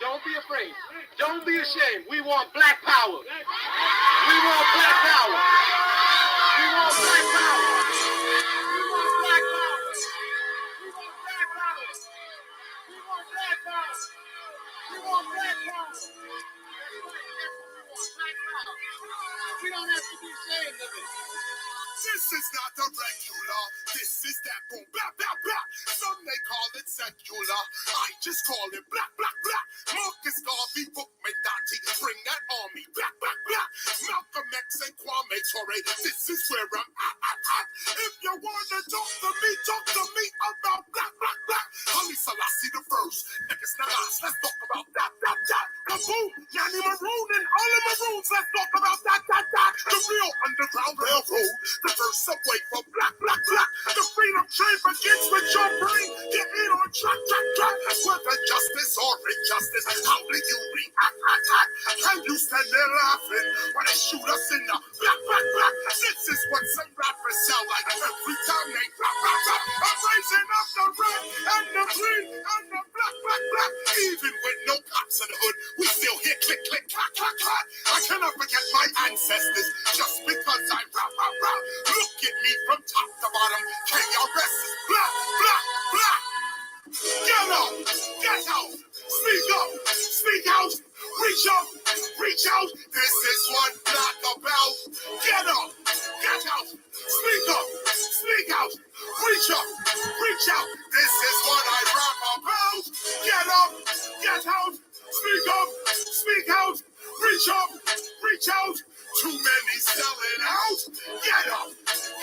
Don't be afraid. Don't be ashamed. We want black power. We want black power. We want black power. We want black power. We want black power. We want black power. We want black power. We don't have to be ashamed of it. This is not the regular. This is that boom, blah, blah, blah. Some may call it secular. I just call it black, black, black. Marcus Garvey, Bookman-Dati, bring that army. Black, black, black. Malcolm X and Kwame Ture. This is where I'm at. If you wanna talk to me about black, black, black. Haile Selassie the first. Niggas not last. Let's talk about that, that, that. Kaboom, Yanni Maroon and all of Maroons. Let's talk about that, that, that. The real Underground Railroad. The first subway for black, black, black. The freedom train begins with your brain. Get in on track, track, track. Whether justice or injustice, how do you react, act? Can you stand there laughing when they shoot us in the black, black, black? This is what some rappers sound like every time they rap, rap, rap. I'm raising up the red and the green and the black, black, black. Even with no cops in the hood, we still hear click, click, clack, clack, clack. I cannot forget my ancestors just because I rap, rap, rap. Look at me from top to bottom. KRS is black, black, black. Get up, get out, speak up, speak out, reach up, reach out. This is what black about. Get up, get out, speak up, speak out, reach up, reach out. This is what I rap about. Get up, get out, speak up, speak out, reach up, reach out. Too many selling out. Get up,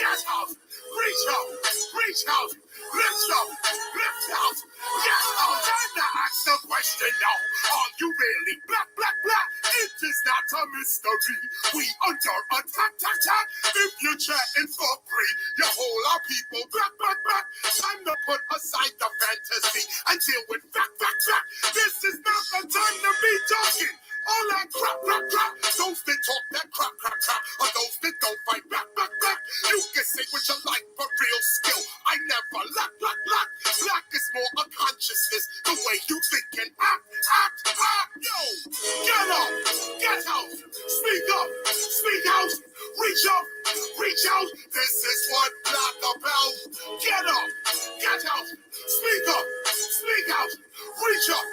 get out, reach up, reach out, lift up, lift out, get out. And I ask the question now, are you really black, black, black? It is not a mystery. We under attack, attack, attack. If you're chatting for free, you hold our people back, back, back. Time to put aside the fantasy and deal with fact, fact, fact. This is not the time to be talking all that crap, crap, crap. Those that talk that crap, crap, crap, or those that don't fight back, back, back. You can say what you like, but real skill, I never lack, lack, lack. Black is more a consciousness, the way you think and act, act, act. Yo, get up, get out, speak up, speak out, reach up, reach out. This is what black about. Get up, get out, speak up, speak out, reach up,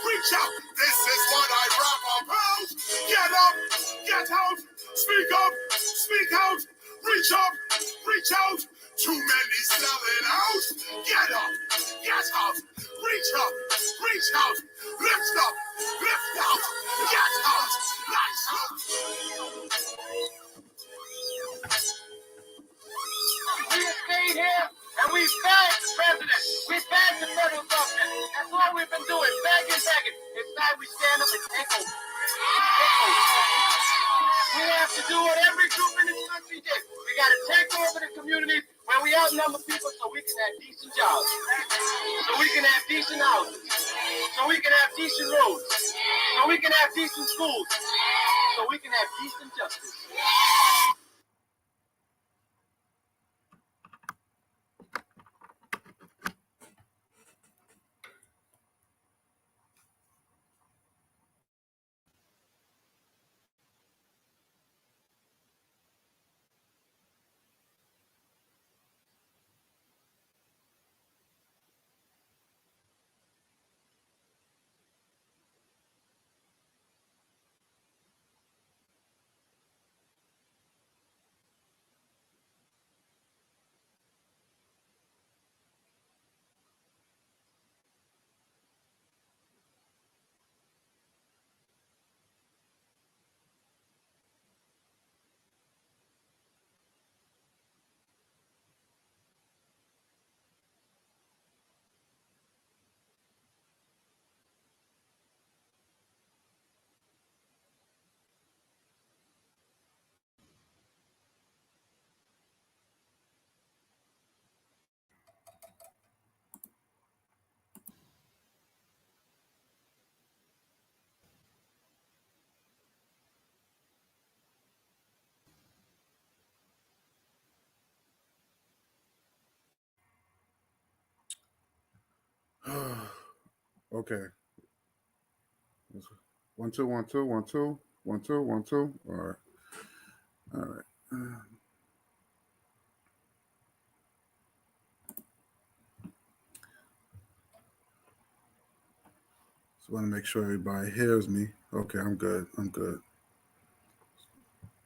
reach out. This is what I rap about. Get up, get out, speak up, speak out, reach up, reach out. Too many selling out. Get up, get out, reach up, reach out, lift up, lift out, get out, lights out. We have stayed here and we begged the president. We begged the federal government. That's what we've been doing, begging, begging. It's time we stand up and take over. We have to do what every group in this country did. We got to take over the communities where we outnumber people so we can have decent jobs, so we can have decent houses, so we can have decent roads, so we can have decent schools, so we can have decent justice. Okay. 1 2 1 2 1 2 1 2 1 2. All right. All right. Just want to make sure everybody hears me. Okay, I'm good. I'm good.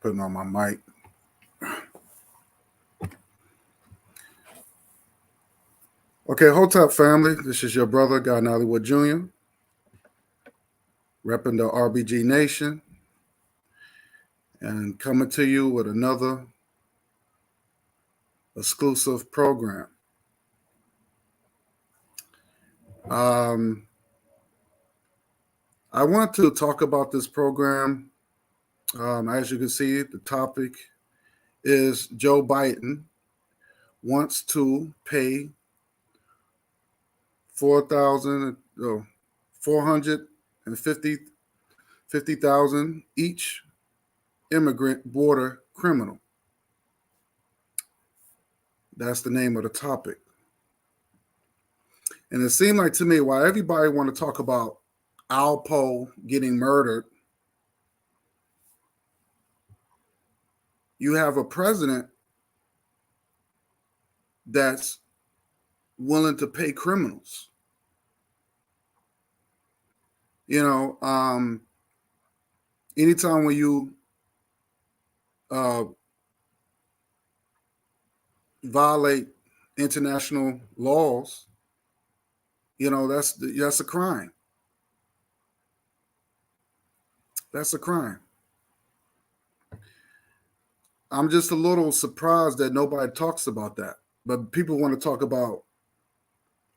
Putting on my mic. Okay, hold up, family. This is your brother, God Nollywood Jr., repping the RBG Nation, and coming to you with another exclusive program. I want to talk about this program. As you can see, the topic is Joe Biden wants to pay 450,000 each immigrant border criminal. That's the name of the topic. And it seemed like to me, while everybody want to talk about Alpo getting murdered, you have a president that's willing to pay criminals. You know, anytime when you violate international laws, you know, that's a crime. That's a crime. I'm just a little surprised that nobody talks about that. But people want to talk about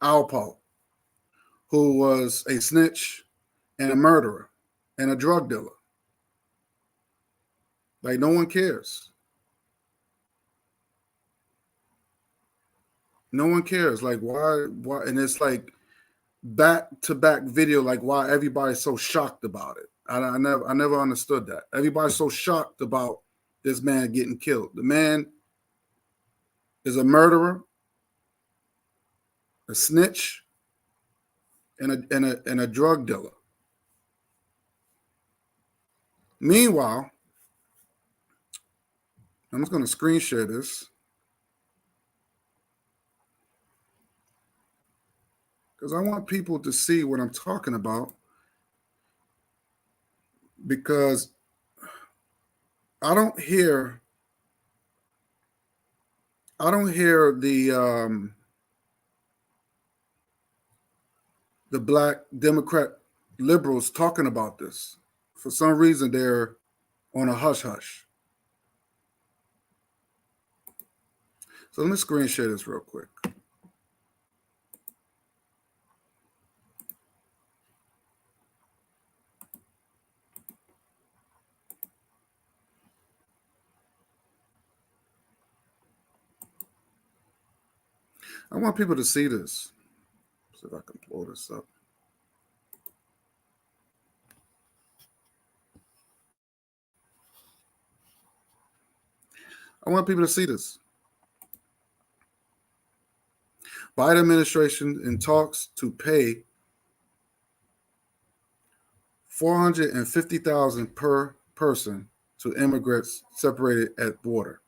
Alpo, who was a snitch and a murderer and a drug dealer. Like, no one cares. No one cares. Like, why? And it's like back-to-back video, like why everybody's so shocked about it. I never understood that. Everybody's so shocked about this man getting killed. The man is a murderer, a snitch, and a drug dealer. Meanwhile, I'm just going to screen share this because I want people to see what I'm talking about, because I don't hear the Black Democrat liberals talking about this. For some reason, they're on a hush-hush. So let me screen share this real quick. I want people to see this. See if I can blow this up. I want people to see this. Biden administration in talks to pay $450,000 per person to immigrants separated at border.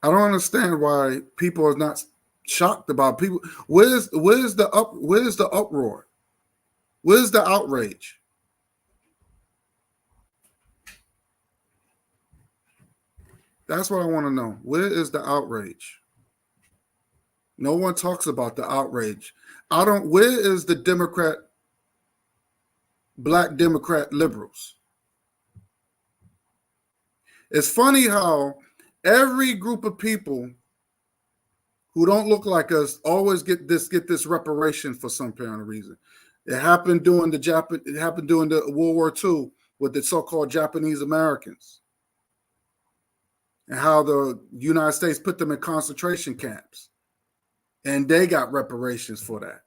I don't understand why people are not shocked about people. Where's the uproar? Where's the outrage? That's what I want to know. Where is the outrage? No one talks about the outrage. Where is the Black Democrat liberals? It's funny how every group of people who don't look like us always get this reparation for some apparent reason. It happened during the World War II with the so-called Japanese Americans, and how the United States put them in concentration camps, and they got reparations for that.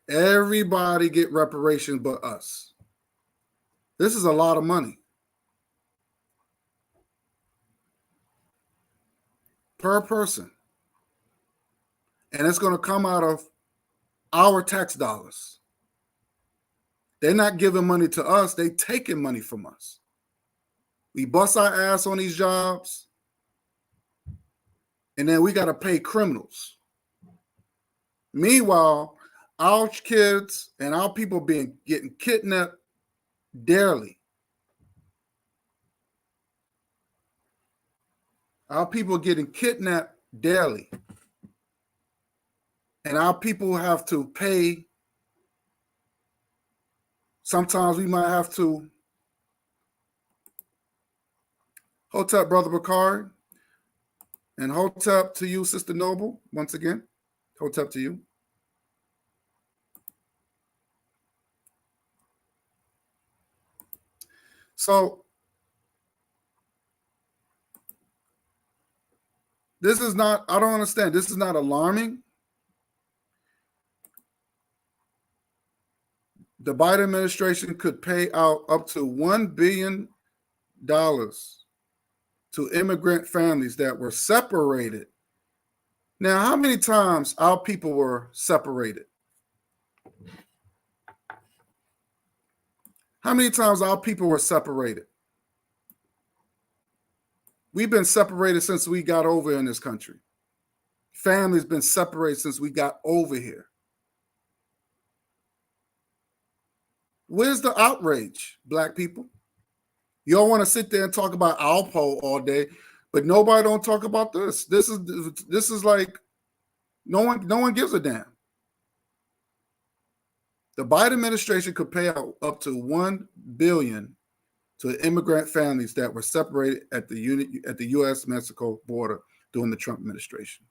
Everybody get reparations but us. This is a lot of money. per person. And it's going to come out of our tax dollars. They're not giving money to us. They taking money from us. We bust our ass on these jobs. And then we got to pay criminals. Meanwhile, our kids and our people getting kidnapped daily. Our people getting kidnapped daily. And our people have to pay. Sometimes we might have to. Hotep, Brother Bakari. And Hotep to you, Sister Noble, once again. Hotep to you. So, this is not, I don't understand. This is not alarming. The Biden administration could pay out up to $1 billion to immigrant families that were separated. Now, how many times our people were separated? How many times our people were separated? We've been separated since we got over in this country. Family's been separated since we got over here. Where's the outrage, Black people? You all want to sit there and talk about Alpo all day, but nobody don't talk about this. This is like no one gives a damn. The Biden administration could pay out up to $1 billion to immigrant families that were separated at the U.S.-Mexico border during the Trump administration.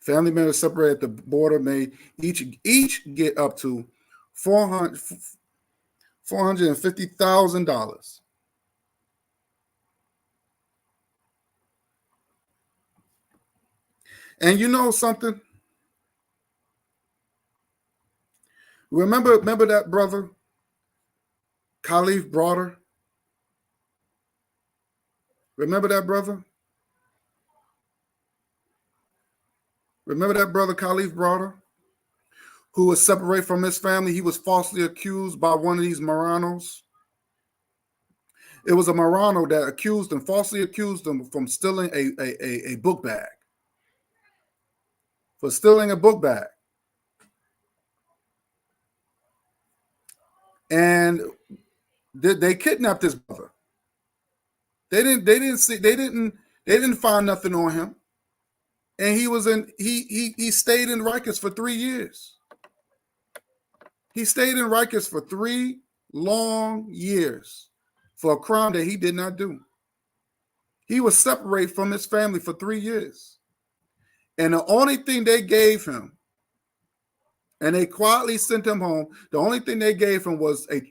Family members separated at the border may each get up to $450,000. And you know something? Remember that brother, Khalif Broader? Remember that brother? Remember that brother, Khalif Broader, who was separated from his family? He was falsely accused by one of these Maranos. It was a Marano that falsely accused him from stealing a book bag. For stealing a book bag. And they kidnapped his brother. They didn't find nothing on him. And he stayed in Rikers for 3 years. He stayed in Rikers for 3 long years for a crime that he did not do. He was separated from his family for 3 years. And the only thing they gave him, and they quietly sent him home, the only thing they gave him was a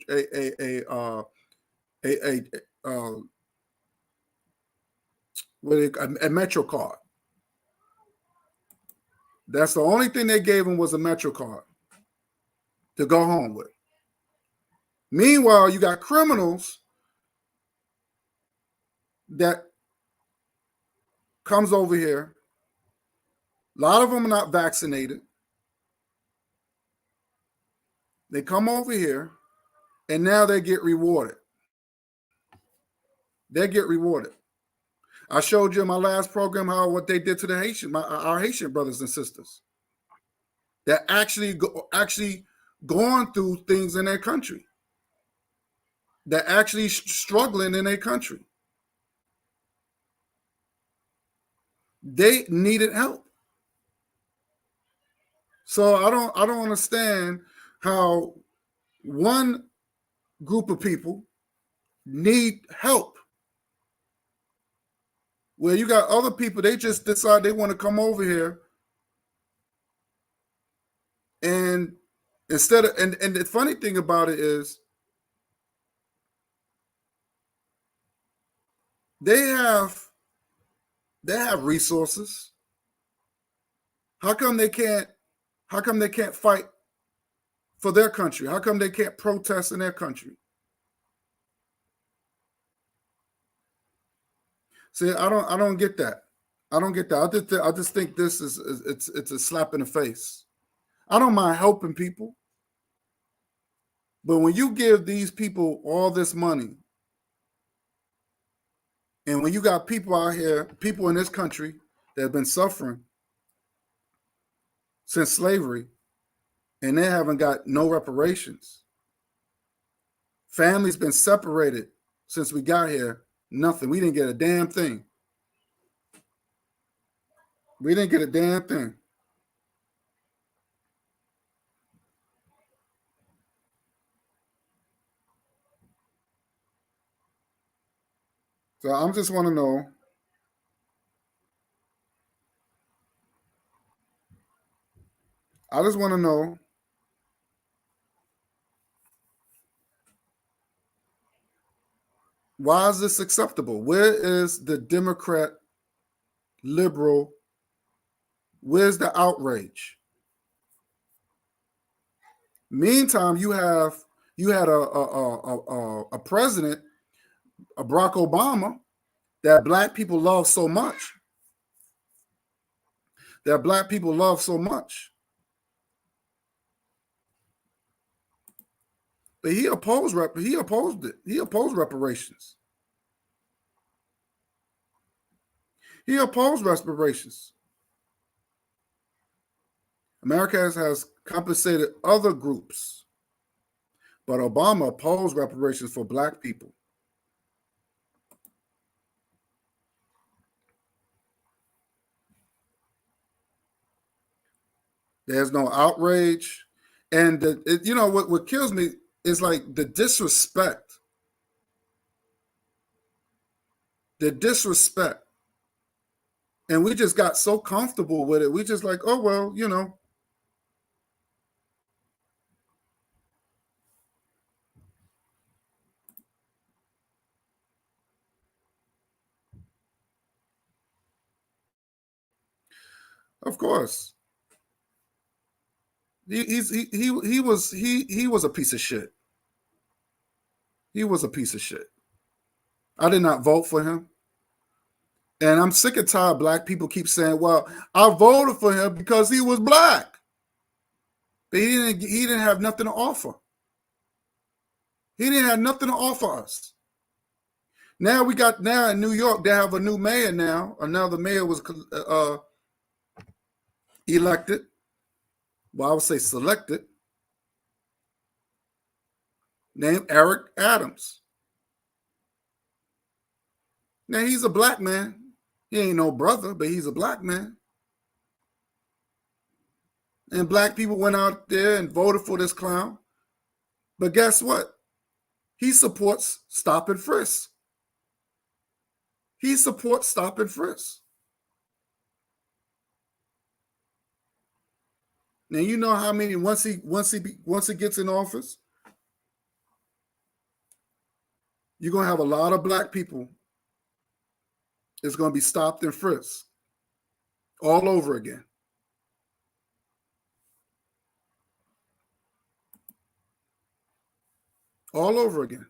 Metro card. That's the only thing they gave him, was a Metro card to go home with. Meanwhile, you got criminals that comes over here. A lot of them are not vaccinated. They come over here, and now they get rewarded. They get rewarded. I showed you in my last program what they did to the our Haitian brothers and sisters that actually going through things in their country, that actually struggling in their country. They needed help. So I don't understand how one group of people need help, where you got other people, they just decide they want to come over here, and instead of and the funny thing about it is they have resources. How come they can't fight for their country? How come they can't protest in their country? See, I don't get that. I don't get that. I just think this is it's a slap in the face. I don't mind helping people, but when you give these people all this money, and when you got people out here, people in this country that have been suffering since slavery, and they haven't got no reparations. Families been separated since we got here. Nothing. We didn't get a damn thing. We didn't get a damn thing. So I just want to know. I just want to know, why is this acceptable? Where is the Democrat, liberal? Where's the outrage? Meantime, you had a president, a Barack Obama, that black people love so much. That black people love so much. But he opposed it. He opposed reparations. He opposed reparations. America has compensated other groups, but Obama opposed reparations for black people. There's no outrage. And what kills me is like the disrespect. The disrespect. And we just got so comfortable with it. We just like, oh, well, Of course. He was a piece of shit. He was a piece of shit. I did not vote for him. And I'm sick and tired of black people keep saying, well, I voted for him because he was black. But he didn't have nothing to offer. He didn't have nothing to offer us. Now in New York, they have a new mayor now. Another mayor was elected. Well, I would say selected. Named Eric Adams. Now he's a black man. He ain't no brother, but he's a black man. And black people went out there and voted for this clown. But guess what? He supports stop and frisk. He supports stop and frisk. Now you know how many once he gets in office, you're gonna have a lot of black people. It's gonna be stopped and frisked all over again. All over again.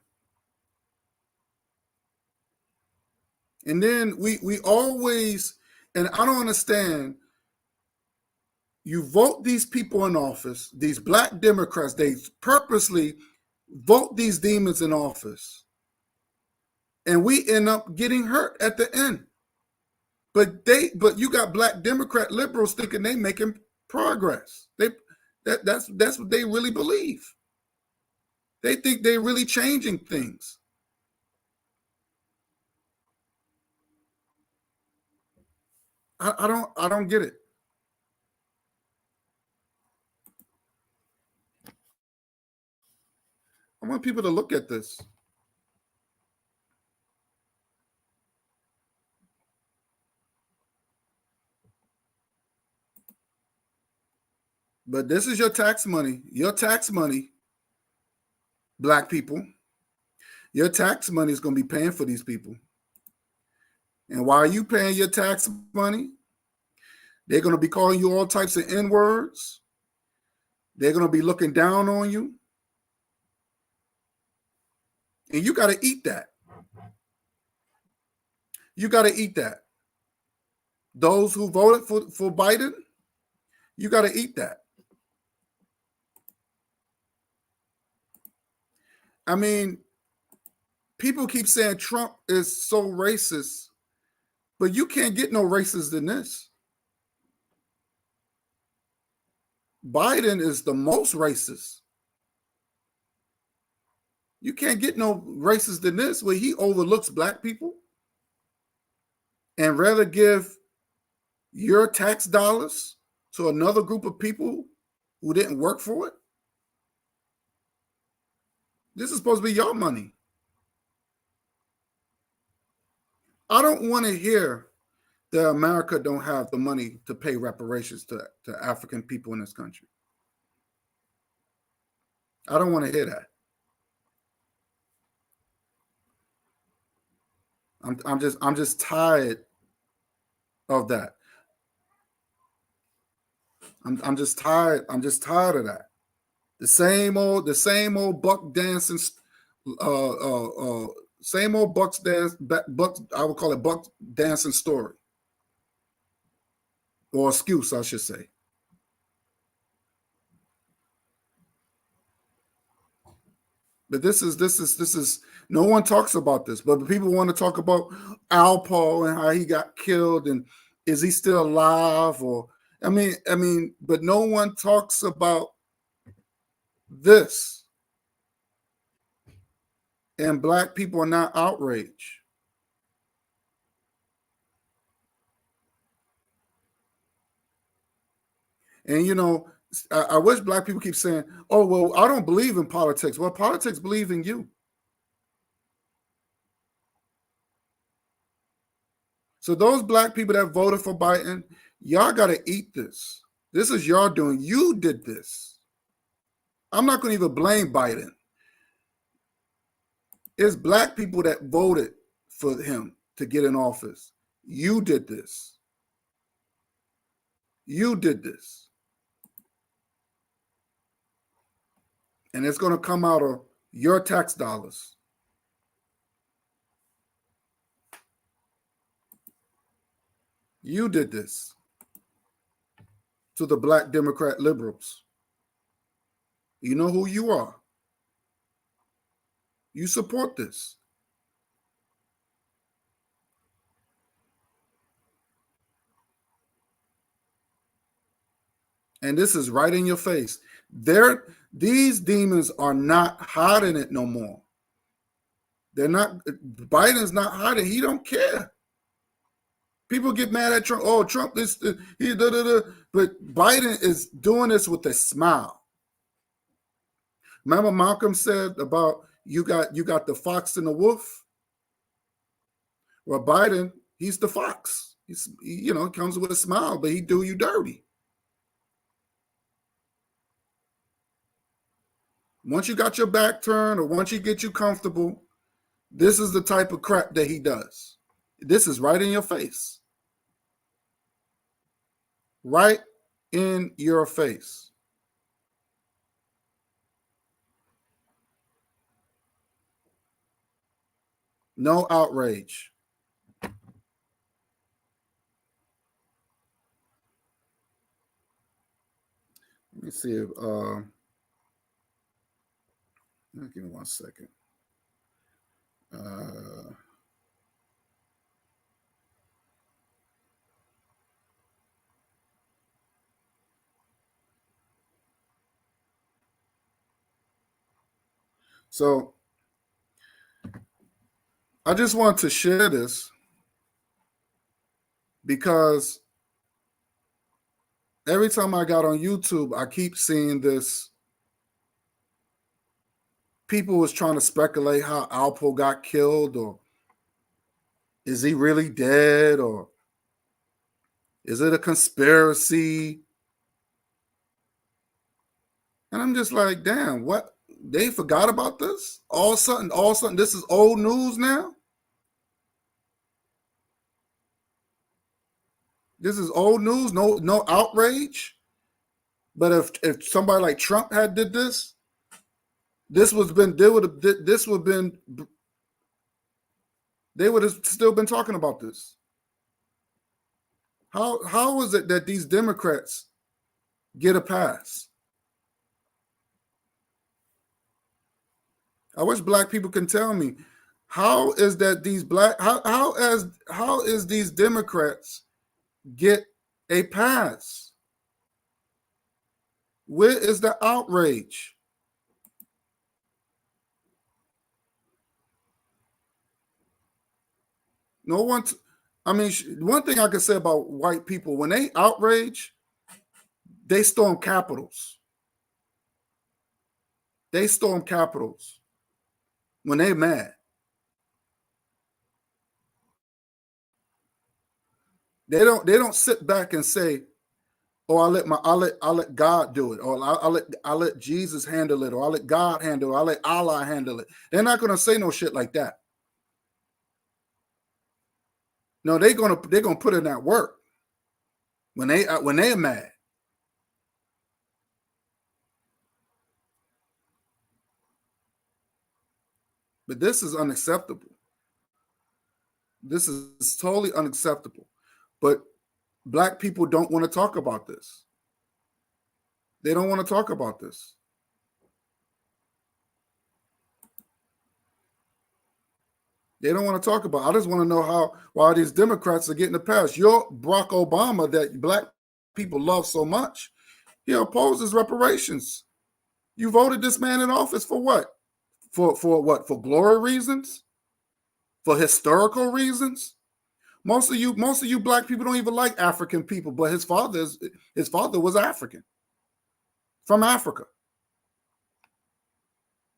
And then we always, and I don't understand, you vote these people in office, these black Democrats, they purposely vote these demons in office. And we end up getting hurt at the end. But you got black Democrat liberals thinking they making progress. That's what they really believe. They think they're really changing things. I don't get it. I want people to look at this. But this is your tax money. Your tax money, black people. Your tax money is going to be paying for these people. And while you paying your tax money, they're going to be calling you all types of N-words. They're going to be looking down on you. And you got to eat that. You got to eat that. Those who voted for Biden, you got to eat that. I mean, people keep saying Trump is so racist, but you can't get no racist than this. Biden is the most racist. You can't get no racist than this, where he overlooks black people and rather give your tax dollars to another group of people who didn't work for it. This is supposed to be your money. I don't want to hear that America don't have the money to pay reparations to African people in this country. I don't want to hear that. I'm just tired of that. I'm just tired. I'm just tired of that. The same old buck dancing, same old bucks dance, bucks. I would call it buck dancing story, or excuse, I should say. But this is. No one talks about this, but people want to talk about Al Paul and how he got killed, and is he still alive? Or I mean, but no one talks about this. And black people are not outraged. And you know, I wish black people keep saying, "Oh, well, I don't believe in politics." Well, politics believe in you. So those black people that voted for Biden, y'all got to eat this. This is y'all doing. You did this. I'm not going to even blame Biden. It's black people that voted for him to get in office. You did this. You did this. And it's going to come out of your tax dollars. You did this to the black Democrat liberals. You know who you are. You support this. And this is right in your face. These demons are not hiding it no more. They're not. Biden's not hiding. He don't care. People get mad at Trump. Oh, Trump is he da da da. But Biden is doing this with a smile. Remember Malcolm said about you got the fox and the wolf. Well, Biden, he's the fox. He comes with a smile, but he do you dirty. Once you got your back turned, or once you get you comfortable, this is the type of crap that he does. This is right in your face. Right in your face. No outrage. Let me see if give me 1 second. So I just want to share this because every time I got on YouTube, I keep seeing this. People was trying to speculate how Alpo got killed, or is he really dead, or is it a conspiracy? And I'm just like, damn, what? They forgot about this? All of a sudden, this is old news now? This is old news, no outrage. But if somebody like Trump had did this, this would have been they would have still been talking about this. How is it that these Democrats get a pass? I wish black people can tell me how is that these how is these Democrats get a pass? Where is the outrage? No one. One thing I can say about white people, when they outrage, they storm capitals. They storm capitals when they mad. They don't sit back and say, "Oh, I'll let God do it," or I'll let Jesus handle it, or I'll let God handle it, I'll let Allah handle it. They're not gonna say no shit like that. No, they're gonna put in that work when they're mad. But this is unacceptable. This is totally unacceptable. But black people don't want to talk about this. They don't want to talk about this. They don't want to talk about it. I just want to know why these Democrats are getting the pass. Your Barack Obama that black people love so much, he opposes reparations. You voted this man in office for what? For what? For glory reasons? For historical reasons? Most of you black people don't even like African people, but his father was African, from Africa.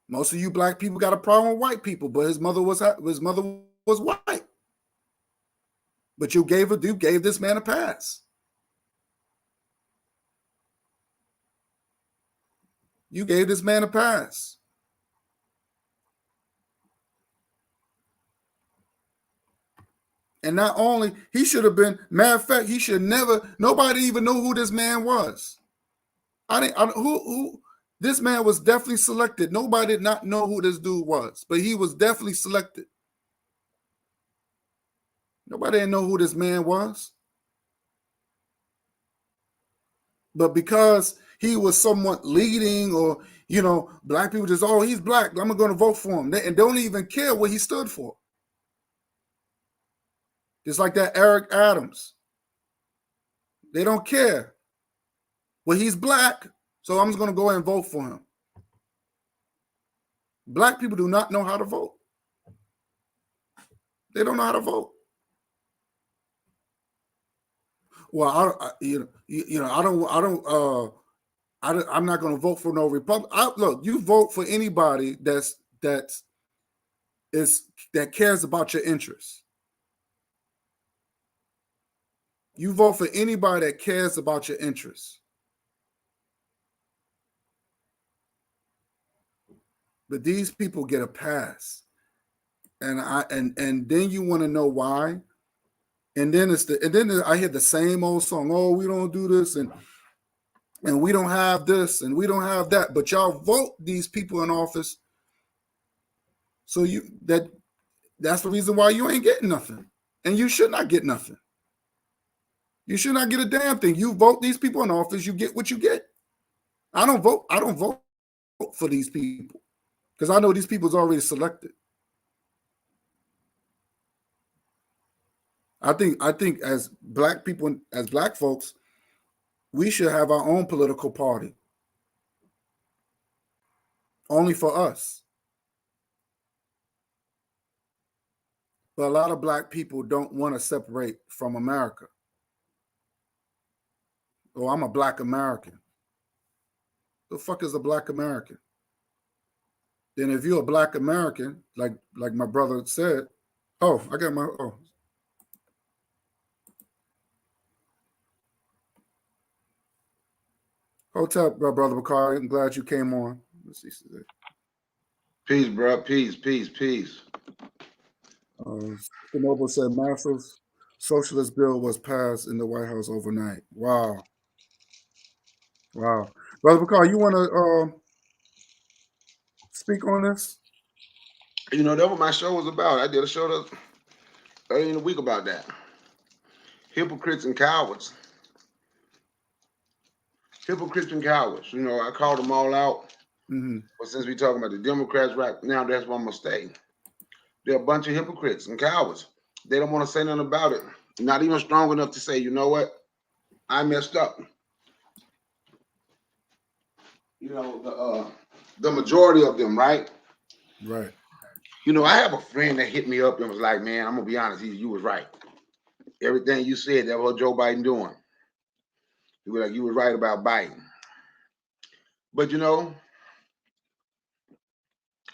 Most of you black people got a problem with white people, but his mother was white. But you gave this man a pass. You gave this man a pass. And not only, he should have been, matter of fact, nobody even knew who this man was. This man was definitely selected. Nobody did not know who this dude was, but he was definitely selected. Nobody didn't know who this man was. But because he was somewhat leading, or, black people just, oh, he's black, I'm going to vote for him. And don't even care what he stood for. Just like that Eric Adams. They don't care. Well, he's black, so I'm just going to go ahead and vote for him. Black people do not know how to vote. They don't know how to vote. Well, I'm not going to vote for no Republican. Look, you vote for anybody that cares about your interests. You vote for anybody that cares about your interests. But these people get a pass. And then you want to know why. And then I hear the same old song. Oh, we don't do this, and we don't have this, and we don't have that. But y'all vote these people in office. So that's the reason why you ain't getting nothing. And you should not get nothing. You should not get a damn thing. You vote these people in office, you get what you get. I don't vote for these people because I know these people's already selected. I think as black people, as black folks, we should have our own political party. Only for us. But a lot of black people don't want to separate from America. Oh, I'm a black American. The fuck is a black American? Then if you're a black American, like my brother said, Hotep, brother Bakari, I'm glad you came on. Let's see. Peace, bro. Peace. Noble said massive socialist bill was passed in the White House overnight. Wow. Brother Bakari, you want to speak on this? That's what my show was about. I did a show early in the week about that. Hypocrites and cowards. Hypocrites and cowards. You know, I called them all out. Mm-hmm. But since we're talking about the Democrats right now, that's one mistake. They're a bunch of hypocrites and cowards. They don't want to say nothing about it. Not even strong enough to say, you know what? I messed up. You know, the majority of them, right? Right. You know, I have a friend that hit me up and was like, man, I'm going to be honest, you was right. Everything you said, that was Joe Biden doing. He was like, you was right about Biden. But, you know,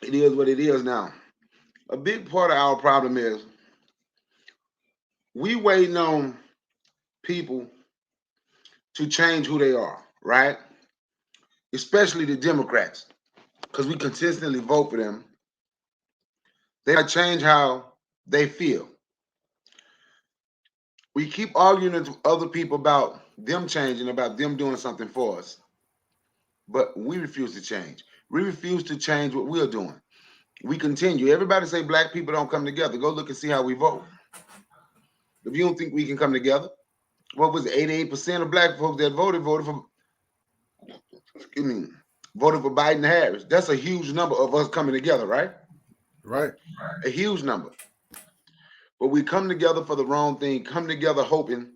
it is what it is now. A big part of our problem is we waiting on people to change who they are, right? Especially the Democrats, because we consistently vote for them. They might change how they feel. We keep arguing with other people about them changing, about them doing something for us, but we refuse to change. We refuse to change what we're doing. We continue. Everybody say black people don't come together. Go look and see how we vote. If you don't think we can come together, what was it? 88% of black folks that voted for, excuse me, voted for Biden and Harris. That's a huge number of us coming together, right? Right. A huge number. But we come together for the wrong thing, come together hoping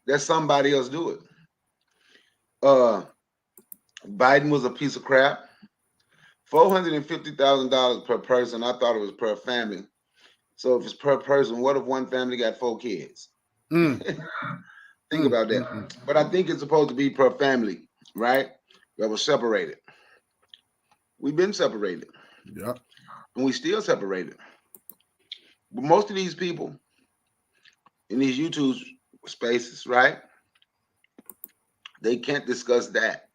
that somebody else do it. Biden was a piece of crap. $450,000 per person. I thought it was per family. So if it's per person, what if one family got 4 kids? Think about that. But I think it's supposed to be per family, right? That was separated. We've been separated. Yep. And we still separated. But most of these people in these YouTube spaces, right? They can't discuss that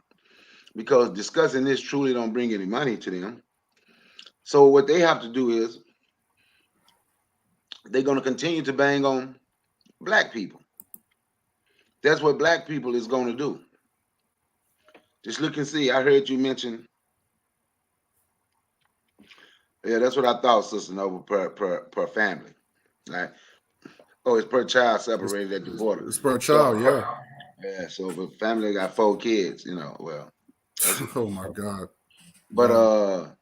because discussing this truly don't bring any money to them. So what they have to do is they're going to continue to bang on black people. That's what black people is going to do. Just look and see. I heard you mention. Yeah, that's what I thought, Sister Nova, per family. Right? Oh, it's per child separated at the border. It's per child, so, yeah. Yeah, so if a family got 4 kids, you know, well. Oh my God. But wow.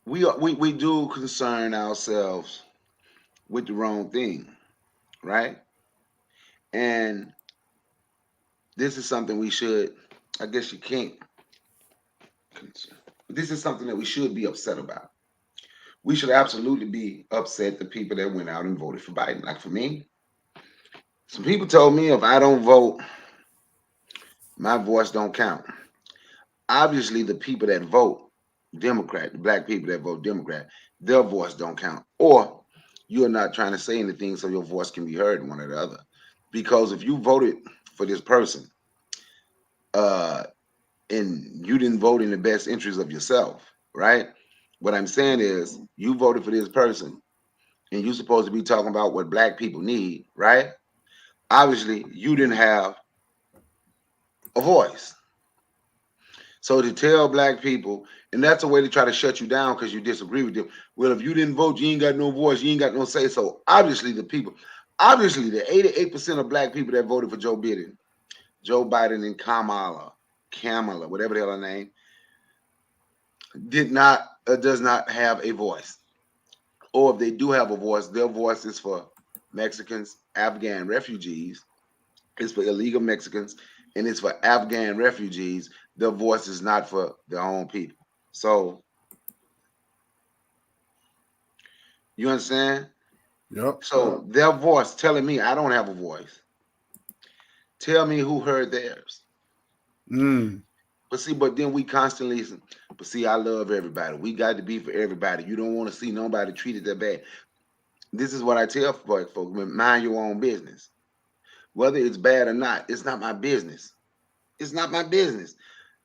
we do concern ourselves with the wrong thing, right? And this is something we should, I guess you can't. This is something that we should be upset about. We should absolutely be upset the people that went out and voted for Biden. Like for me, some people told me if I don't vote, my voice don't count. Obviously, the people that vote Democrat, the black people that vote Democrat, their voice don't count. Or you're not trying to say anything so your voice can be heard, one or the other. Because if you voted for this person, and you didn't vote in the best interest of yourself, right? What I'm saying is you voted for this person and you're supposed to be talking about what black people need, right? Obviously, you didn't have a voice. So to tell black people, and that's a way to try to shut you down because you disagree with them. Well, if you didn't vote, you ain't got no voice, you ain't got no say. So obviously the 88% of black people that voted for Joe Biden and Kamala, whatever the hell her name, does not have a voice. Or if they do have a voice, their voice is for Mexicans, Afghan refugees, it's for illegal Mexicans, and it's for Afghan refugees. Their voice is not for their own people. So, you understand? Yep. So their voice telling me I don't have a voice. Tell me who heard theirs. But then we constantly, but see, I love everybody. We got to be for everybody. You don't want to see nobody treated that bad. This is what I tell folks, mind your own business. Whether it's bad or not, it's not my business. It's not my business.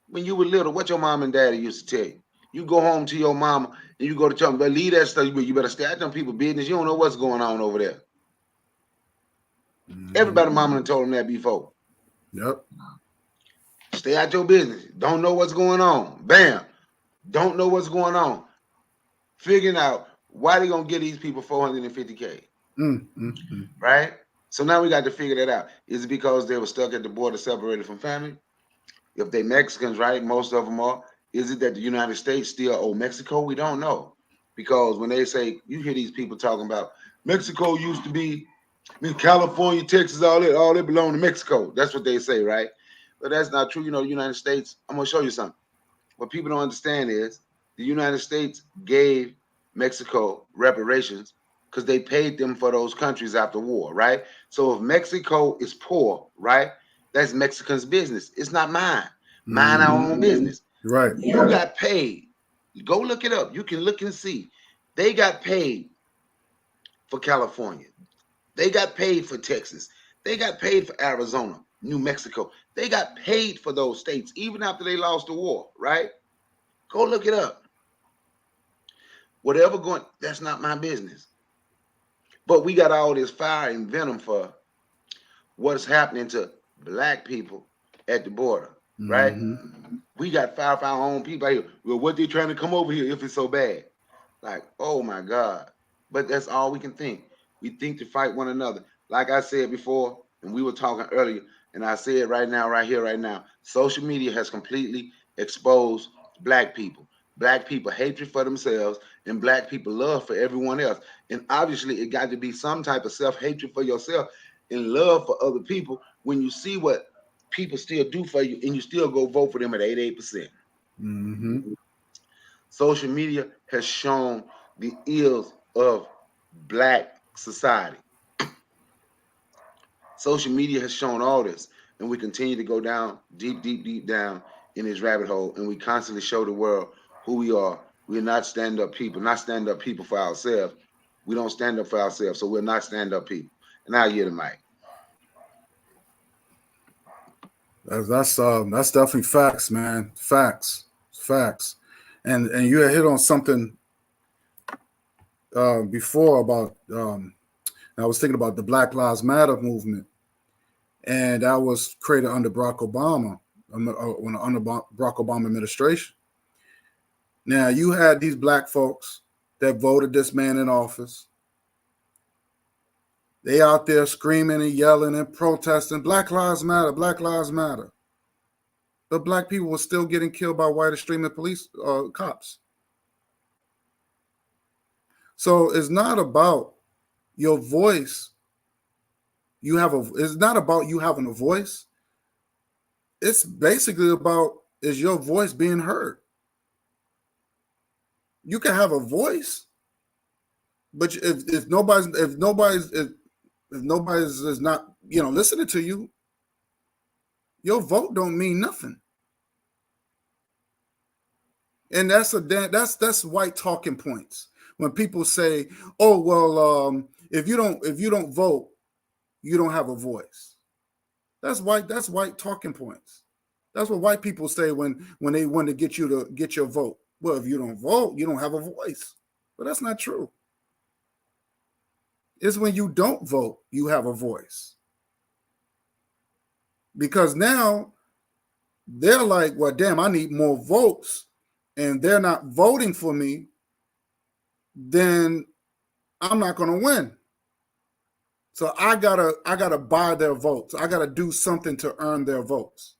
When you were little, what your mom and daddy used to tell you? You go home to your mama and you go to tell them, but leave that stuff, you better stay out them people's business. You don't know what's going on over there. Everybody mama done told them that before. Yep. Stay out your business. Don't know what's going on. Bam. Don't know what's going on. Figuring out Why they gonna give these people 450K? Mm, mm, mm. Right? So now we got to figure that out. Is it because they were stuck at the border separated from family? If they Mexicans, right? Most of them are. Is it that the United States still owe Mexico? We don't know. Because when they say, you hear these people talking about Mexico used to be, I mean, California, Texas, all that belong to Mexico. That's what they say, right? But that's not true. You know, the United States, I'm gonna show you something. What people don't understand is the United States gave Mexico reparations because they paid them for those countries after war, right? So if Mexico is poor, right, that's Mexicans' business. It's not mine. Mine our own business. Right. You got paid. Go look it up. You can look and see. They got paid for California. They got paid for Texas. They got paid for Arizona, New Mexico. They got paid for those states even after they lost the war, right? Go look it up. Whatever going, that's not my business. But we got all this fire and venom for what's happening to black people at the border, right? Mm-hmm. We got fire for our own people out here. Well, what they trying to come over here if it's so bad? Like, oh my God. But that's all we can think. We think to fight one another. Like I said before, and we were talking earlier, and I say it right now, right here, right now. Social media has completely exposed black people. Black people hatred for themselves and black people love for everyone else. And obviously, it got to be some type of self-hatred for yourself and love for other people when you see what people still do for you and you still go vote for them at 88%. Mm-hmm. Social media has shown the ills of black society. Social media has shown all this, and we continue to go down deep, deep, deep down in this rabbit hole, and we constantly show the world who we are. We're not stand-up people, not stand-up people for ourselves. We don't stand up for ourselves, so we're not stand-up people. And now you're the mic. That's definitely facts, man. Facts. And you had hit on something before about I was thinking about the Black Lives Matter movement, and that was created under Barack Obama, under Barack Obama administration. Now you had these black folks that voted this man in office. They out there screaming and yelling and protesting, Black Lives Matter, Black Lives Matter. But black people were still getting killed by white extremist police cops. So it's not about your voice. It's not about you having a voice. It's basically about is your voice being heard. You can have a voice, but if nobody's is not listening to you, your vote don't mean nothing. And that's white talking points. When people say, "Oh well, if you don't vote, you don't have a voice." That's white talking points. That's what white people say when they want to get you to get your vote. Well, if you don't vote, you don't have a voice. But that's not true. It's when you don't vote, you have a voice. Because now they're like, well, damn, I need more votes, and they're not voting for me, then I'm not going to win. So I gotta buy their votes. I gotta do something to earn their votes.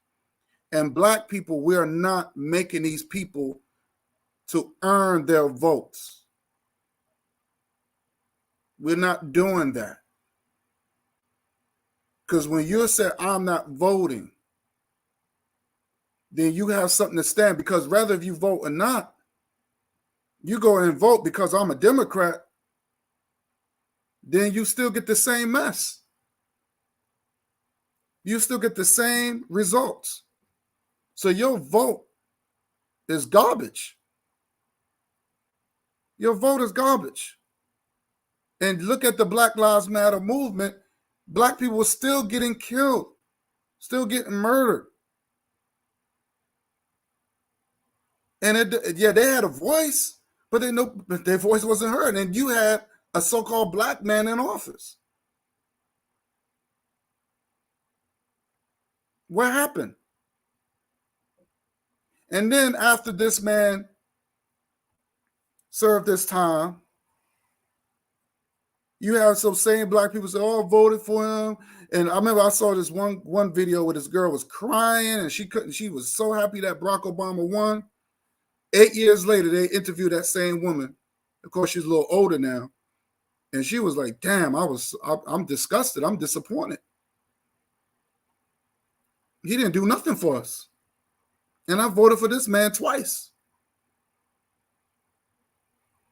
And black people, we're not making these people to earn their votes. We're not doing that. Because when you say I'm not voting, then you have something to stand. Because whether if you vote or not, you go and vote because I'm a Democrat, then you still get the same mess. You still get the same results. So your vote is garbage. Your vote is garbage. And look at the Black Lives Matter movement. Black people were still getting killed, still getting murdered. And they had a voice, but their voice wasn't heard. And you had a so-called black man in office. What happened? And then after this man served his time, You have some same black people say, "Oh, I voted for him." And I remember I saw this one video where this girl was crying and she couldn't. She was so happy that Barack Obama won. 8 years later, they interviewed that same woman. Of course, she's a little older now, and she was like, "Damn, I'm disgusted. I'm disappointed. He didn't do nothing for us, and I voted for this man twice."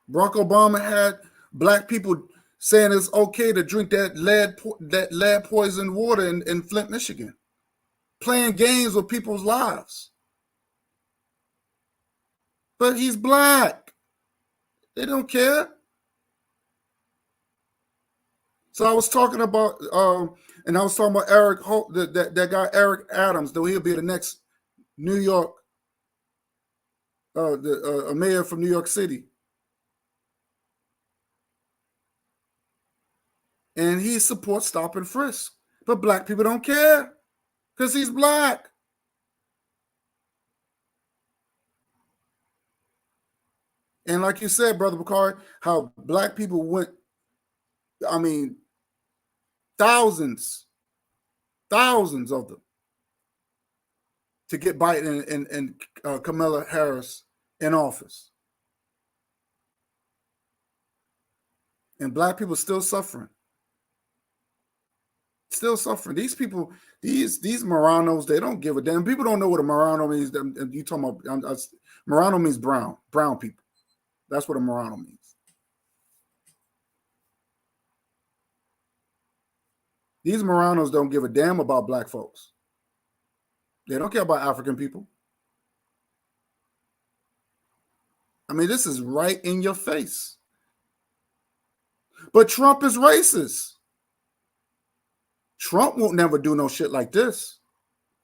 Barack Obama had black people saying it's okay to drink that lead poisoned water in Flint, Michigan, playing games with people's lives. But he's black. They don't care. So I was talking about, and I was talking about Eric Holt, that guy Eric Adams, though he'll be the next New York, a mayor from New York City. And he supports stop and frisk. But black people don't care because he's black. And like you said, Brother Bakari, how black people went, I mean, thousands of them to get Biden and Kamala Harris in office. And black people still suffering. Still suffering. These people, these Moranos, they don't give a damn. People don't know what a Morano means. You talking about Morano means brown people. That's what a Morano means. These Moranos don't give a damn about black folks. They don't care about African people. I mean, this is right in your face. But Trump is racist. Trump won't never do no shit like this.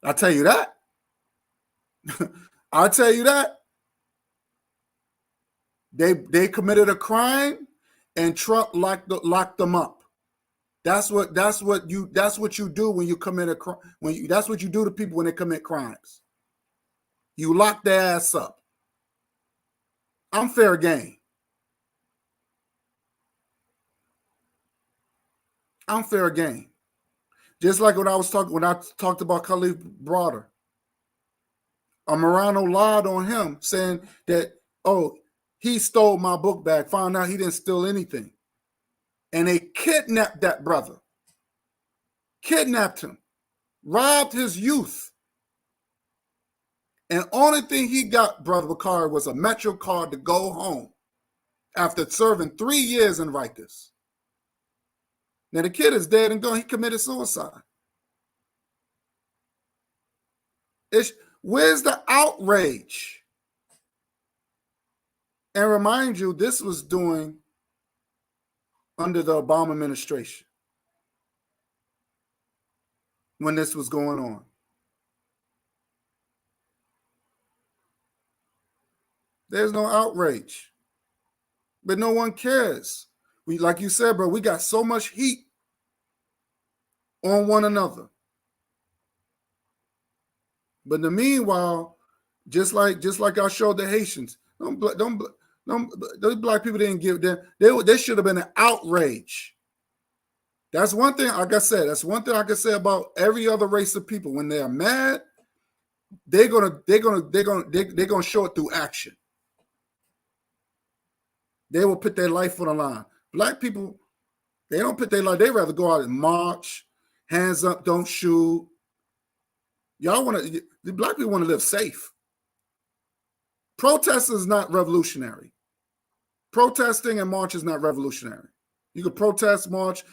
I'll tell you that. I'll tell you that. They committed a crime and Trump locked them up. That's what you do when you commit a crime. That's what you do to people when they commit crimes. You lock their ass up. I'm fair game. I'm fair game. Just like when I talked about Khalif Broader. A Morano lied on him saying that, oh, he stole my book bag. Found out he didn't steal anything. And they kidnapped that brother. Kidnapped him. Robbed his youth. And only thing he got, Brother Bakari, was a Metro card to go home after serving 3 years in Rikers. Now the kid is dead and gone. He committed suicide. Where's the outrage? And remind you, this was doing under the Obama administration when this was going on. There's no outrage. But no one cares. We, like you said, bro, we got so much heat on one another. But in the meanwhile, just like I showed the Haitians, those black people didn't give them. There should have been an outrage. That's one thing. Like I said, that's one thing I can say about every other race of people. When they are mad, they're gonna show it through action. They will put their life on the line. Black people, they don't put their life. They rather go out and march, hands up, don't shoot. The black people want to live safe. Protest is not revolutionary. Protesting and march is not revolutionary. You could protest, march.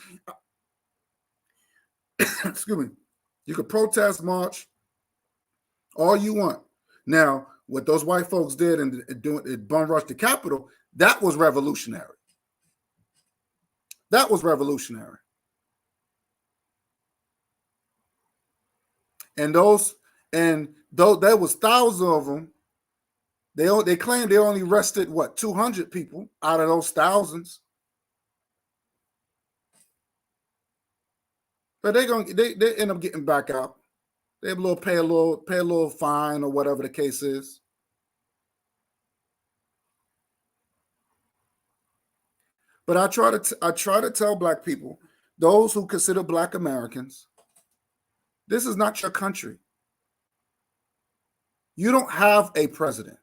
Excuse me. You could protest, march, all you want. Now, what those white folks did and bum rush the Capitol, that was revolutionary. That was revolutionary. And though there was thousands of them, they claimed they only arrested 200 people out of those thousands. But they end up getting back out. They pay a little fine or whatever the case is. But I try to tell black people, those who consider black Americans, this is not your country. You don't have a president.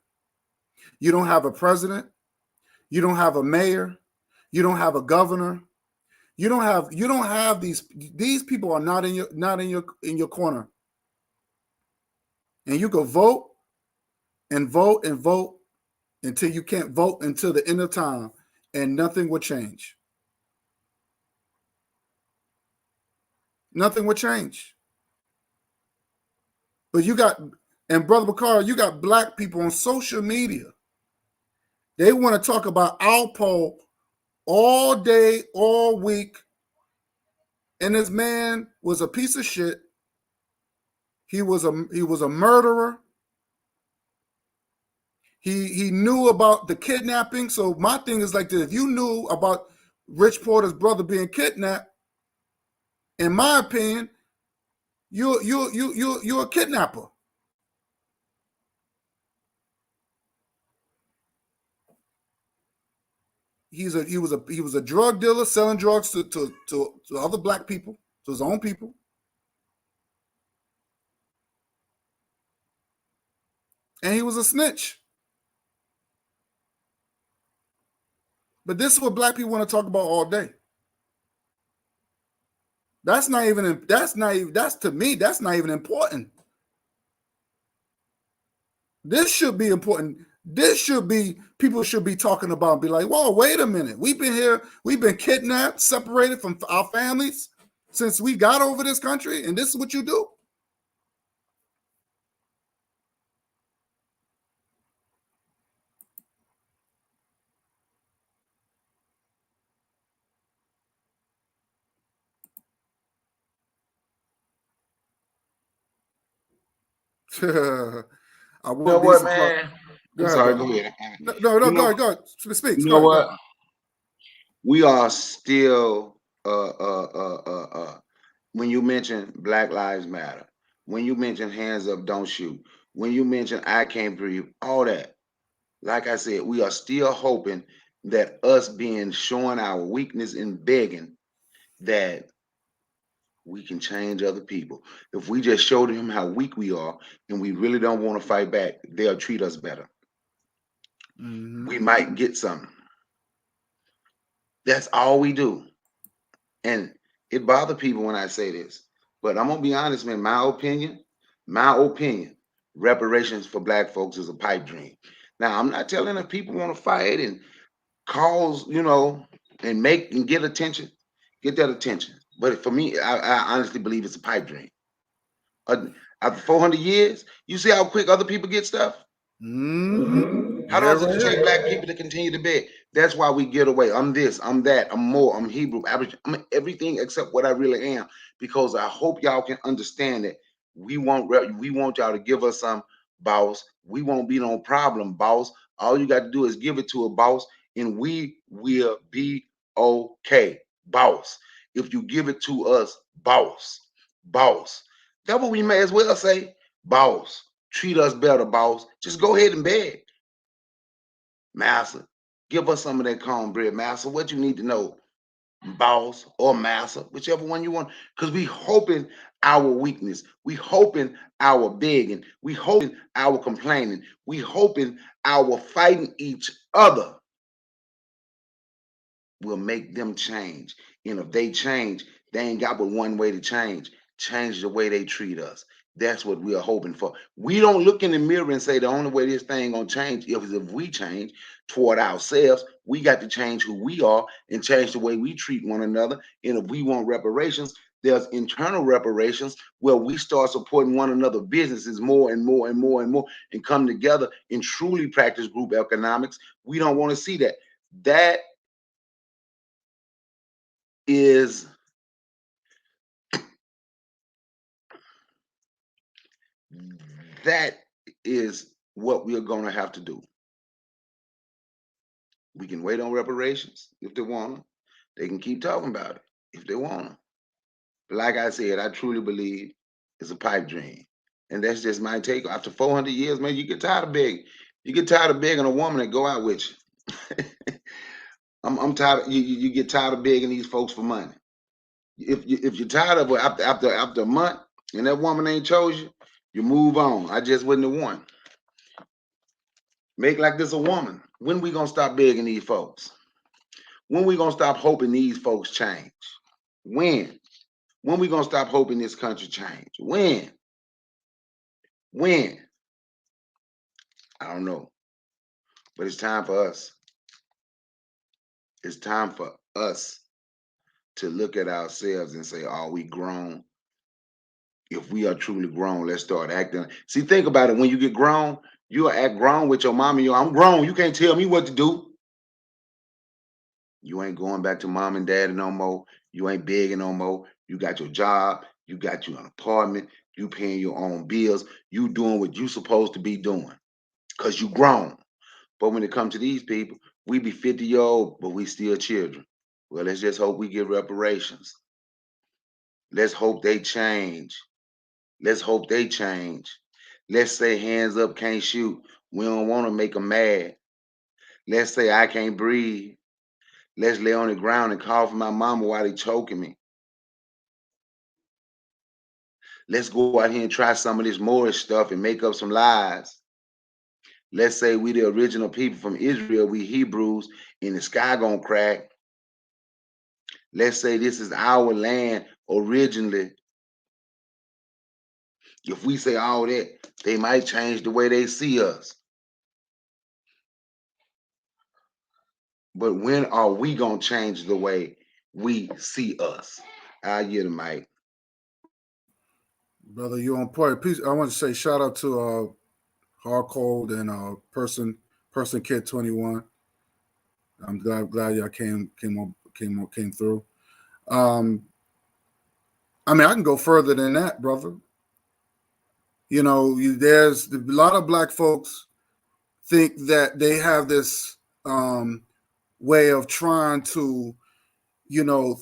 You don't have a president. You don't have a mayor. You don't have a governor. You don't have these people are not in your corner. And you can vote and vote and vote until you can't vote until the end of time, and nothing will change. Nothing will change. But and Brother Bakar, you got black people on social media. They want to talk about our poll all day, all week. And this man was a piece of shit. He was a murderer. He knew about the kidnapping. So my thing is like this: if you knew about Rich Porter's brother being kidnapped, in my opinion, you're a kidnapper. He was a drug dealer selling drugs to other black people, to his own people. And he was a snitch. But this is what black people want to talk about all day. That's to me, that's not even important. This should be important. People should be talking about and be like, whoa, wait a minute. We've been kidnapped, separated from our families since we got over this country, and this is what you do. I You know won't be what, surprised. man? Go I'm ahead, sorry. brother. Go ahead. No, You go know, ahead. Speak. you Go know ahead. what? We are still when you mention Black Lives Matter, when you mention hands up, don't shoot, when you mention I can't breathe, all that. Like I said, we are still hoping that us being showing our weakness and begging that we can change other people. If we just show them how weak we are and we really don't want to fight back, they'll treat us better. Mm-hmm. We might get something. That's all we do. And it bothers people when I say this, but I'm gonna be honest, man. My opinion, reparations for black folks is a pipe dream. Now, I'm not telling if people want to fight and cause, and make and get attention, get that attention. But for me, I honestly believe it's a pipe dream. After 400 years, you see how quick other people get stuff? Mm-hmm. How Yeah, long does right it take here. black people to continue to beg? That's why we get away. I'm this, I'm that, I'm more, I'm Hebrew, average, I'm everything except what I really am. Because I hope y'all can understand that we want y'all to give us some, boss. We won't be no problem, boss. All you got to do is give it to a boss, and we will be okay, boss. If you give it to us, boss, boss. That's what we may as well say, boss. Treat us better, boss. Just go ahead and beg. Massa, give us some of that cornbread, Massa. What you need to know, boss or Massa, whichever one you want. Because we hoping our weakness, we hoping our begging, we hoping our complaining, we hoping our fighting each other will make them change. And if they change, they ain't got but one way to change. Change the way they treat us. That's what we are hoping for. We don't look in the mirror and say the only way this thing gonna change is if we change toward ourselves. We got to change who we are and change the way we treat one another. And if we want reparations, there's internal reparations where we start supporting one another businesses more and more and more and more and come together and truly practice group economics. We don't want to see that. That is that is what we are going to have to do. We can wait on reparations if they want them. They can keep talking about it if they want them. But like I said, I truly believe it's a pipe dream. And that's just my take. After 400 years, man, you get tired of begging. You get tired of begging a woman to go out with you. I'm tired. You get tired of begging these folks for money. If you're tired of it after a month and that woman ain't chose you, you move on. I just wasn't the one. Make like this a woman. When we gonna stop begging these folks? When we gonna stop hoping these folks change? When? When we gonna stop hoping this country change? When? When? I don't know. But it's time for us. It's time for us to look at ourselves and say, are we grown? If we are truly grown, let's start acting. See, think about it. When you get grown, you'll act grown with your mom and I'm grown. You can't tell me what to do. You ain't going back to mom and daddy no more. You ain't begging no more. You got your job. You got you an apartment. You paying your own bills. You doing what you supposed to be doing because you grown. But when it comes to these people, we be 50-year-old, but we still children. Well, let's just hope we get reparations. Let's hope they change. Let's hope they change. Let's say hands up, can't shoot. We don't want to make them mad. Let's say I can't breathe. Let's lay on the ground and call for my mama while they choking me. Let's go out here and try some of this Moorish stuff and make up some lies. Let's say we the original people from Israel, we Hebrews, and the sky gonna crack. Let's say this is our land originally. If we say all that, they might change the way they see us. But when are we gonna change the way we see us? I get it, Mike. Brother, you on point. Please, I want to say shout out to Hardcold and person Kid 21. I'm glad y'all came through. I mean, I can go further than that, brother. You know, there's a lot of black folks think that they have this way of trying to, you know,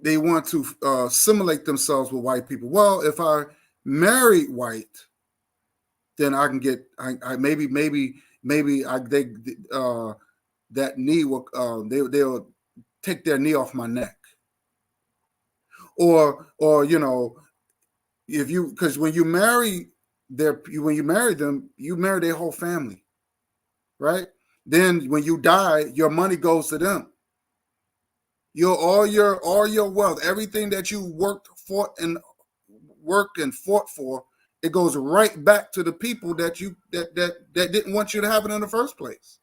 they want to assimilate themselves with white people. Well, if I marry white, then I can get. I maybe that knee will they'll take their knee off my neck, or you know, if you because when you marry them, you marry their whole family, right? Then when you die, your money goes to them. All your wealth, everything that you worked and fought for, it goes right back to the people that didn't want you to have it in the first place.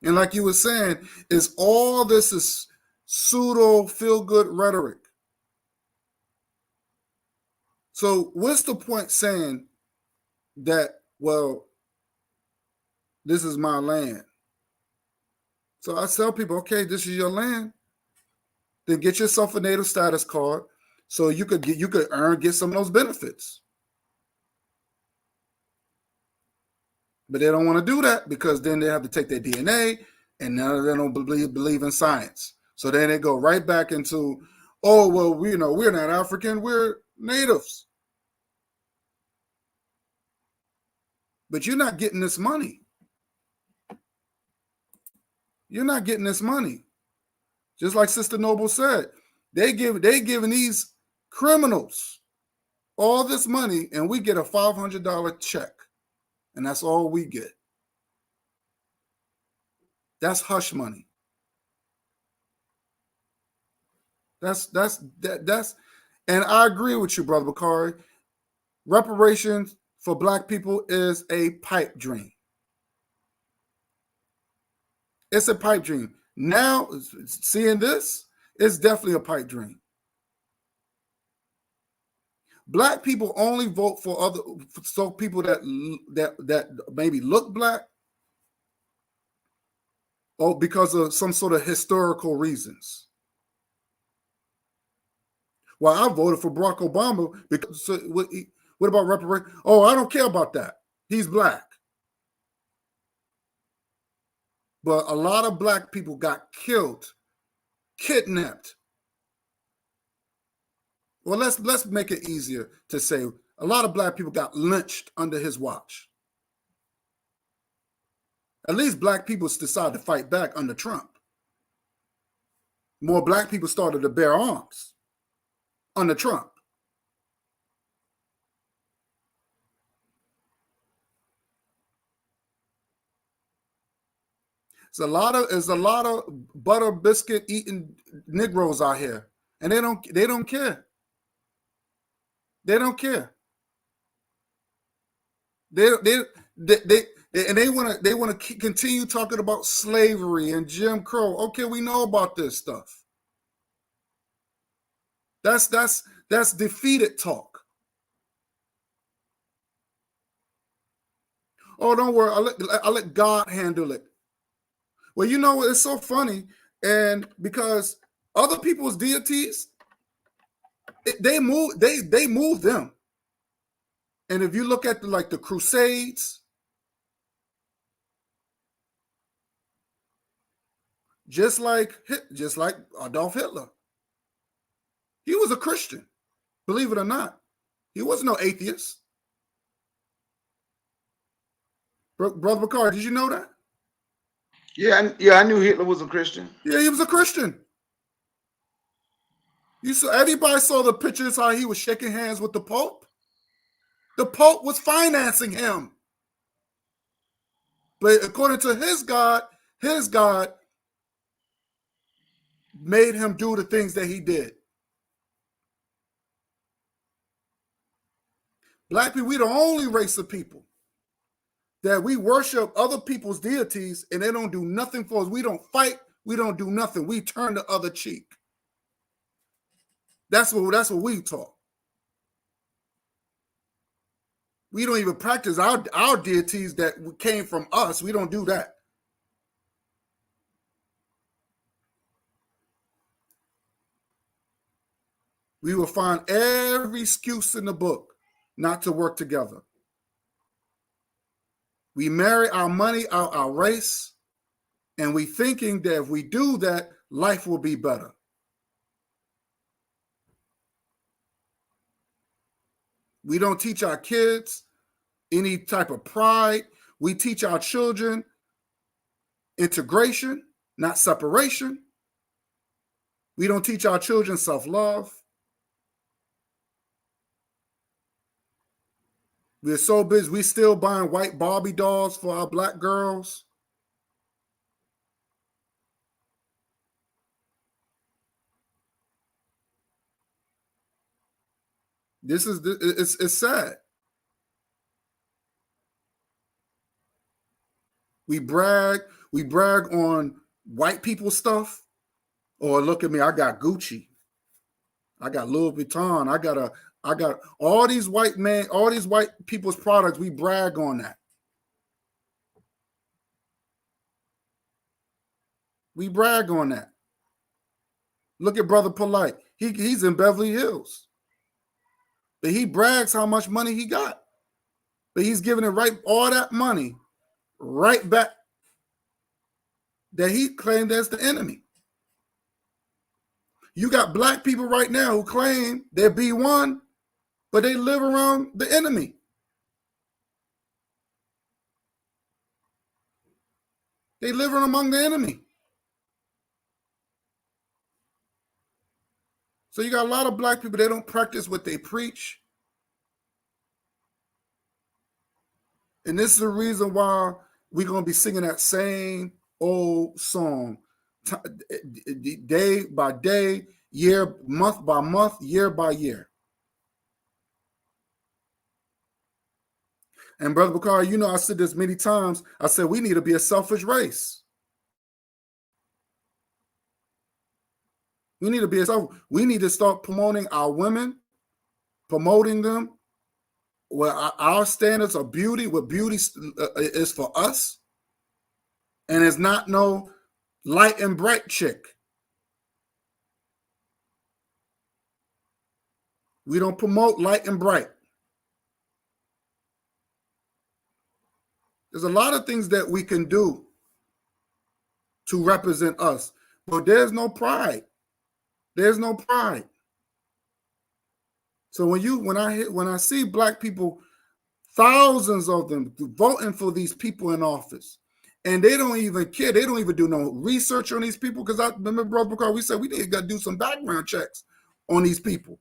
And like you were saying, is all this is pseudo feel good rhetoric. So what's the point saying that, well, this is my land? So I tell people, okay, this is your land. Then get yourself a native status card so you could get some of those benefits. But they don't want to do that because then they have to take their DNA, and now they don't believe in science. So then they go right back into, oh, well, we're not African, we're natives. But you're not getting this money. You're not getting this money. Just like Sister Noble said, they giving these criminals all this money, and we get a $500 check, and that's all we get. That's hush money. That's and I agree with you, Brother Bakari. Reparations for black people is a pipe dream. It's a pipe dream. Now, seeing this, it's definitely a pipe dream. Black people only vote for people that maybe look black, or because of some sort of historical reasons. Well, I voted for Barack Obama because what about reparations? Oh, I don't care about that. He's black. But a lot of black people got killed, kidnapped. Well, let's make it easier to say a lot of black people got lynched under his watch. At least black people decided to fight back under Trump. More black people started to bear arms under Trump. There's a lot of butter biscuit eating Negroes out here, and they don't care. They don't care. They want to continue talking about slavery and Jim Crow. Okay, we know about this stuff. That's defeated talk. Oh, don't worry. I'll let God handle it. Well, you know, it's so funny, and because other people's deities, they move them. And if you look at the Crusades, just like Adolf Hitler, he was a Christian, believe it or not. He was no atheist. Brother Bakar, did you know that? Yeah, I knew Hitler was a Christian. Yeah, he was a Christian. Everybody saw the pictures how he was shaking hands with the Pope. The Pope was financing him. But according to his God made him do the things that he did. Black people, we the only race of people that we worship other people's deities and they don't do nothing for us. We don't fight. We don't do nothing. We turn the other cheek. That's what we taught. We don't even practice our deities that came from us. We don't do that. We will find every excuse in the book not to work together. We marry our money out our race, and we thinking that if we do that, life will be better. We don't teach our kids any type of pride. We teach our children integration, not separation. We don't teach our children self-love. We're so busy. We still buying white Barbie dolls for our black girls. It's sad. We brag on white people stuff. Or look at me, I got Gucci. I got Louis Vuitton. I got all these white people's products. We brag on that. We brag on that. Look at Brother Polite. He's in Beverly Hills. But he brags how much money he got. But he's giving it all that money right back that he claimed as the enemy. You got black people right now who claim they're B1, but they live around the enemy. They live among the enemy. So you got a lot of black people, they don't practice what they preach. And this is the reason why we're going to be singing that same old song, day by day, month by month, year by year. And Brother Bakar, you know, I said this many times. I said we need to be a selfish race. We need to start promoting our women, promoting them. Well, our standards of beauty, what beauty is for us, and it's not no light and bright chick. We don't promote light and bright. There's a lot of things that we can do to represent us, but there's no pride. There's no pride. So when I see black people, thousands of them voting for these people in office, And they don't even care. They don't even do no research on these people. Because I remember, Brother Bacard, we said we need to do some background checks on these people.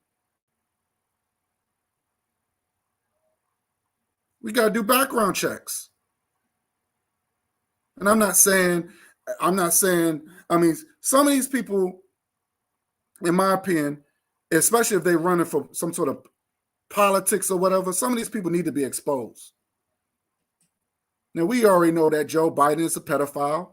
We got to do background checks. And I'm not saying, I mean, some of these people, in my opinion, especially if they're running for some sort of politics or whatever, some of these people need to be exposed. Now, we already know that Joe Biden is a pedophile.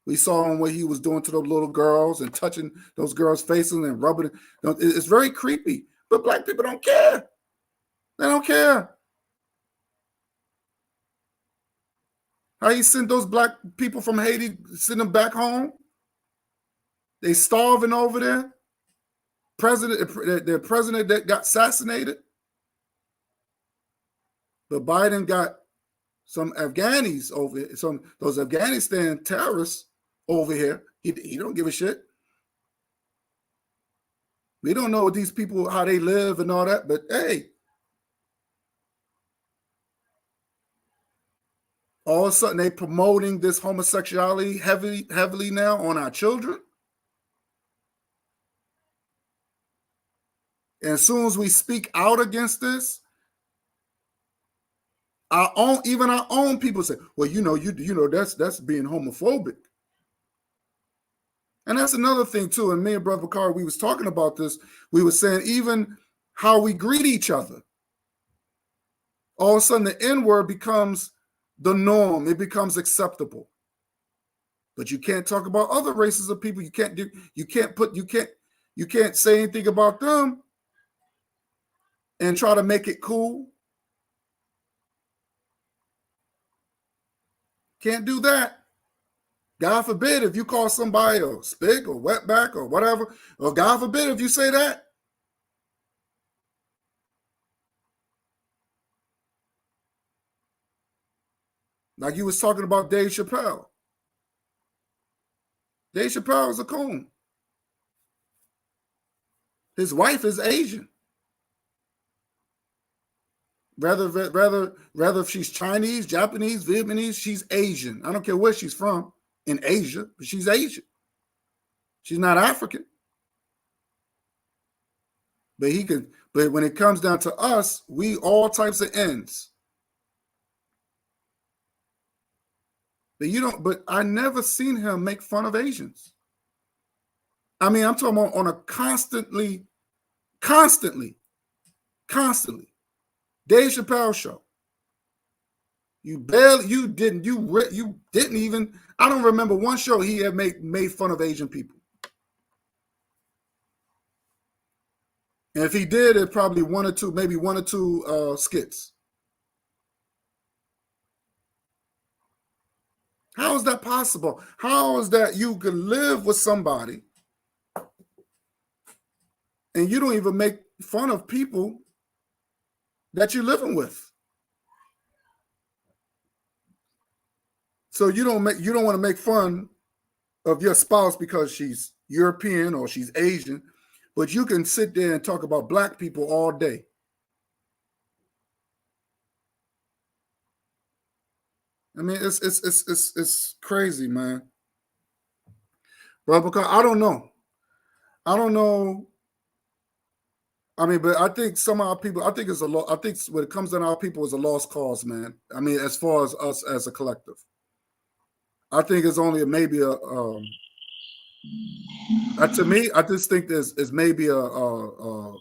We saw him what he was doing to those little girls and touching those girls' faces and rubbing. It's very creepy. But black people don't care. They don't care. How he sent those black people from Haiti, send them back home? They starving over there. The president that got assassinated. But Biden got some Afghanis over here, those Afghanistan terrorists over here. He don't give a shit. We don't know these people, how they live and all that, but hey, all of a sudden they promoting this homosexuality heavily now on our children. And as soon as we speak out against this, even our own people say, well, that's being homophobic. And that's another thing too. And me and Brother Bacard, we was talking about this. We were saying even how we greet each other. All of a sudden the N-word becomes the norm. It becomes acceptable. But you can't talk about other races of people. You can't say anything about them and try to make it cool. Can't do that. God forbid if you call somebody a spig or wetback or whatever, or God forbid if you say that. Like you was talking about Dave Chappelle. Dave Chappelle is a coon. His wife is Asian. Rather if she's Chinese, Japanese, Vietnamese, she's Asian. I don't care where she's from in Asia, but she's Asian. She's not African. But when it comes down to us, we all types of ends. But I never seen him make fun of Asians. I mean, I'm talking about on a constantly. Dave Chappelle show. You didn't even, I don't remember one show he had made fun of Asian people. And if he did, it probably maybe one or two skits. How is that possible? How is that you can live with somebody and you don't even make fun of people that you're living with? So you don't want to make fun of your spouse because she's European or she's Asian, but you can sit there and talk about black people all day. I mean, it's crazy, man. But because I don't know. I mean, but I think some of our people, I think when it comes down to our people, it's a lost cause, man. I mean, as far as us as a collective, I think it's only maybe to me, I just think there's maybe a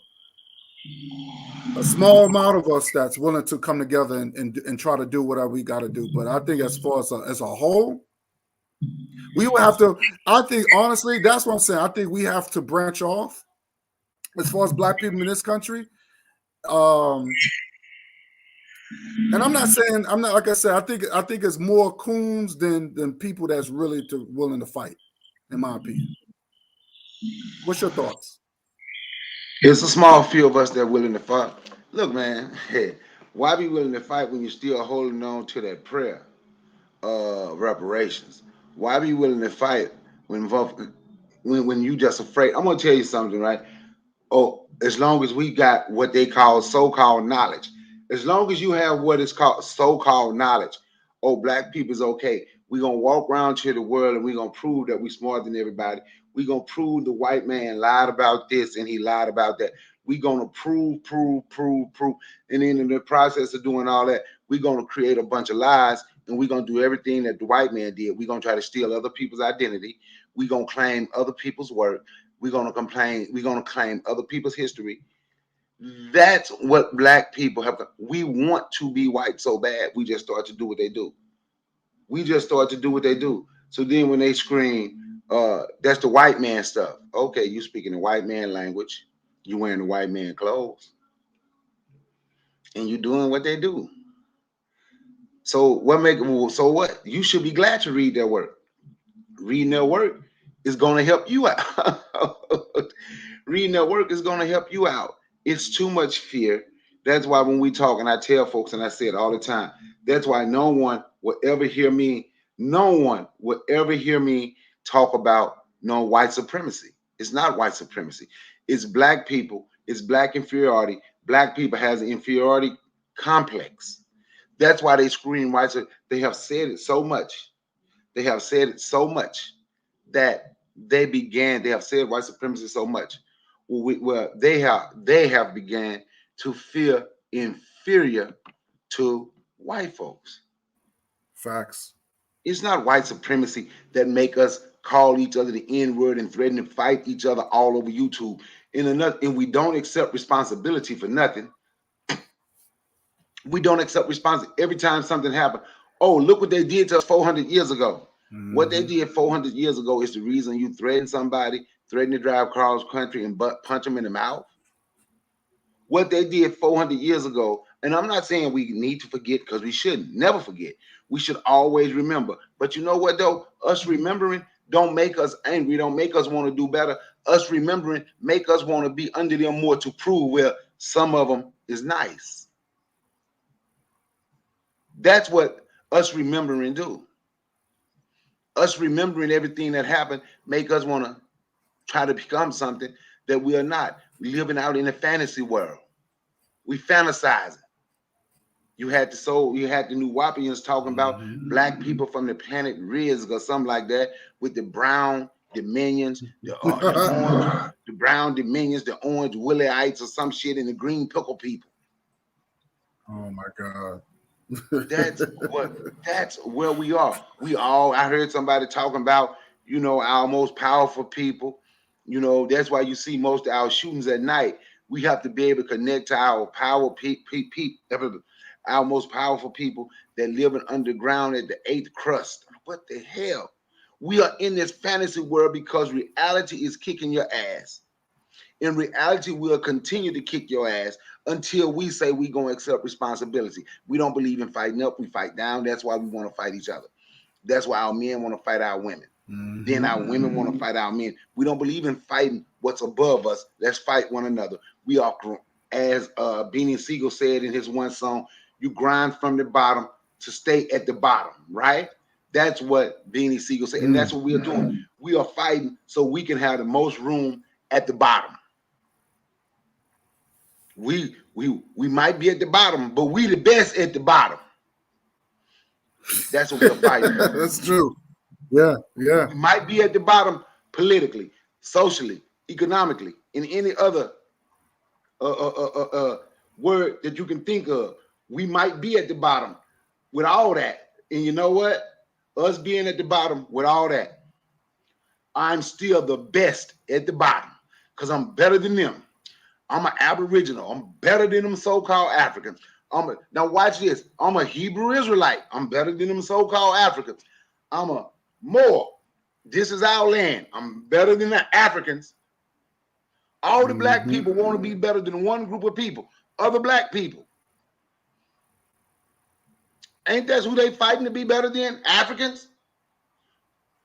small amount of us that's willing to come together and try to do whatever we got to do. But I think as far as a whole, we will have to. I think honestly, that's what I'm saying. I think we have to branch off. As far as black people in this country, and I'm not like I said, I think it's more coons than people that's really willing to fight, in my opinion. What's your thoughts? It's a small few of us that are willing to fight. Look, man, why be willing to fight when you're still holding on to that prayer of reparations? Why be willing to fight when you just afraid? I'm gonna tell you something, right? Oh, as long as we got what they call so-called knowledge, as long as you have what is called so-called knowledge, oh, black people is okay. We're going to walk around to the world and we're going to prove that we're smarter than everybody. We're going to prove the white man lied about this and he lied about that. We're going to prove. And then in the process of doing all that, we're going to create a bunch of lies and we're going to do everything that the white man did. We're going to try to steal other people's identity. We're going to claim other people's work. We're going to complain. We're going to claim other people's history. That's what black people have. We want to be white so bad. We just start to do what they do. So then when they scream, that's the white man stuff. Okay, you speaking the white man language. You wearing the white man clothes. And you doing what they do. So what? You should be glad to read their work. Reading their work is going to help you out. Reading their work is going to help you out. It's too much fear. That's why when we talk, and I tell folks, and I say it all the time, that's why no one will ever hear me talk about no white supremacy. It's not white supremacy. It's black people. It's black inferiority. Black people has an inferiority complex. That's why they scream white. They have said it so much. They have said that they have said white supremacy so much. They have began to feel inferior to white folks. Facts. It's not white supremacy that make us call each other the N-word and threaten to fight each other all over YouTube. And we don't accept responsibility for nothing. We don't accept responsibility every time something happens. Oh, look what they did to us 400 years ago. Mm-hmm. What they did 400 years ago is the reason you threaten somebody, threaten to drive across country and punch them in the mouth. What they did 400 years ago, and I'm not saying we need to forget because we shouldn't. Never forget. We should always remember. But you know what, though? Us remembering don't make us angry. Don't make us want to do better. Us remembering make us want to be under them more to prove where some of them is nice. That's what us remembering do. Us remembering everything that happened make us want to try to become something that we are not. We living out in a fantasy world. We fantasizing. You had the New Wapians talking about black people from the planet Rizq or something like that with the brown Dominions, the orange, the brown Dominions, the orange Willyites or some shit, and the green pickle people. Oh my God. That's where we are. I heard somebody talking about, our most powerful people. That's why you see most of our shootings at night. We have to be able to connect to our our most powerful people that live in underground at the 8th crust. What the hell? We are in this fantasy world because reality is kicking your ass. In reality, we'll continue to kick your ass until we say we're going to accept responsibility. We don't believe in fighting up. We fight down. That's why we want to fight each other. That's why our men want to fight our women. Mm-hmm. Then our women want to fight our men. We don't believe in fighting what's above us. Let's fight one another. We are, as Beanie Siegel said in his one song, you grind from the bottom to stay at the bottom, right? That's what Beanie Siegel said. And that's what we are doing. We are fighting so we can have the most room at the bottom. We might be at the bottom, but we the best at the bottom. That's what we're fighting. That's true. Yeah. We might be at the bottom politically, socially, economically, in any other word that you can think of. We might be at the bottom with all that. And you know what? Us being at the bottom with all that, I'm still the best at the bottom because I'm better than them. I'm an Aboriginal. I'm better than them so-called Africans. Now watch this. I'm a Hebrew Israelite. I'm better than them so-called Africans. I'm a Moor. This is our land. I'm better than the Africans. All the black people want to be better than one group of people, other black people. Ain't that who they fighting to be better than? Africans?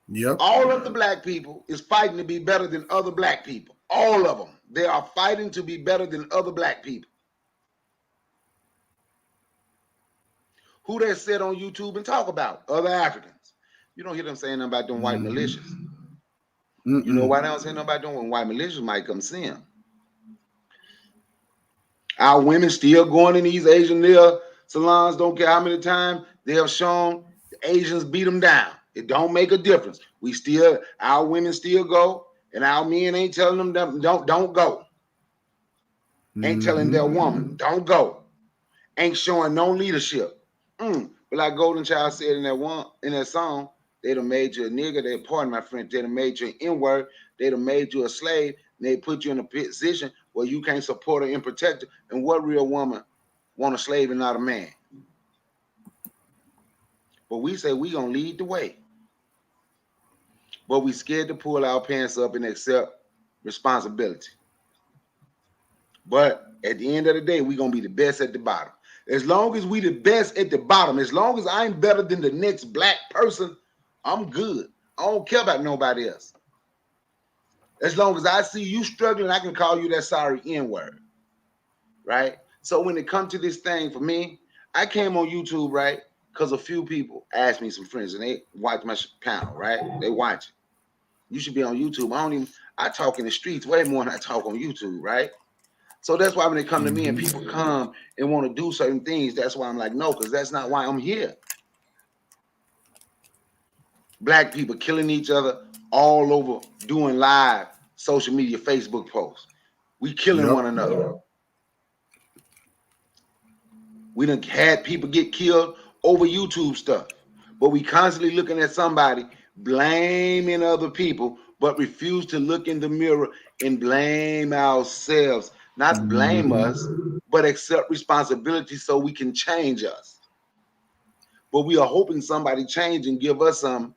Yep. All of the black people is fighting to be better than other black people. All of them. They are fighting to be better than other black people. Who they sit on YouTube and talk about? Other Africans. You don't hear them saying nothing about them white militias. You know why they don't say nothing about them? When white militias might come see them. Our women still going in these Asian nail salons, don't care how many times they have shown the Asians beat them down. It don't make a difference. Our women still go, and our men ain't telling them don't go. Ain't telling their woman don't go. Ain't showing no leadership. But like Golden Child said in that song, they done made you a nigga. Pardon my French, they done made you an N-word. They done made you a slave. And they put you in a position where you can't support her and protect her. And what real woman want a slave and not a man? But we say we gonna lead the way. But we scared to pull our pants up and accept responsibility. But at the end of the day, we gonna be the best at the bottom. As long as we the best at the bottom, as long as I'm better than the next black person, I'm good. I don't care about nobody else. As long as I see you struggling, I can call you that sorry N-word, right? So when it comes to this thing for me, I came on YouTube, right? Because a few people asked me, some friends, and they watch my panel, right? They watch it. You should be on YouTube. I talk in the streets way more than I talk on YouTube, right? So that's why when they come to me and people come and want to do certain things, that's why I'm like, no, because that's not why I'm here. Black people killing each other all over, doing live social media, Facebook posts. We killing one another. We done had people get killed over YouTube stuff, but we constantly looking at somebody blaming other people, but refuse to look in the mirror and blame ourselves. Not blame us, but accept responsibility so we can change us. But we are hoping somebody change and give us some.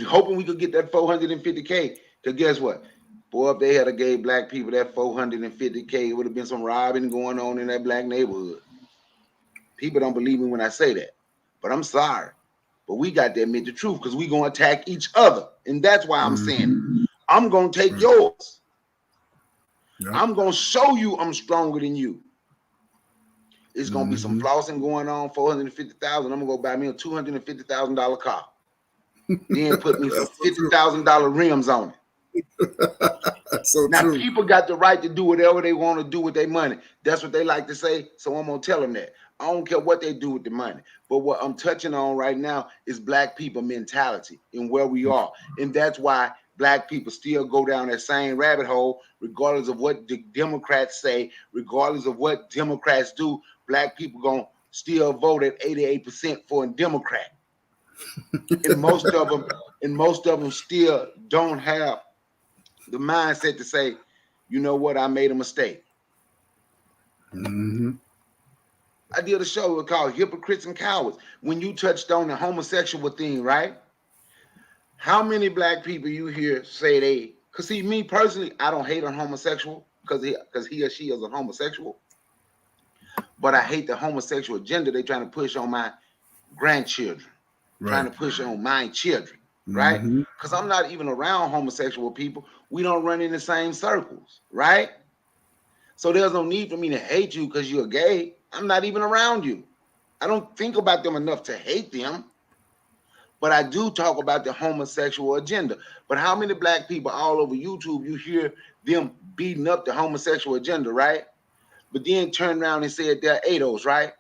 Hoping we could get that 450K. Because guess what? Boy, if they had gave black people that 450K, it would have been some robbing going on in that black neighborhood. People don't believe me when I say that. But I'm sorry. But we got to admit the truth because we're going to attack each other. And that's why I'm saying it. I'm going to take yours. I'm going to show you I'm stronger than you. It's going to be some flossing going on, $450,000. I'm going to go buy me a $250,000 car. Then put me some $50,000 rims on it. So now true. People got the right to do whatever they want to do with their money. That's what they like to say. So I'm going to tell them that. I don't care what they do with the money. But what I'm touching on right now is black people mentality and where we are. And that's why black people still go down that same rabbit hole, regardless of what the Democrats say, regardless of what Democrats do. Black people gonna still vote at 88% for a Democrat, and most of them still don't have the mindset to say, you know what, I made a mistake. I did a show called Hypocrites and Cowards. When you touched on the homosexual thing, right? How many black people you hear say they, because see, me personally, I don't hate a homosexual because he or she is a homosexual. But I hate the homosexual agenda they trying to push on my grandchildren, trying to push on my children, right? Because I'm not even around homosexual people. We don't run in the same circles, right? So there's no need for me to hate you because you're gay. I'm not even around you. I don't think about them enough to hate them. But I do talk about the homosexual agenda. But how many black people all over YouTube, you hear them beating up the homosexual agenda, right? But then turn around and say they're ADOS, right?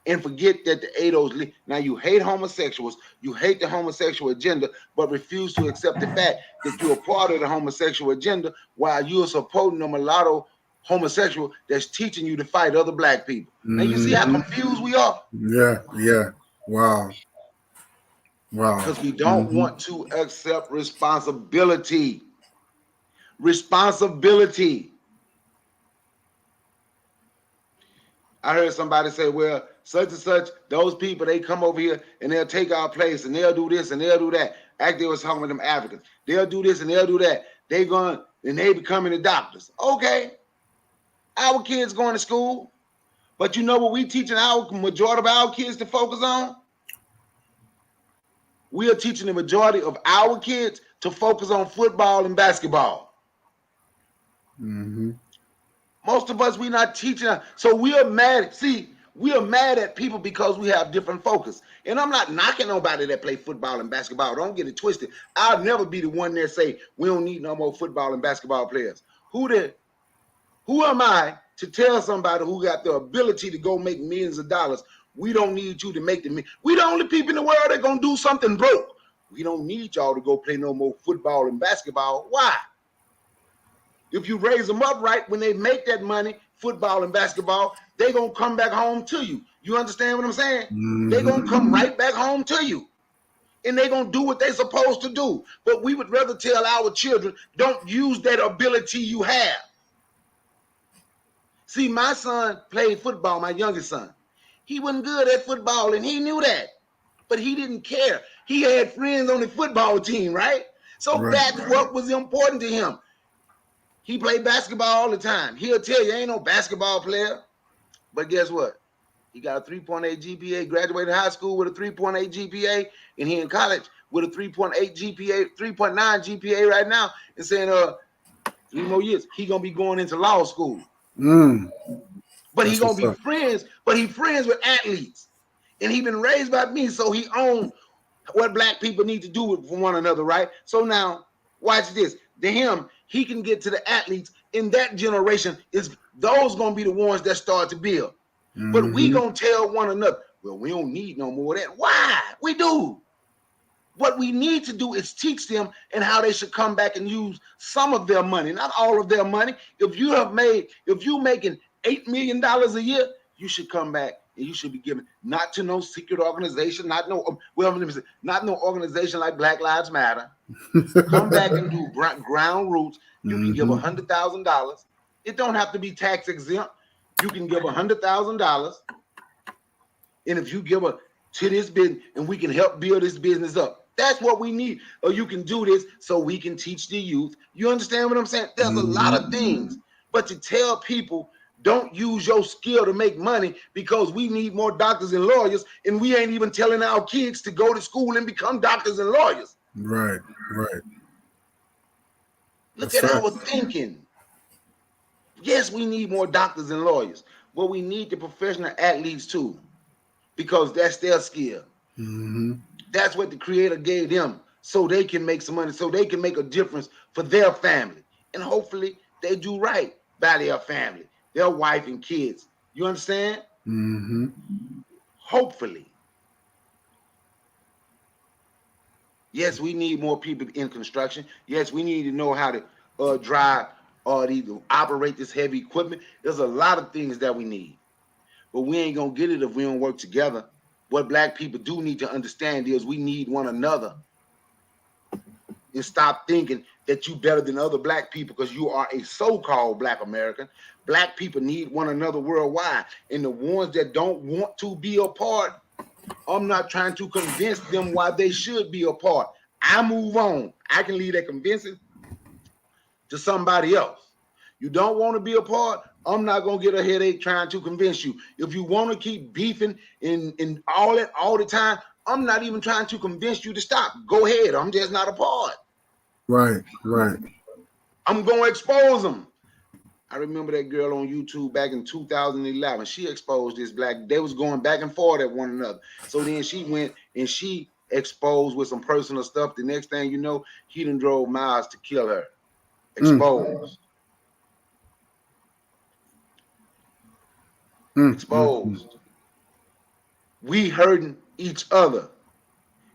And forget that the ADOS, now you hate homosexuals, you hate the homosexual agenda, but refuse to accept the fact that you're a part of the homosexual agenda while you're supporting a mulatto homosexual that's teaching you to fight other black people. Now you see how confused we are? Yeah. Wow. Because we don't want to accept responsibility. I heard somebody say, well, such and such, those people, they come over here and they'll take our place and they'll do this and they'll do that. Like they was talking with them Africans. They'll do this and they'll do that. They becoming the doctors. Okay. Our kids going to school. But you know what we teaching our majority of our kids to focus on? We are teaching the majority of our kids to focus on football and basketball. Most of us, we're not teaching. So we are mad. See, we are mad at people because we have different focus. And I'm not knocking nobody that play football and basketball. Don't get it twisted. I'll never be the one that say we don't need no more football and basketball players. Who am I to tell somebody who got the ability to go make millions of dollars We don't need you to make the. We the only people in the world that gonna do something broke. We don't need y'all to go play no more football and basketball. Why? If you raise them up right, when they make that money, football and basketball, they gonna come back home to you. You understand what I'm saying? Mm-hmm. They gonna come right back home to you. And they gonna do what they supposed to do. But we would rather tell our children, don't use that ability you have. See, my son played football, my youngest son. He wasn't good at football, and he knew that. But he didn't care. He had friends on the football team, right? So that's what was important to him. He played basketball all the time. He'll tell you, ain't no basketball player. But guess what? He got a 3.8 GPA, graduated high school with a 3.8 GPA, and he in college with a 3.8 GPA, 3.9 GPA right now, and saying 3 more years, he gonna be going into law school. But he gonna be friends, but he friends with athletes. And he been raised by me, so he own what black people need to do for one another, right? So now, watch this. To him, he can get to the athletes in that generation. Is those gonna be the ones that start to build? But we gonna tell one another, well, we don't need no more of that. Why? We do. What we need to do is teach them and how they should come back and use some of their money, not all of their money. If you're making $8 million a year, you should come back and you should be given, not to no secret organization, not no organization like Black Lives Matter. Come back and do ground roots. You can give $100,000. It don't have to be tax exempt. You can give $100,000, and if you give to this business, and we can help build this business up. That's what we need. Or you can do this so we can teach the youth. You understand what I'm saying? There's a lot of things, but to tell people don't use your skill to make money because we need more doctors and lawyers, and we ain't even telling our kids to go to school and become doctors and lawyers. Right. Look at our thinking. Yes, we need more doctors and lawyers, but we need the professional athletes too, because that's their skill. That's what the Creator gave them, so they can make some money, so they can make a difference for their family. And hopefully they do right by their family, their wife and kids. You understand? Hopefully. Yes, we need more people in construction. Yes, we need to know how to drive or to operate this heavy equipment. There's a lot of things that we need, but we ain't gonna get it if we don't work together. What black people do need to understand is we need one another, and stop thinking that you better than other black people because you are a so-called Black American. Black people need one another worldwide, and the ones that don't want to be a part, I'm not trying to convince them why they should be a part. I move on. I can leave that convincing to somebody else. You don't want to be a part, I'm not going to get a headache trying to convince you. If you want to keep beefing and all that all the time, I'm not even trying to convince you to stop. Go ahead. I'm just not a part. Right. I'm going to expose them. I remember that girl on YouTube back in 2011. She exposed this black. They was going back and forth at one another. So then she went and she exposed with some personal stuff. The next thing you know, he done drove miles to kill her. Exposed. Exposed. We hurting each other,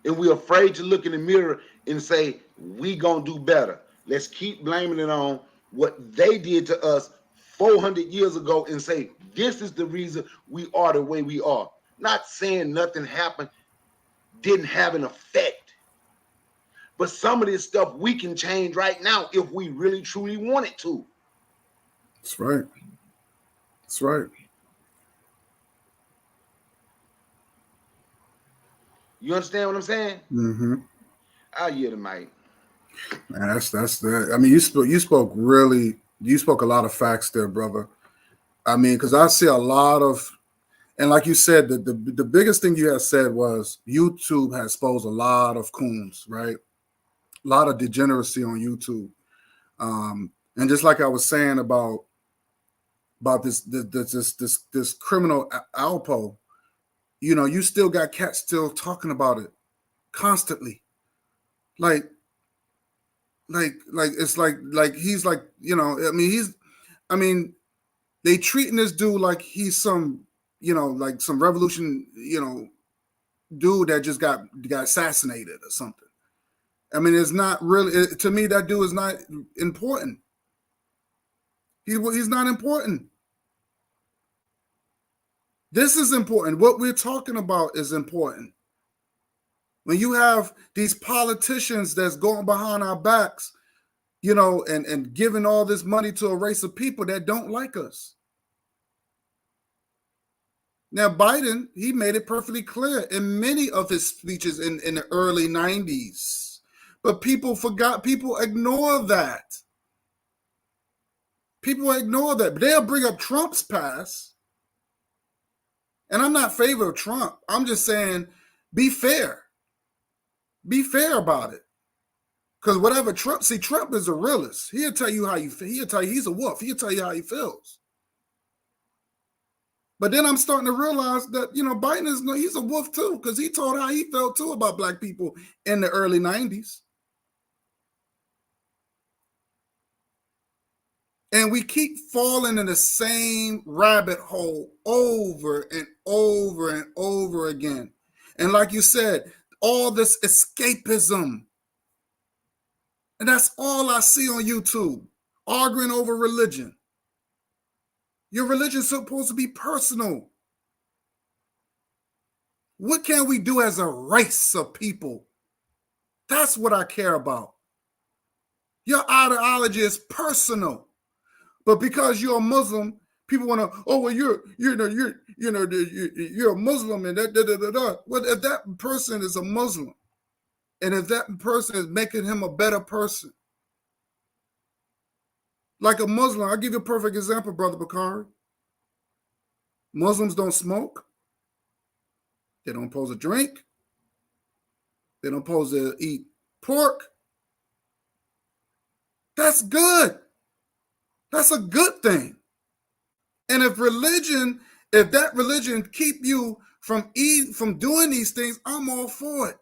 and we're afraid to look in the mirror and say we gonna do better. Let's keep blaming it on what they did to us 400 years ago and say this is the reason we are the way we are. Not saying nothing happened, didn't have an effect, but some of this stuff we can change right now if we really truly wanted to. That's right. You understand what I'm saying? I'll yield the mic. Man, that's that. I mean, you spoke a lot of facts there, brother. I mean, because I see a lot of, and like you said, the biggest thing you had said was YouTube has exposed a lot of coons, right? A lot of degeneracy on YouTube. And just like I was saying about this criminal Alpo, you know, you still got cats still talking about it constantly. Like it's like he's like, you know, I mean, they treating this dude like he's some like some revolution, dude that just got assassinated or something. I mean, it's not really, to me, that dude is not important. He's not important. This is important. What we're talking about is important. When you have these politicians that's going behind our backs, and giving all this money to a race of people that don't like us. Now, Biden, he made it perfectly clear in many of his speeches in the early 90s. But people ignore that. People ignore that. But they'll bring up Trump's past. And I'm not in favor of Trump. I'm just saying, be fair. Be fair about it. Because whatever Trump is a realist. He'll tell you how you feel. He'll tell you he's a wolf. He'll tell you how he feels. But then I'm starting to realize that, Biden he's a wolf too, because he told how he felt too about black people in the early 90s. And we keep falling in the same rabbit hole over and over and over again. And like you said, all this escapism. And that's all I see on YouTube, arguing over religion. Your religion is supposed to be personal. What can we do as a race of people? That's what I care about. Your ideology is personal. But because you're a Muslim, people want to, oh, well, you're a Muslim and that. Well, if that person is a Muslim, and if that person is making him a better person, like a Muslim, I'll give you a perfect example, Brother Bakari. Muslims don't smoke. They don't supposed to drink. They don't supposed to eat pork. That's good. That's a good thing. And if that religion keep you from doing these things, I'm all for it.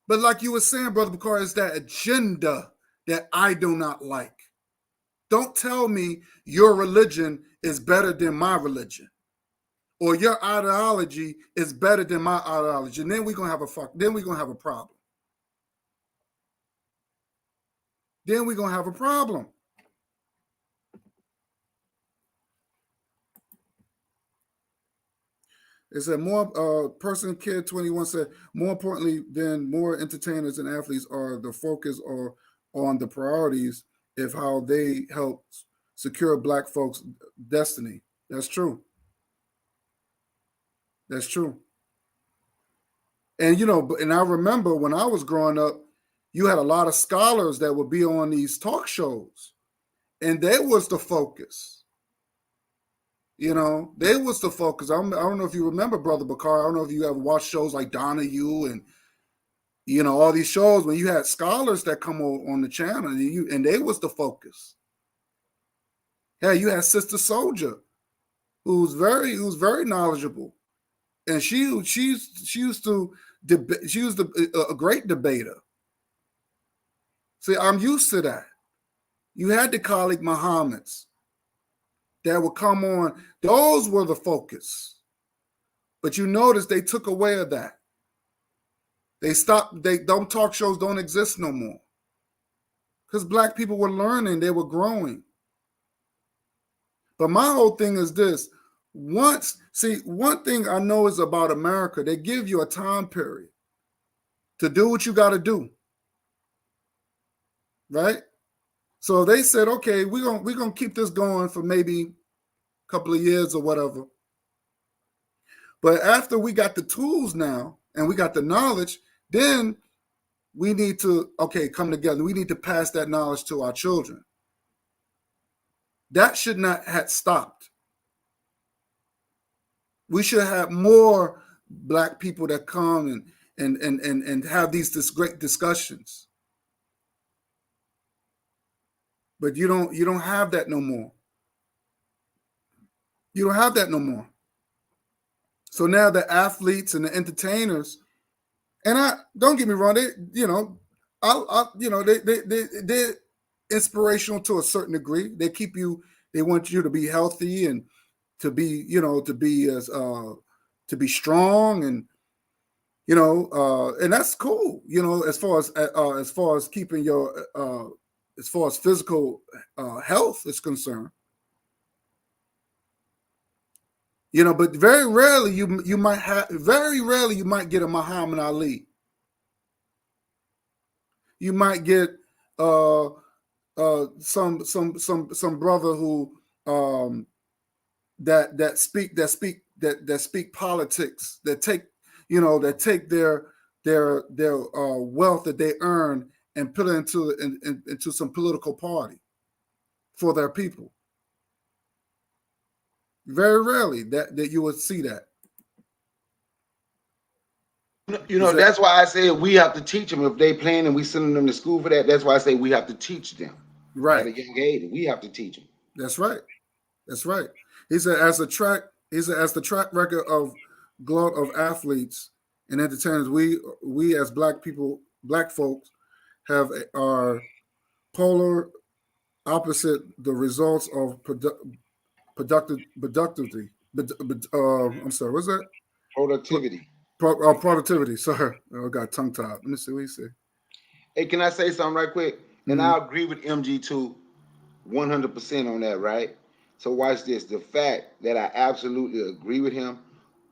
But like you were saying, Brother Bakari, it's that agenda that I do not like. Don't tell me your religion is better than my religion, or your ideology is better than my ideology. And then we're gonna have a problem. Then we're gonna have a problem. It said person kid 21 said, more importantly than more entertainers and athletes are the focus or on the priorities of how they help secure black folks' destiny. That's true. That's true. And and I remember when I was growing up, you had a lot of scholars that would be on these talk shows, and they was the focus. They was the focus. I don't know if you remember, Brother Bakar. I don't know if you ever watched shows like Donahue and all these shows when you had scholars that come on the channel, and they was the focus. Yeah, you had Sister Soldier, who's very knowledgeable, and she used to debate. She was a great debater. See, I'm used to that. You had the Khalid Muhammad's that would come on. Those were the focus. But you notice they took away of that. They stopped. Don't talk shows don't exist no more. Because black people were learning, they were growing. But my whole thing is this. One thing I know is about America, they give you a time period to do what you got to do. Right? So they said, okay, we're gonna keep this going for maybe a couple of years or whatever. But after we got the tools now and we got the knowledge, then we need to, come together. We need to pass that knowledge to our children. That should not have stopped. We should have more black people that come and have these great discussions. But you don't have that no more. You don't have that no more. So now the athletes and the entertainers, and don't get me wrong, they're inspirational to a certain degree. They want you to be healthy and to be, to be as to be strong, and and that's cool, as far as keeping your as far as physical health is concerned. But very rarely you might get a Muhammad Ali. You might get some brother who that speak politics, that take their wealth that they earn and put it into some political party for their people. Very rarely that you would see that. That's why I say we have to teach them. If they playing and we sending them to school for that, that's why I say we have to teach them. Right. At a young age, we have to teach them. That's right. That's right. He said, as the track record of glut of athletes and entertainers, we as black folks are polar opposite the results of productivity. I'm sorry, what's that? Productivity. Productivity. Sorry, I got tongue tied. Let me see what he said. Hey, can I say something right quick? And I agree with MG2 100% on that, right? So watch this. The fact that I absolutely agree with him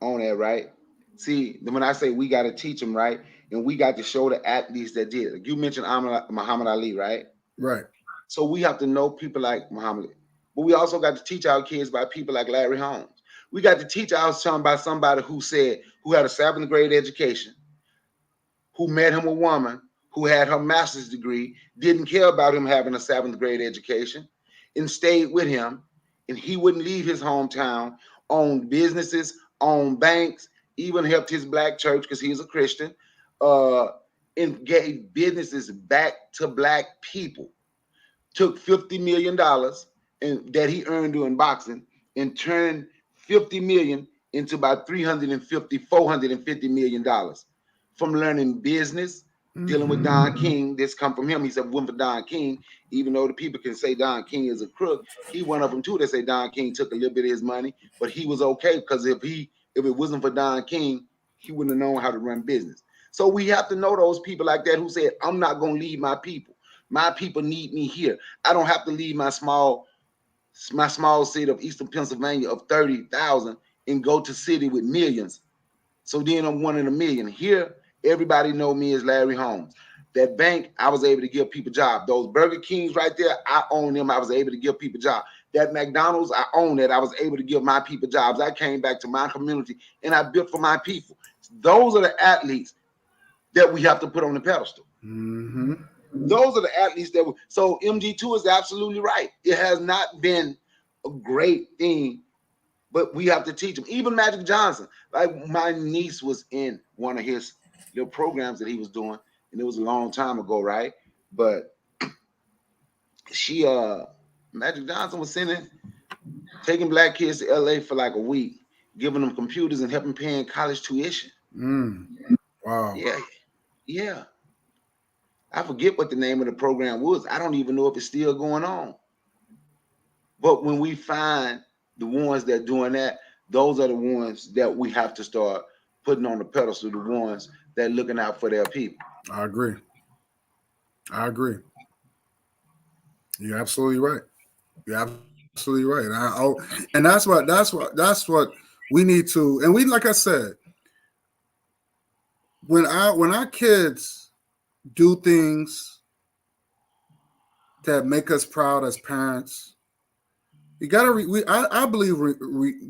on that, right? See, when I say we got to teach them, right? And we got to show the athletes that did. Like you mentioned Muhammad Ali, right? Right. So we have to know people like Muhammad Ali. But we also got to teach our kids about people like Larry Holmes. We got to teach our son by somebody who had a 7th grade education, who met him a woman who had her master's degree, didn't care about him having a 7th grade education, and stayed with him. And he wouldn't leave his hometown, owned businesses, owned banks, even helped his black church because he's a Christian, and gave businesses back to black people. Took $50 million that he earned doing boxing and turned $50 million into about $450 million from learning business, dealing with Don King. This come from him. He said, "Went for Don King," even though the people can say Don King is a crook. He one of them too. They say Don King took a little bit of his money, but he was okay because if it wasn't for Don King, he wouldn't have known how to run business. So we have to know those people like that who said, "I'm not going to leave my people. My people need me here. I don't have to leave my small city of Eastern Pennsylvania of 30,000 and go to city with millions. So then I'm one in a million. Here, everybody know me as Larry Holmes. That bank, I was able to give people jobs. Those Burger Kings right there, I own them. I was able to give people jobs. That McDonald's, I own that. I was able to give my people jobs. I came back to my community and I built for my people. Those are the athletes that we have to put on the pedestal. Mm-hmm. Those are the athletes that so MG2 is absolutely right. It has not been a great thing, but we have to teach them. Even Magic Johnson, like my niece was in one of his little programs that he was doing, and it was a long time ago, right? But she Magic Johnson was taking black kids to LA for like a week, giving them computers and helping paying college tuition. Wow. Yeah. I forget what the name of the program was. I don't even know if it's still going on. But when we find the ones that are doing that, those are the ones that we have to start putting on the pedestal, the ones that are looking out for their people. I agree. You're absolutely right. And that's what we need to. And we, like I said, when our kids do things that make us proud as parents, you gotta. I believe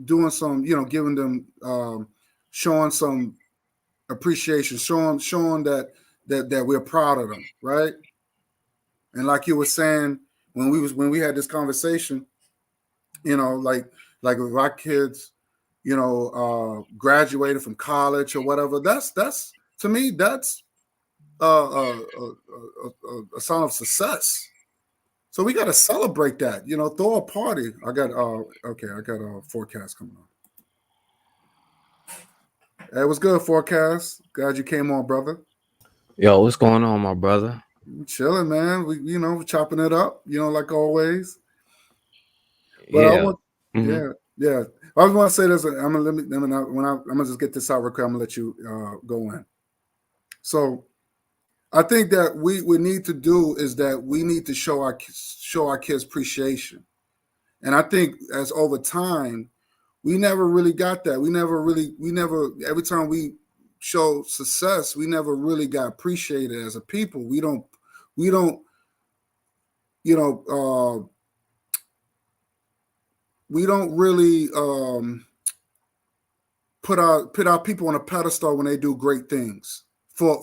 doing some, giving them, showing some appreciation, showing that we're proud of them, right? And like you were saying when we had this conversation, like if our kids, graduated from college or whatever, that's to me that's a sign of success. So we got to celebrate that, throw a party. I got a forecast coming on. Hey, what's good, forecast? Glad you came on, brother. Yo, what's going on, my brother? Chilling, man. We chopping it up, like always. But Yeah. yeah. I I was going to say this. I'm gonna just get this out real quick. I'm gonna let you go in. So I think that we need to do is that we need to show our kids appreciation, and I think as over time, we never really got that. We never. Every time we show success, we never really got appreciated as a people. We don't. You know. We don't really put our people on a pedestal when they do great things for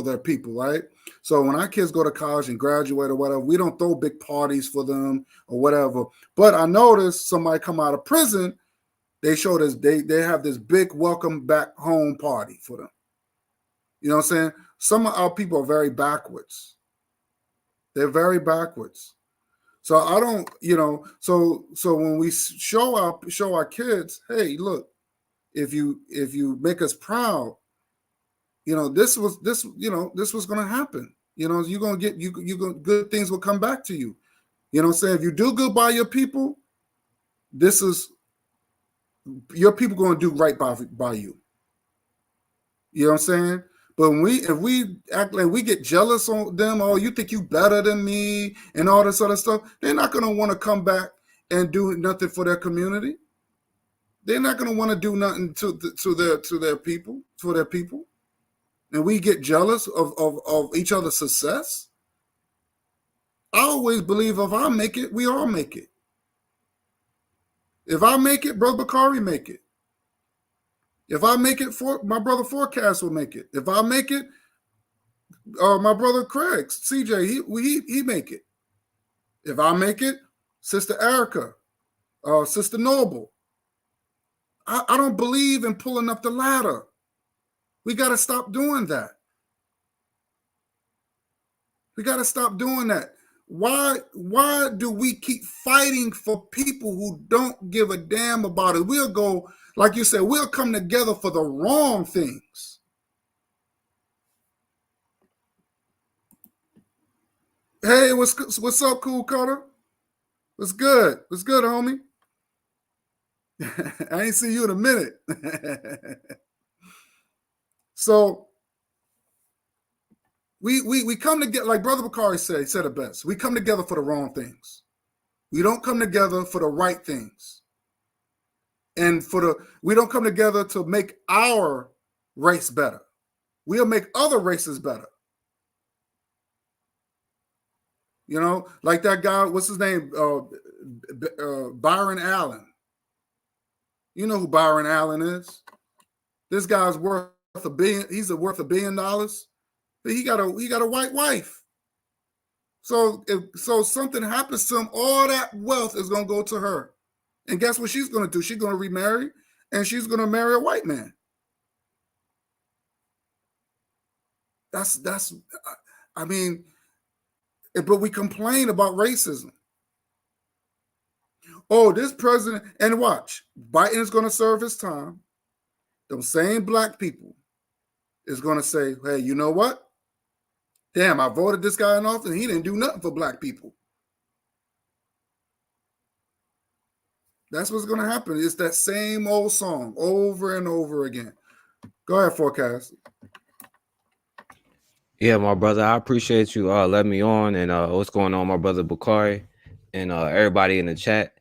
their people, right? So when our kids go to college and graduate or whatever, we don't throw big parties for them or whatever. But I noticed somebody come out of prison, they show this, they have this big welcome back home party for them. You know what I'm saying? Some of our people are very backwards. They're very backwards. So I don't, so when we show our kids, hey, look, if you make us proud, this was going to happen. You're going to get good things will come back to you. You know what I'm saying? If you do good by your people, your people going to do right by you. You know what I'm saying? But if we act like we get jealous on them, oh, you think you better than me and all this other stuff, they're not going to want to come back and do nothing for their community. They're not going to want to do nothing to their people, for their people. And we get jealous of each other's success. I always believe if I make it, we all make it. If I make it, Brother Bakari make it. If I make it, my brother Forecast will make it. If I make it, my brother Craig, CJ, he make it. If I make it, Sister Erica, Sister Noble. I don't believe in pulling up the ladder. We got to stop doing that. We got to stop doing that. Why do we keep fighting for people who don't give a damn about it? We'll go, like you said, we'll come together for the wrong things. Hey, what's up, Cool Cutter? What's good? What's good, homie? I ain't seen you in a minute. So we come together, like Brother Bakari said it best. We come together for the wrong things. We don't come together for the right things. And we don't come together to make our race better. We'll make other races better. Like that guy, what's his name? Byron Allen. You know who Byron Allen is? This guy's worth $1 billion. He's worth $1 billion. But he got a white wife. So if something happens to him, all that wealth is going to go to her. And guess what she's going to do? She's going to remarry, and she's going to marry a white man. I mean, but we complain about racism. Oh, this president, and watch, Biden is going to serve his time. Those same black people is going to say, hey, you know what? Damn, I voted this guy in office and he didn't do nothing for black people. That's what's going to happen. It's that same old song over and over again. Go ahead, Forecast. Yeah, my brother, I appreciate you letting me on, and what's going on, my brother Bakari, and everybody in the chat.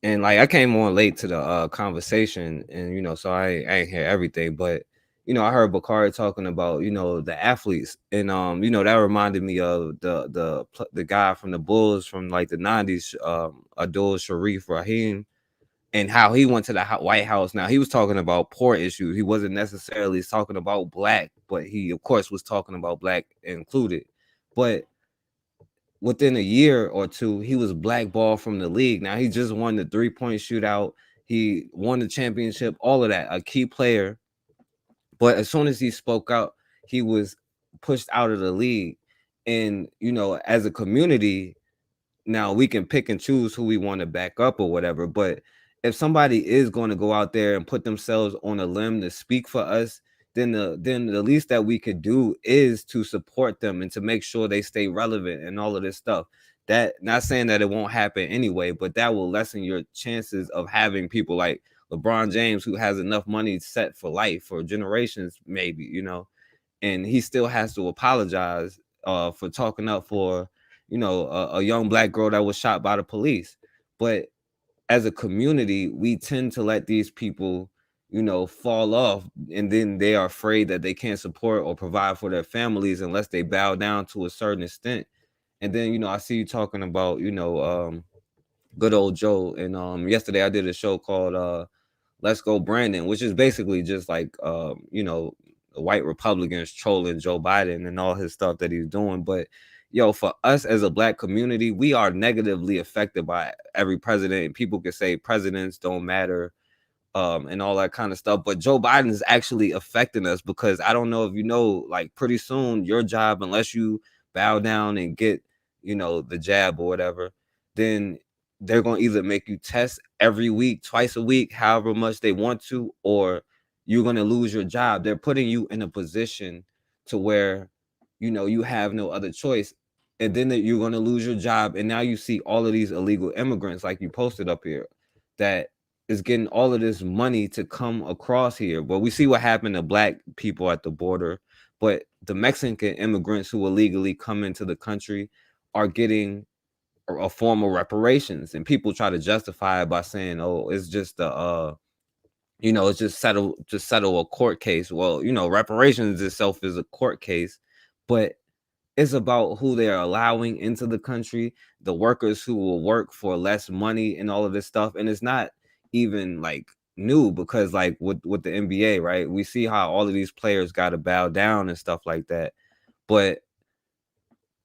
And like I came on late to the conversation, and so I ain't hear everything, but I heard Bakari talking about the athletes, and that reminded me of the guy from the Bulls from like the 90s, Abdul Sharif Rahim, and how he went to the White House. Now, he was talking about poor issues. He wasn't necessarily talking about black, but he, of course, was talking about black included. But within a year or two, he was blackballed from the league. Now, he just won the 3-point shootout. He won the championship, all of that, a key player. But as soon as he spoke out, he was pushed out of the league. And, as a community, now we can pick and choose who we want to back up or whatever. But if somebody is going to go out there and put themselves on a limb to speak for us, then the least that we could do is to support them and to make sure they stay relevant and all of this stuff. That, not saying that it won't happen anyway, but that will lessen your chances of having people like LeBron James, who has enough money set for life for generations, maybe, you know, and he still has to apologize for talking up for, you know, a young black girl that was shot by the police. But as a community, we tend to let these people, you know, fall off, and then they are afraid that they can't support or provide for their families unless they bow down to a certain extent. And then, you know, I see you talking about, you know, good old Joe. And yesterday I did a show called Let's Go Brandon, which is basically just like you know, white Republicans trolling Joe Biden and all his stuff that he's doing. But yo, for us as a black community, we are negatively affected by every president. And people can say presidents don't matter, and all that kind of stuff. But Joe Biden is actually affecting us, because I don't know if you know, like pretty soon your job, unless you bow down and get, you know, the jab or whatever, then they're going to either make you test every week, twice a week, however much they want to, or you're going to lose your job. They're putting you in a position to where, you know, you have no other choice. And then you're going to lose your job. And now you see all of these illegal immigrants, like you posted up here, that is getting all of this money to come across here. But we see what happened to black people at the border. But the Mexican immigrants who illegally come into the country are getting a form of reparations. And people try to justify it by saying, oh, it's just you know, it's just settle a court case. Well, you know, reparations itself is a court case, but it's about who they're allowing into the country, the workers who will work for less money and all of this stuff. And it's not even like new, because like with the NBA, right? We see how all of these players got to bow down and stuff like that. But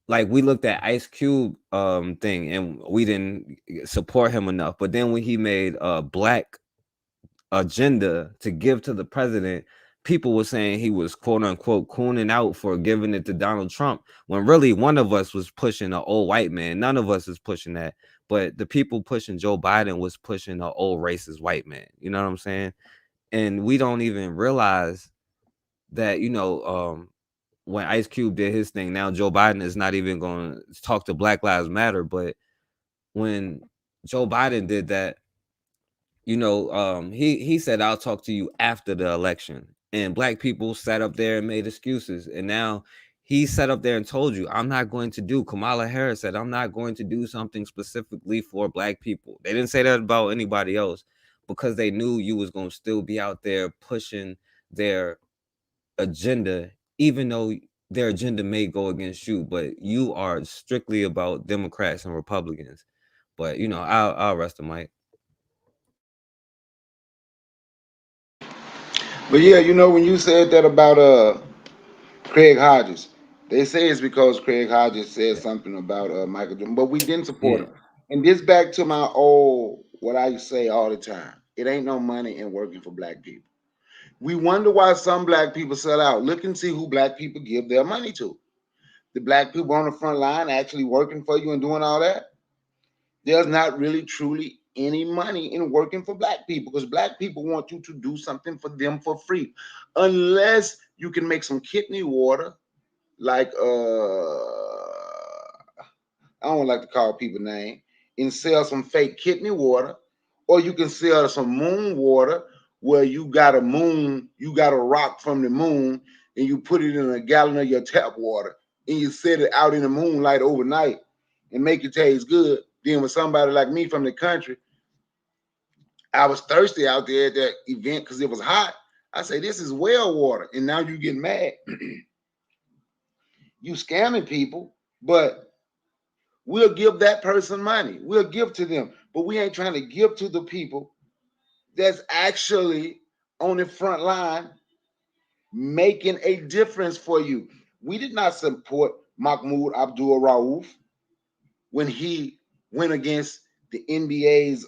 like we looked at Ice Cube thing and we didn't support him enough. But then when he made a black agenda to give to the president, people were saying he was quote unquote cooning out for giving it to Donald Trump, when really one of us was pushing an old white man. None of us is pushing that. But the people pushing Joe Biden was pushing an old racist white man. You know what I'm saying? And we don't even realize that, you know, when Ice Cube did his thing, now Joe Biden is not even going to talk to Black Lives Matter. But when Joe Biden did that, you know, he said, I'll talk to you after the election. And black people sat up there and made excuses. And now he sat up there and told you, I'm not going to do, Kamala Harris said, I'm not going to do something specifically for black people. They didn't say that about anybody else, because they knew you was going to still be out there pushing their agenda, even though their agenda may go against you, but you are strictly about Democrats and Republicans. But, you know, I'll rest the mic. But yeah, you know, when you said that about Craig Hodges, they say it's because Craig Hodges said something about Michael Jordan, but we didn't support Yeah. him. And this back to my old what I say all the time: it ain't no money in working for black people. We wonder why some black people sell out. Look and see who black people give their money to. The black people on the front line actually working for you and doing all that. There's not really truly any money in working for black people, because black people want you to do something for them for free, unless you can make some kidney water, like I don't like to call people names, and sell some fake kidney water, or you can sell some moon water, where you got a rock from the moon, and you put it in a gallon of your tap water, and you set it out in the moonlight overnight and make it taste good. Then with somebody like me from the country, I was thirsty out there at that event because it was hot. I say, this is well water. And now you get mad. You scamming people, but we'll give that person money. We'll give to them. But we ain't trying to give to the people that's actually on the front line making a difference for you. We did not support Mahmoud Abdul Rauf when he went against the NBA's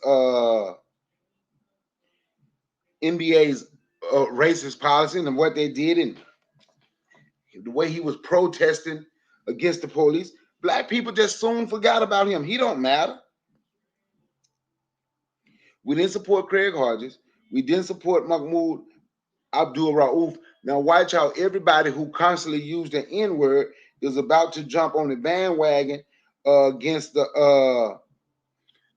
racist policy and what they did, and the way he was protesting against the police. Black people just soon forgot about him. He don't matter. We didn't support Craig Hodges. We didn't support Mahmoud Abdul Rauf. Now watch out, everybody who constantly used the N-word is about to jump on the bandwagon against the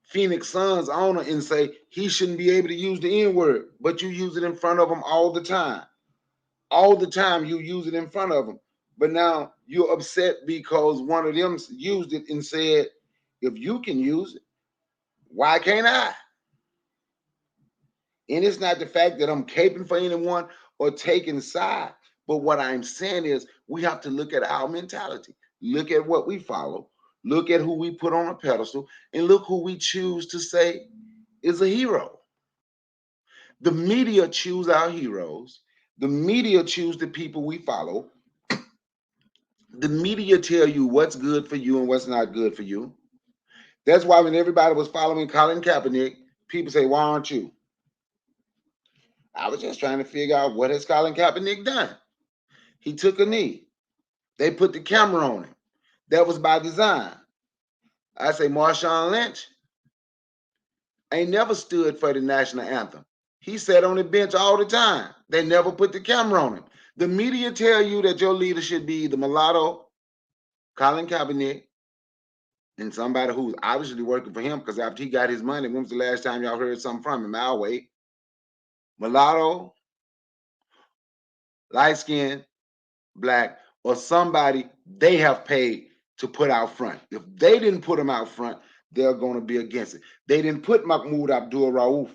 Phoenix Suns owner and say he shouldn't be able to use the N-word, but you use it in front of him all the time. All the time you use it in front of them. But now you're upset because one of them used it and said, if you can use it, why can't I? And it's not the fact that I'm caping for anyone or taking side. But what I'm saying is we have to look at our mentality. Look at what we follow. Look at who we put on a pedestal. And look who we choose to say is a hero. The media choose our heroes. The media choose the people we follow. The media tell you what's good for you and what's not good for you. That's why when everybody was following Colin Kaepernick, people say, why aren't you? I was just trying to figure out what has Colin Kaepernick done. He took a knee. They put the camera on him. That was by design. I say Marshawn Lynch ain't never stood for the national anthem. He sat on the bench all the time. They never put the camera on him. The media tell you that your leader should be the mulatto, Colin Kaepernick, and somebody who's obviously working for him, because after he got his money, when was the last time y'all heard something from him? I'll wait. Mulatto, light skin, black, or somebody they have paid to put out front. If they didn't put him out front, they're going to be against it. They didn't put Mahmoud Abdul Rauf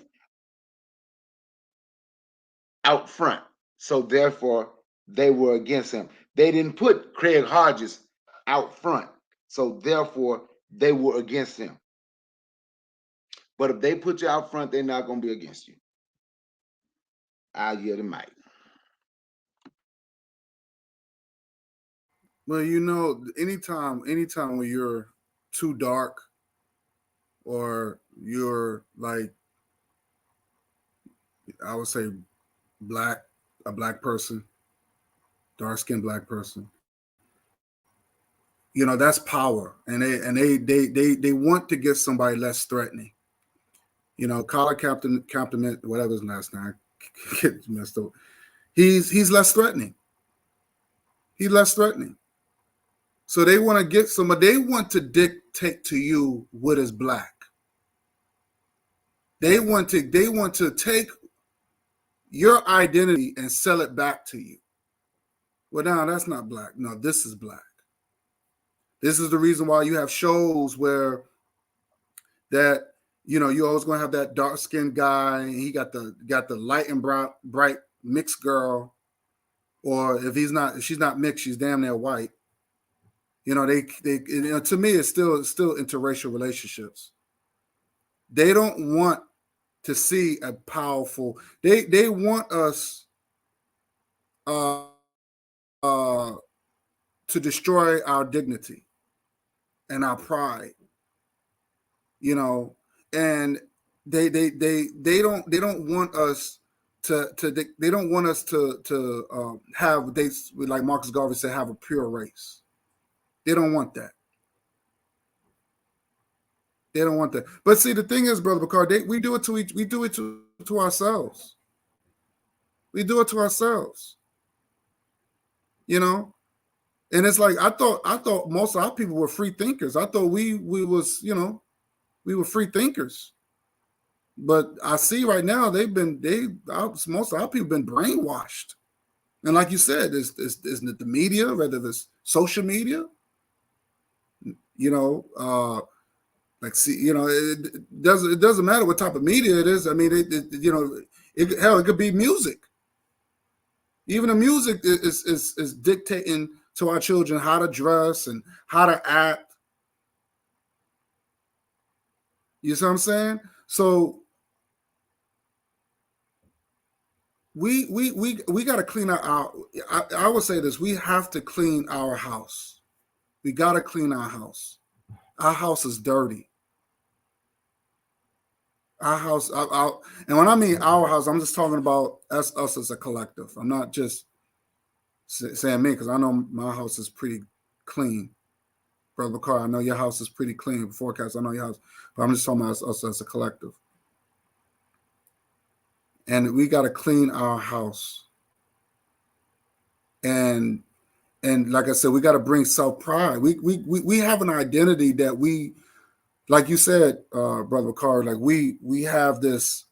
out front, so therefore they were against him. They didn't put Craig Hodges out front, so therefore they were against him. But if they put you out front, they're not going to be against you. I'll yield the mic. Well, you know, anytime when you're too dark or you're like, I would say a black person, dark-skinned black person, you know, that's power. And they want to get somebody less threatening. You know, Colin Captain, whatever his last name, get messed up. He's less threatening. He's less threatening. So they want to get somebody. They want to dictate to you what is black. They want to take your identity and sell it back to you. Well, no, that's not black. No, this is black. This is the reason why you have shows where that, you know, you're always going to have that dark-skinned guy, and he got the light and bright mixed girl, or if she's not mixed, she's damn near white. You know, they you know, to me, it's still interracial relationships. They don't want to see a powerful. They want us to destroy our dignity and our pride. You know, and they don't want us they don't want us to have, like Marcus Garvey said, have a pure race. They don't want that. They don't want that. But see, the thing is, Brother Bakar, we do it to ourselves. We do it to ourselves. You know? And it's like I thought most of our people were free thinkers. I thought we was, you know, we were free thinkers. But I see right now most of our people been brainwashed. And like you said, it's the media, whether it's social media, you know, like, see, you know, it doesn't matter what type of media it is. I mean, you know, it could be music. Even the music is dictating to our children how to dress and how to act. You see what I'm saying? So we got to clean our. I would say this: we have to clean our house. We got to clean our house. Our house is dirty. Our house, and when I mean our house, I'm just talking about us as a collective. I'm not just saying me, because I know my house is pretty clean. Brother Bakar, I know your house is pretty clean. Forecast, I know your house, but I'm just talking about us as a collective. And we got to clean our house. And like I said, we got to bring self-pride. We have an identity that we like you said, Brother Carr, like we have this.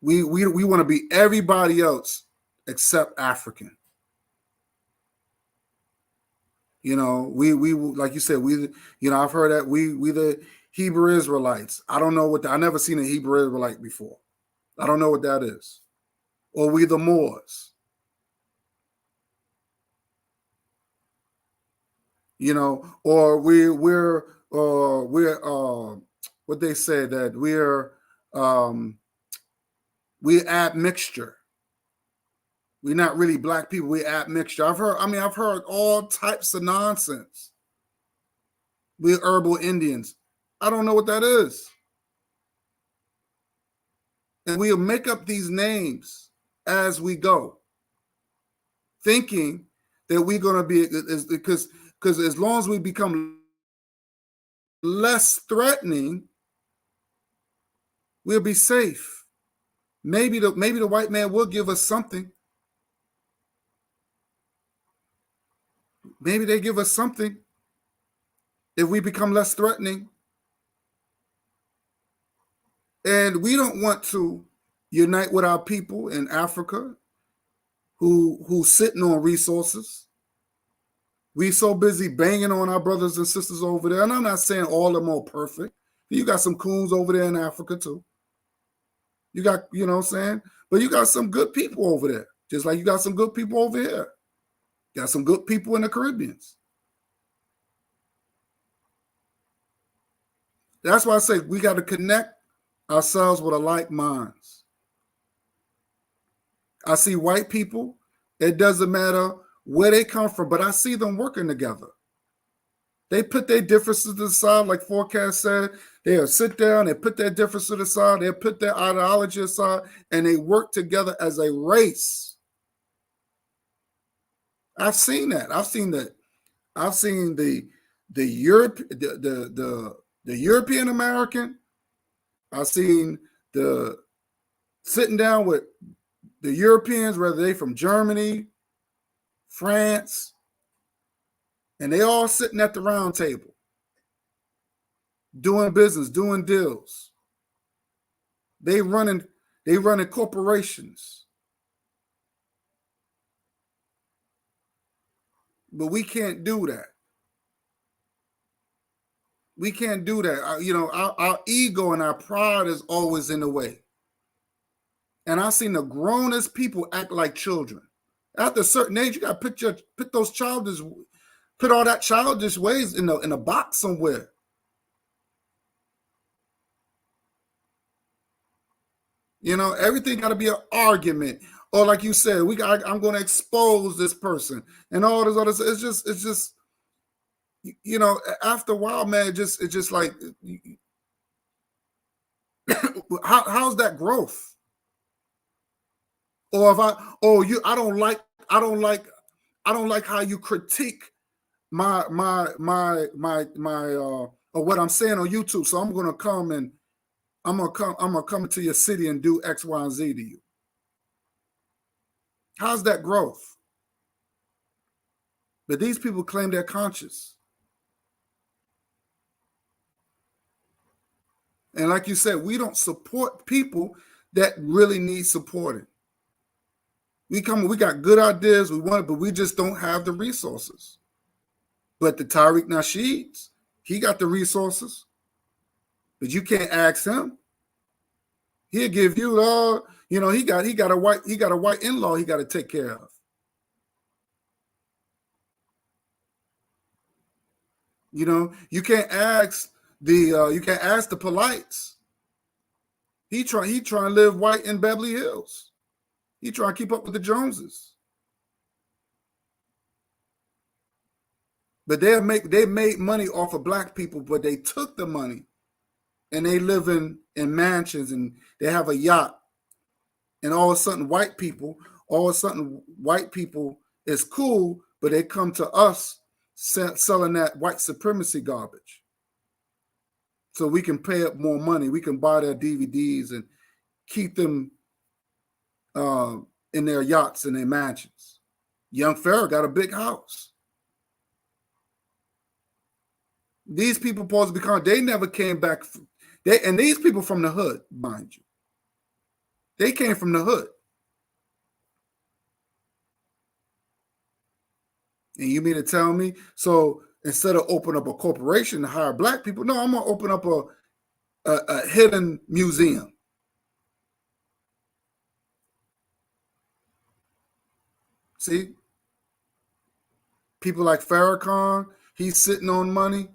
We want to be everybody else except African. You know, we like you said, I've heard that we the Hebrew Israelites. I don't know what I never seen a Hebrew Israelite before. I don't know what that is. Or we the Moors. You know, or we're what they say that we add mixture. We're not really black people. We add mixture. I've heard all types of nonsense. We're herbal Indians. I don't know what that is. And we'll make up these names as we go, thinking that we're going to be, because as long as we become less threatening, we'll be safe. Maybe the white man will give us something. Maybe they give us something if we become less threatening. And we don't want to unite with our people in Africa who's sitting on resources. We so busy banging on our brothers and sisters over there. And I'm not saying all of them are perfect. You got some coons over there in Africa too. You got, you know what I'm saying? But you got some good people over there. Just like you got some good people over here. You got some good people in the Caribbeans. That's why I say we got to connect ourselves with alike minds. I see white people. It doesn't matter where they come from, but I see them working together. They put their differences to the side, like Forecast said. They'll sit down and put their differences to the side. They'll put their ideology aside, and they work together as a race. I've seen that. I've seen that. I've seen the European American. I've seen the sitting down with the Europeans, whether they from Germany, France, and they all sitting at the round table, doing business, doing deals. They running corporations. But we can't do that. We can't do that. Our ego and our pride is always in the way. And I've seen the grownest people act like children. After a certain age, you got to put all that childish ways in a box somewhere. You know, everything got to be an argument, or like you said, I'm going to expose this person and all this other. It's just, you know, after a while, man, it's just like, how's that growth? Or if I don't like how you critique my or what I'm saying on YouTube. So I'm gonna come to your city and do X, Y, and Z to you. How's that growth? But these people claim they're conscious. And like you said, we don't support people that really need supporting. We got good ideas, we want it, but we just don't have the resources. But the Tariq Nasheeds, he got the resources. But you can't ask him. He'll give you he got a white in-law he got to take care of. You know, you can't ask the Polites. He trying to live white in Beverly Hills. He trying to keep up with the Joneses. But they made money off of black people, but they took the money and they live in mansions and they have a yacht. And all of a sudden white people is cool, but they come to us selling that white supremacy garbage. So we can pay up more money. We can buy their DVDs and keep them in their yachts and their mansions. Young Pharaoh got a big house. These people supposed to become. They never came back. And these people from the hood, mind you. They came from the hood. And you mean to tell me? So instead of opening up a corporation to hire black people, no, I'm gonna open up a hidden museum. See, people like Farrakhan, he's sitting on money.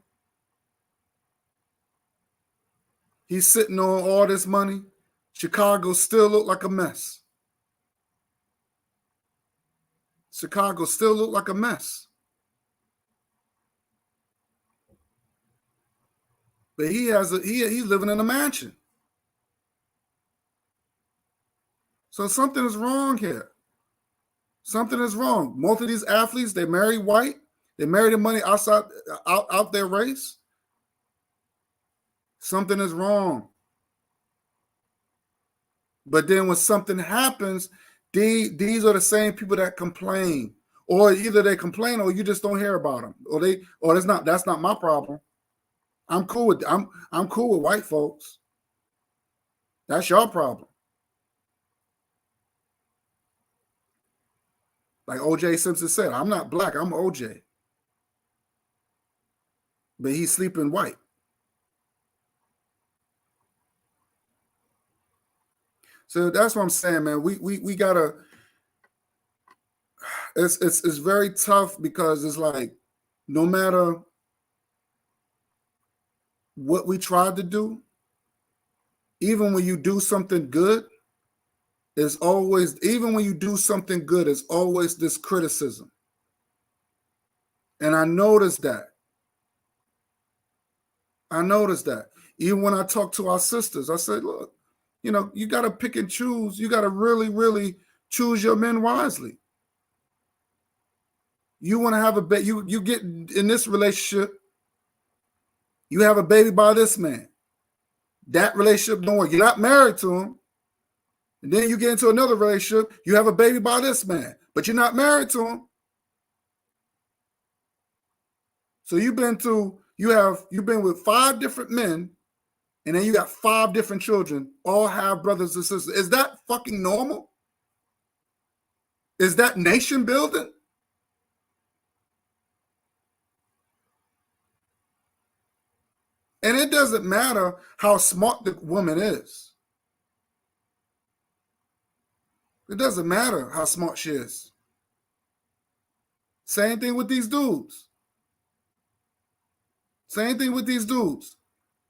He's sitting on all this money. Chicago still look like a mess. Chicago still look like a mess. But he's living in a mansion. So something is wrong here. Something is wrong. Most of these athletes, they marry white. They marry the money out their race. Something is wrong. But then when something happens, these are the same people that complain. Or either they complain or you just don't hear about them. Or that's not my problem. I'm cool with white folks. That's your problem. Like O.J. Simpson said, I'm not black, I'm O.J. But he's sleeping white. So that's what I'm saying, man. We gotta. It's very tough because it's like no matter what we tried to do, even when you do something good, there's always this criticism. And I noticed that. Even when I talk to our sisters, I said, look, you got to pick and choose. You got to really, really choose your men wisely. You want to have a baby, you get in this relationship, you have a baby by this man. That relationship don't work. You're not married to him. And then you get into another relationship, you have a baby by this man, but you're not married to him. So you've been with 5 different men, and then you got 5 different children, all have brothers and sisters. Is that fucking normal? Is that nation building? And it doesn't matter how smart the woman is. It doesn't matter how smart she is. Same thing with these dudes.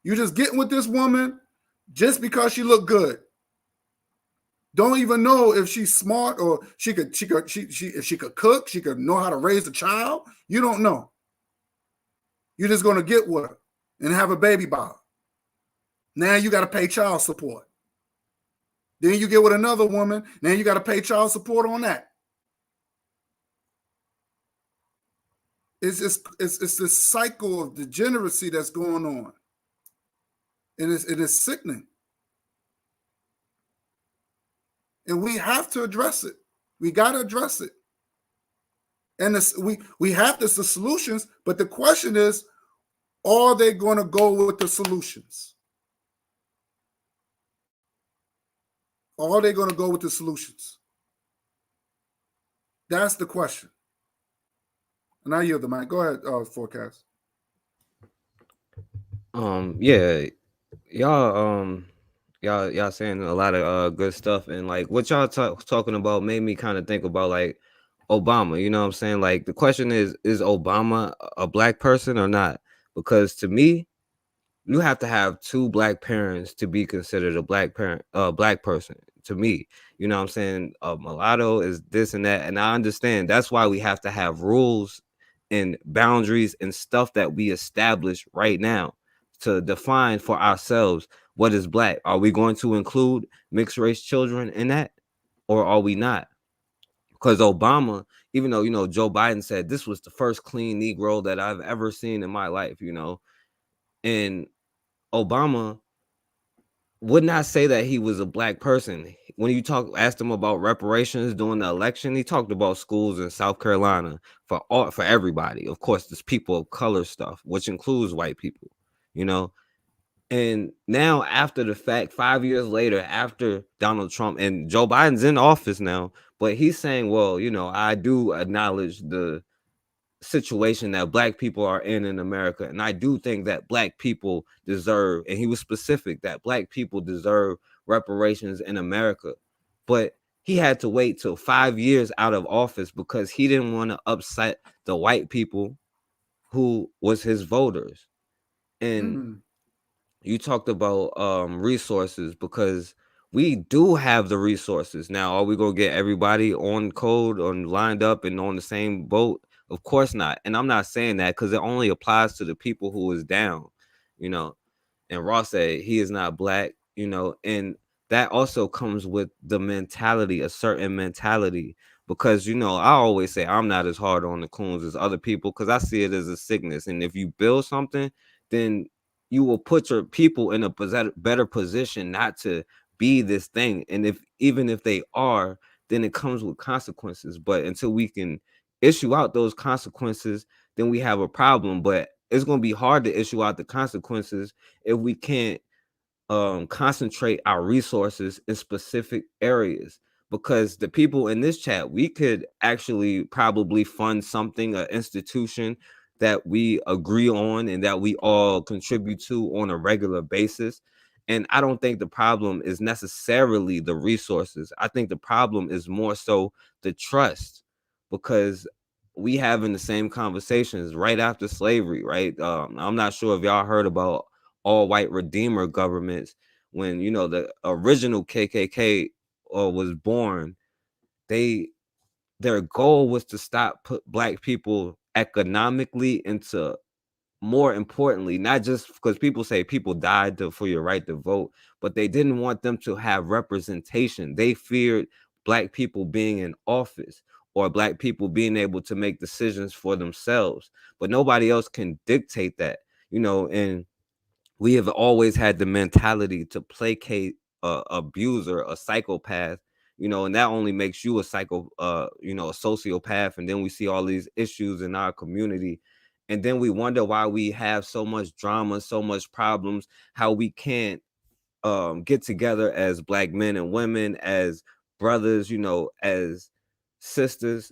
You just getting with this woman just because she look good. Don't even know if she's smart or if she could cook, she could know how to raise a child. You don't know. You're just gonna get with her and have a baby by her. Now you got to pay child support. Then you get with another woman. Now you got to pay child support on that. It's this cycle of degeneracy that's going on. And it is sickening. And we have to address it. We got to address it. And we have the solutions, but the question is, are they going to go with the solutions? Are they going to go with the solutions? That's the question. And I yield the mic. Go ahead, Forecast. Yeah, y'all saying a lot of good stuff, and like what y'all talking about made me kind of think about like Obama. You know what I'm saying? Like the question is Obama a black person or not? Because to me, you have to have 2 black parents to be considered a black person. To me, you know what I'm saying? Mulatto is this and that, and I understand that's why we have to have rules and boundaries and stuff that we establish right now to define for ourselves what is black. Are we going to include mixed race children in that, or are we not? Because Obama, even though Joe Biden said this was the first clean Negro that I've ever seen in my life, and Obama would not say that he was a black person. When you asked him about reparations during the election, he talked about schools in South Carolina for everybody. Of course, there's people of color stuff, which includes white people, you know. And now, after the fact, 5 years later, after Donald Trump and Joe Biden's in office now, but he's saying, well, I do acknowledge the situation that black people are in America. And I do think that black people deserve, and he was specific that black people deserve reparations in America. But he had to wait till 5 years out of office because he didn't want to upset the white people who was his voters. And you talked about resources, because we do have the resources. Now, are we gonna get everybody on code, on lined up and on the same boat? Of course not. And I'm not saying that because it only applies to the people who is down, you know. And Ross said he is not black, and that also comes with the mentality, a certain mentality. Because I always say I'm not as hard on the coons as other people because I see it as a sickness. And if you build something, then you will put your people in a better position not to be this thing. And even if they are, then it comes with consequences. But until we can issue out those consequences, then we have a problem. But it's going to be hard to issue out the consequences if we can't concentrate our resources in specific areas. Because the people in this chat, we could actually probably fund something, an institution that we agree on and that we all contribute to on a regular basis. And I don't think the problem is necessarily the resources. I think the problem is more so the trust, because we having the same conversations right after slavery, right? I'm not sure if y'all heard about all white redeemer governments. When the original KKK was born, their goal was to stop put black people economically into, more importantly, not just because people say people died for your right to vote, but they didn't want them to have representation. They feared black people being in office or black people being able to make decisions for themselves, but nobody else can dictate that, and we have always had the mentality to placate a abuser, a psychopath, and that only makes you a a sociopath. And then we see all these issues in our community, and then we wonder why we have so much drama, so much problems, how we can't get together as black men and women, as brothers, as sisters.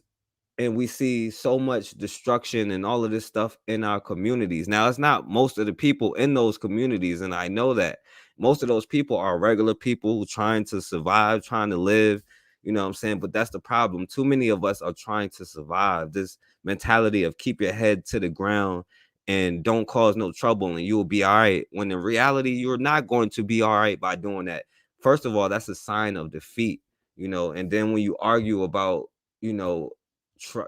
And we see so much destruction and all of this stuff in our communities. Now, it's not most of the people in those communities, and I know that most of those people are regular people trying to survive, trying to live, what I'm saying? But that's the problem. Too many of us are trying to survive. This mentality of keep your head to the ground and don't cause no trouble and you will be all right, when in reality you're not going to be all right by doing that. First of all, that's a sign of defeat, and then when you argue about, you know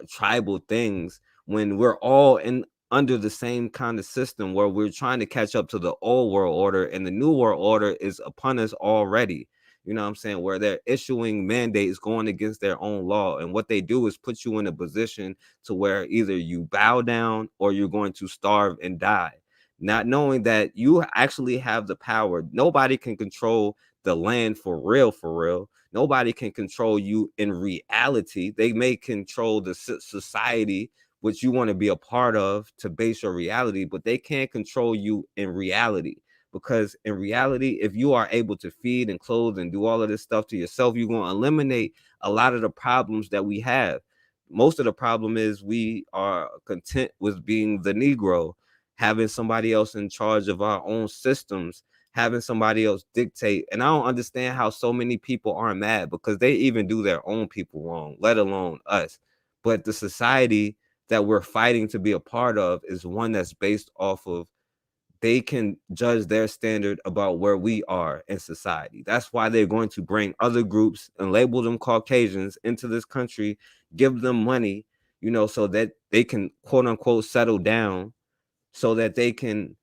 tribal things, when we're all in under the same kind of system where we're trying to catch up to the old world order, and the new world order is upon us already. What I'm saying? Where they're issuing mandates going against their own law, and what they do is put you in a position to where either you bow down or you're going to starve and die, not knowing that you actually have the power. Nobody can control the land for real, for real. Nobody can control you in reality. They may control the society which you want to be a part of to base your reality, but they can't control you in reality. Because in reality, if you are able to feed and clothe and do all of this stuff to yourself, you're going to eliminate a lot of the problems that we have. Most of the problem is we are content with being the Negro, having somebody else in charge of our own systems, having somebody else dictate. And I don't understand how so many people aren't mad, because they even do their own people wrong, let alone us. But the society that we're fighting to be a part of is one that's based off of, they can judge their standard about where we are in society. That's why they're going to bring other groups and label them Caucasians into this country, give them money, so that they can quote unquote settle down, so that they can,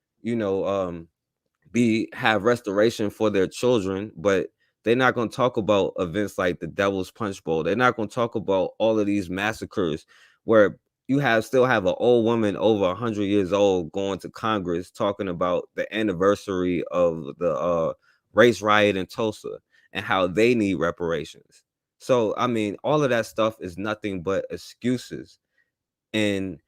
have restoration for their children. But they're not going to talk about events like the Devil's Punch Bowl. They're not going to talk about all of these massacres where you still have an old woman over 100 years old going to Congress talking about the anniversary of the race riot in Tulsa and how they need reparations. So I mean, all of that stuff is nothing but excuses. And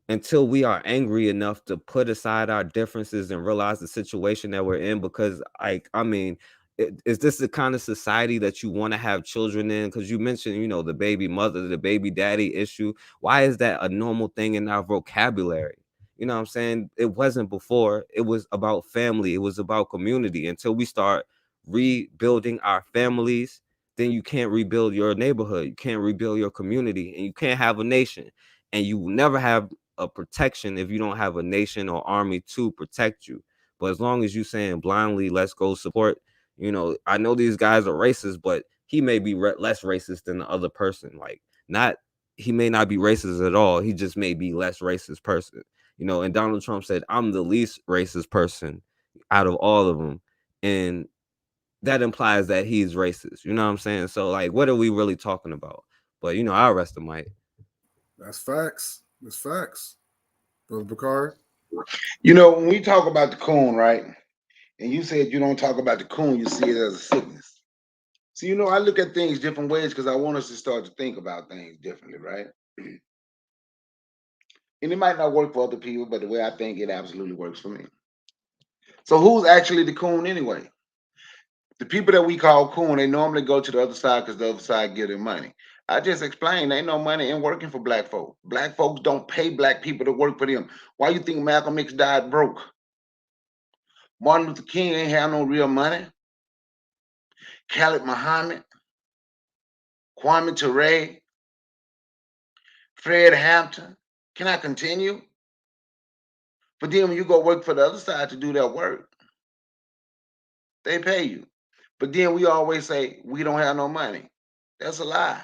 until we are angry enough to put aside our differences and realize the situation that we're in, because like I mean, is this the kind of society that you want to have children in? Because you mentioned, you know, the baby mother, the baby daddy issue. Why is that a normal thing in our vocabulary? You know what I'm saying? It wasn't before. It was about family, it was about community. Until we start rebuilding our families, then you can't rebuild your neighborhood, you can't rebuild your community, and you can't have a nation. And you will never have a protection if you don't have a nation or army to protect you. But as long as you saying blindly, let's go support, you know, I know these guys are racist, but he may be less racist than the other person. Like, not, he may not be racist at all. He just may be less racist person. You know, and Donald Trump said, I'm the least racist person out of all of them. And that implies that he's racist. You know what I'm saying? So, like, what are we really talking about? But, you know, I'll rest the mic. That's facts. That's facts. Brother Bakari. You know, when we talk about the coon, right? And you said you don't talk about the coon, you see it as a sickness. So, you know, I look at things different ways because I want us to start to think about things differently, right? And it might not work for other people, but the way I think, it absolutely works for me. So who's actually the coon anyway? The people that we call coon, they normally go to the other side because the other side give them money. I just explained, ain't no money in working for black folks. Black folks don't pay black people to work for them. Why you think Malcolm X died broke? Martin Luther King ain't have no real money. Khalid Muhammad, Kwame Ture, Fred Hampton. Can I continue? But then when you go work for the other side to do their work, they pay you. But then we always say we don't have no money. That's a lie.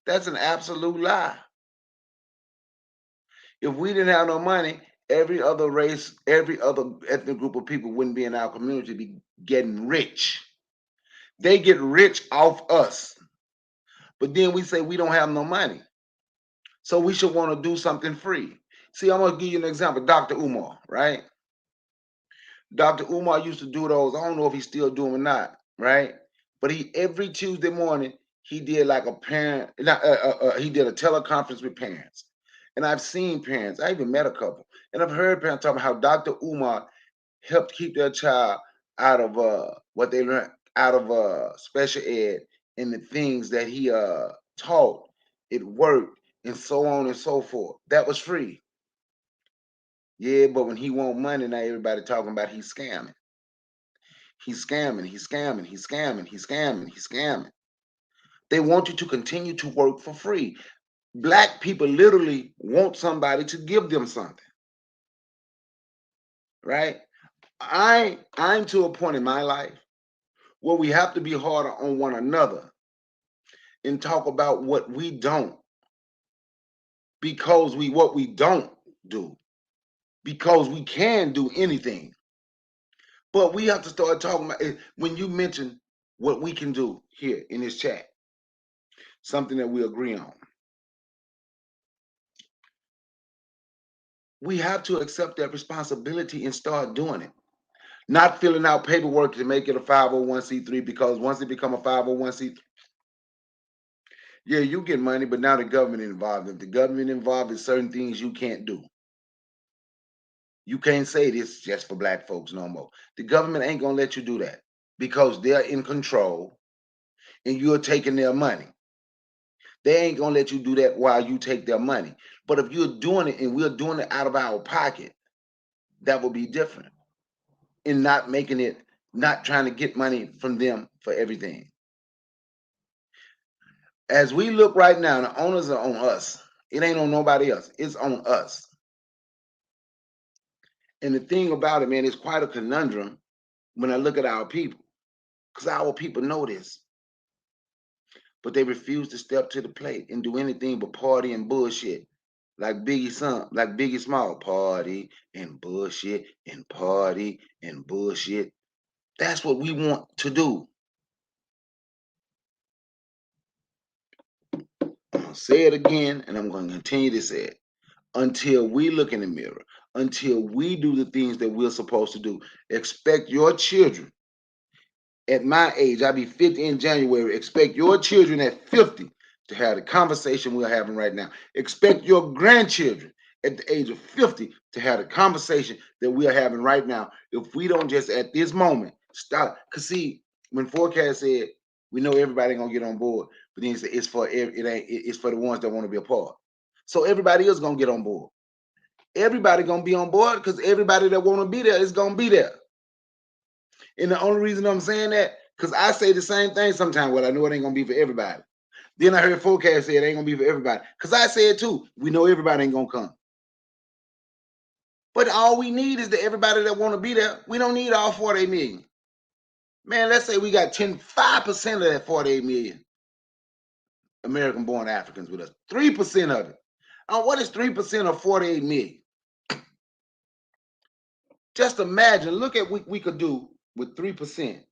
That's an absolute lie. If we didn't have no money, every other race, every other ethnic group of people wouldn't be in our community, be getting rich. They get rich off us. But then we say we don't have no money. So we should want to do something free. See, I'm going to give you an example. Dr. Umar, right? Dr. Umar used to do those. I don't know if he's still doing or not, right? But he every Tuesday morning he did like a parent. He did a teleconference with parents, and I've seen parents. I even met a couple, and I've heard parents talking about how Dr. Umar helped keep their child out of what they learned out of special ed and the things that he taught. It worked, and so on and so forth. That was free. Yeah, but when he want money, now everybody talking about he's scamming. He's scamming, he's scamming, he's scamming, he's scamming, he's scamming. They want you to continue to work for free. Black people literally want somebody to give them something. Right? I'm to a point in my life where we have to be harder on one another and talk about what we don't. Because what we don't do. Because we can do anything. But we have to start talking about it. When you mention what we can do here in this chat, something that we agree on. We have to accept that responsibility and start doing it. Not filling out paperwork to make it a 501c3, because once it become a 501c3, yeah, you get money, but now the government involved. If the government involved in certain things you can't do. You can't say this just for black folks no more. The government ain't gonna let you do that because they're in control and you're taking their money. They ain't gonna let you do that while you take their money. But if you're doing it and we're doing it out of our pocket, that will be different. In not making it, not trying to get money from them for everything. As we look right now, the owners are on us. It ain't on nobody else. It's on us. And the thing about it, man, it's quite a conundrum when I look at our people, because our people know this, but they refuse to step to the plate and do anything but party and bullshit. Like Biggie Small, party and bullshit and party and bullshit. That's what we want to do. I'm gonna say it again, and I'm going to continue to say it until we look in the mirror, until we do the things that we're supposed to do. Expect your children at my age, I'll be 50 in January. Expect your children at 50 to have the conversation we're having right now. Expect your grandchildren at the age of 50 to have the conversation that we are having right now. If we don't just at this moment stop, because see, when Forecast said we know everybody gonna get on board, but then he said it's for it's for the ones that want to be a part. So everybody is gonna get on board. Everybody gonna be on board because everybody that want to be there is gonna be there. And the only reason I'm saying that, because I say the same thing sometimes, well, I know it ain't gonna be for everybody. Then I heard Forecast say it ain't gonna be for everybody. Because I said too, we know everybody ain't gonna come. But all we need is the everybody that want to be there. We don't need all 48 million. Man, let's say we got 5% of that 48 million American born Africans with us. 3% of it. What is 3% of 48 million? Just imagine, look at what we could do with 3%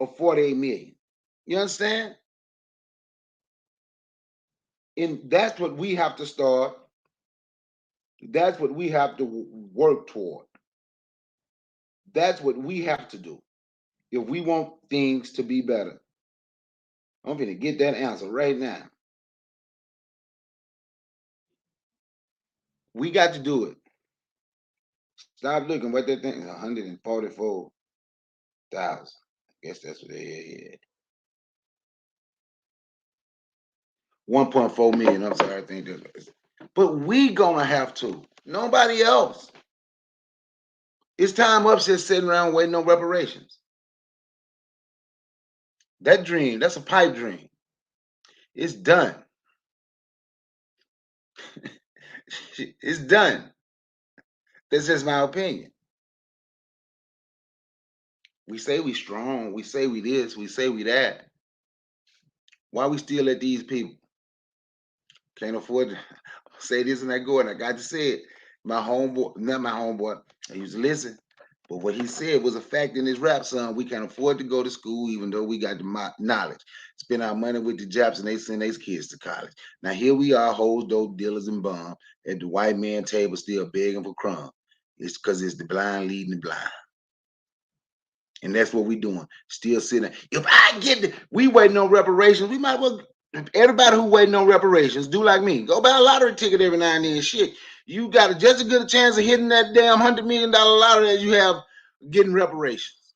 of 48 million. You understand? And that's what we have to start. That's what we have to work toward. That's what we have to do if we want things to be better. I'm going to get that answer right now. We got to do it. Stop looking what that thing is, 144,000. I guess that's what they had. 1.4 million. I'm sorry, I think that's. But we gonna have to. Nobody else. It's time up just sitting around waiting on reparations. That dream, that's a pipe dream. It's done. It's done. That's just my opinion. We say we strong. We say we this. We say we that. Why we still let these people? Can't afford to say this and that go, and I got to say it. My homeboy, not my homeboy, I used to listen, but what he said was a fact in his rap song. We can't afford to go to school even though we got the knowledge. Spend our money with the Japs and they send their kids to college. Now here we are, hoes, dope dealers, and bum at the white man table still begging for crumbs. It's because it's the blind leading the blind. And that's what we doing. Still sitting. If I get we waiting on reparations, we might well. Everybody who waiting on reparations, do like me. Go buy a lottery ticket every now and then. Shit, you got just as good a chance of hitting that damn $100 million lottery as you have getting reparations.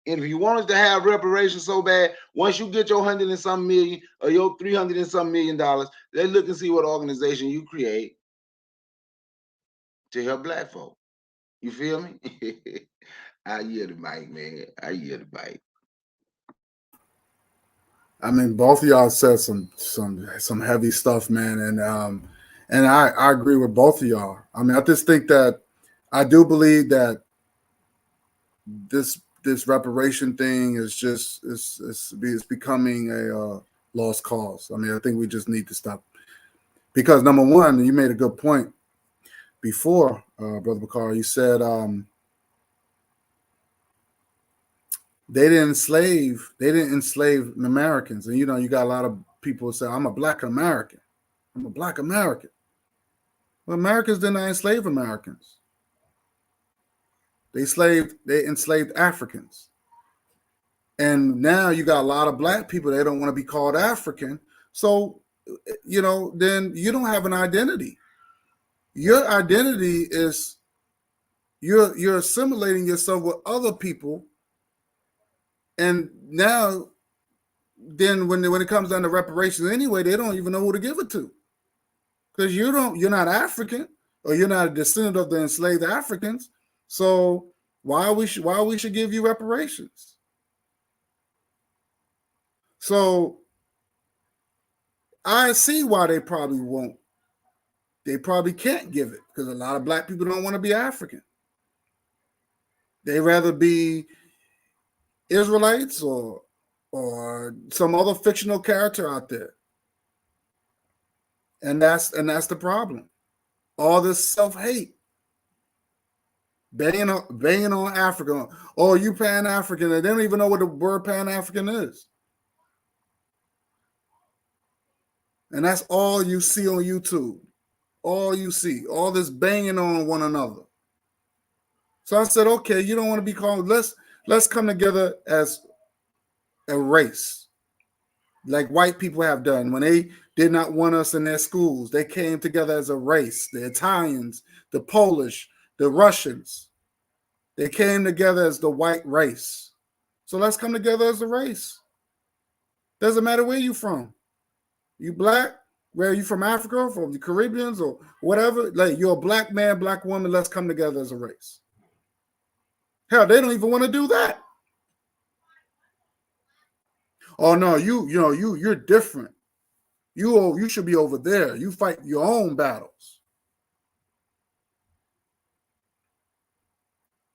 And if you want us to have reparations so bad, once you get your 100 and some million or your 300 and some $1 million, they look and see what organization you create to help black folk. You feel me? I yield the mic, man. I yield the mic. I mean, both of y'all said some heavy stuff, man, and I agree with both of y'all. I mean, I just think that I do believe that this reparation thing is just it's becoming a lost cause. I mean, I think we just need to stop because number one, you made a good point before, Brother Bakar. You said they didn't enslave Americans. And, you know, you got a lot of people who say, I'm a black American. I'm a black American. Well, Americans didn't enslave Americans. They enslaved Africans. And now you got a lot of black people, they don't want to be called African. So, you know, then you don't have an identity. Your identity is you're assimilating yourself with other people. And now, then when it comes down to reparations anyway, they don't even know who to give it to, because you're not African or you're not a descendant of the enslaved Africans. So why we should give you reparations? So I see why they probably won't. They probably can't give it because a lot of black people don't want to be African. They rather be Israelites or some other fictional character out there. And that's the problem. All this self-hate. Banging on Africa. Oh, you Pan-African. They don't even know what the word Pan-African is. And that's all you see on YouTube. All you see. All this banging on one another. So I said, okay, you don't want to be called. Let's come together as a race, like white people have done when they did not want us in their schools. They came together as a race. The Italians, the Polish, the Russians, they came together as the white race. So let's come together as a race. Doesn't matter where you from. You black, where are you from? Africa, from the Caribbeans, or whatever? Like, you're a black man, black woman. Let's come together as a race. Hell, they don't even want to do that. Oh no, you're different. You should be over there. You fight your own battles.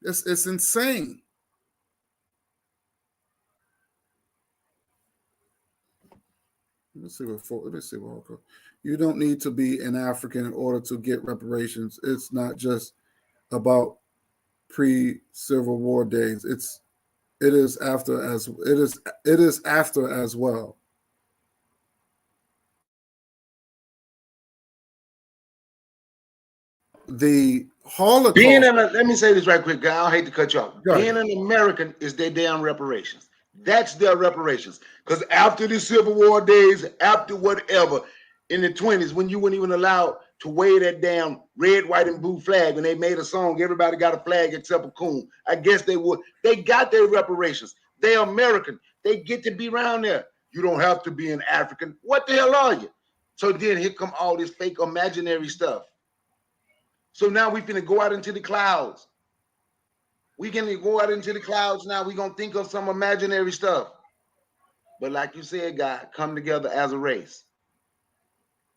It's insane. Let me see what. You don't need to be an African in order to get reparations. It's not just about pre-Civil War days. It is after as well. The Holocaust. Let me say this right quick, guy. I hate to cut you off. Being an American is their damn reparations. That's their reparations. Because after the Civil War days, after whatever, in the 20s, when you weren't even allowed to wave that damn red, white, and blue flag, when they made a song, everybody got a flag except a coon. I guess they would. They got their reparations. They're American. They get to be around there. You don't have to be an African. What the hell are you? So then here come all this fake imaginary stuff. So now we finna go out into the clouds. We can go out into the clouds now. We gonna think of some imaginary stuff. But like you said, God, come together as a race.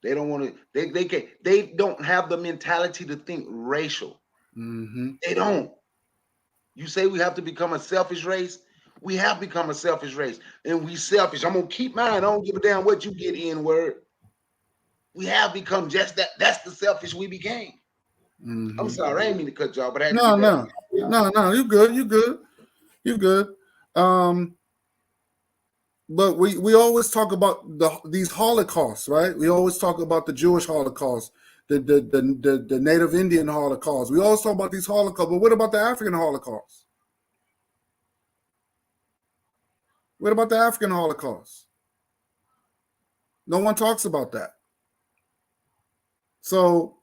They don't want to. They don't have the mentality to think racial. Mm-hmm. They don't. You say we have to become a selfish race. We have become a selfish race, and we selfish. I'm gonna keep mine. I don't give a damn what you get in word. We have become just that. That's the selfish we became. Mm-hmm. I'm sorry, I ain't mean to cut y'all, but I had no, to no, you good. But we always talk about these Holocausts, right? We always talk about the Jewish Holocaust, the Native Indian Holocaust. We always talk about these Holocausts, but what about the African Holocaust? What about the African Holocaust? No one talks about that. So,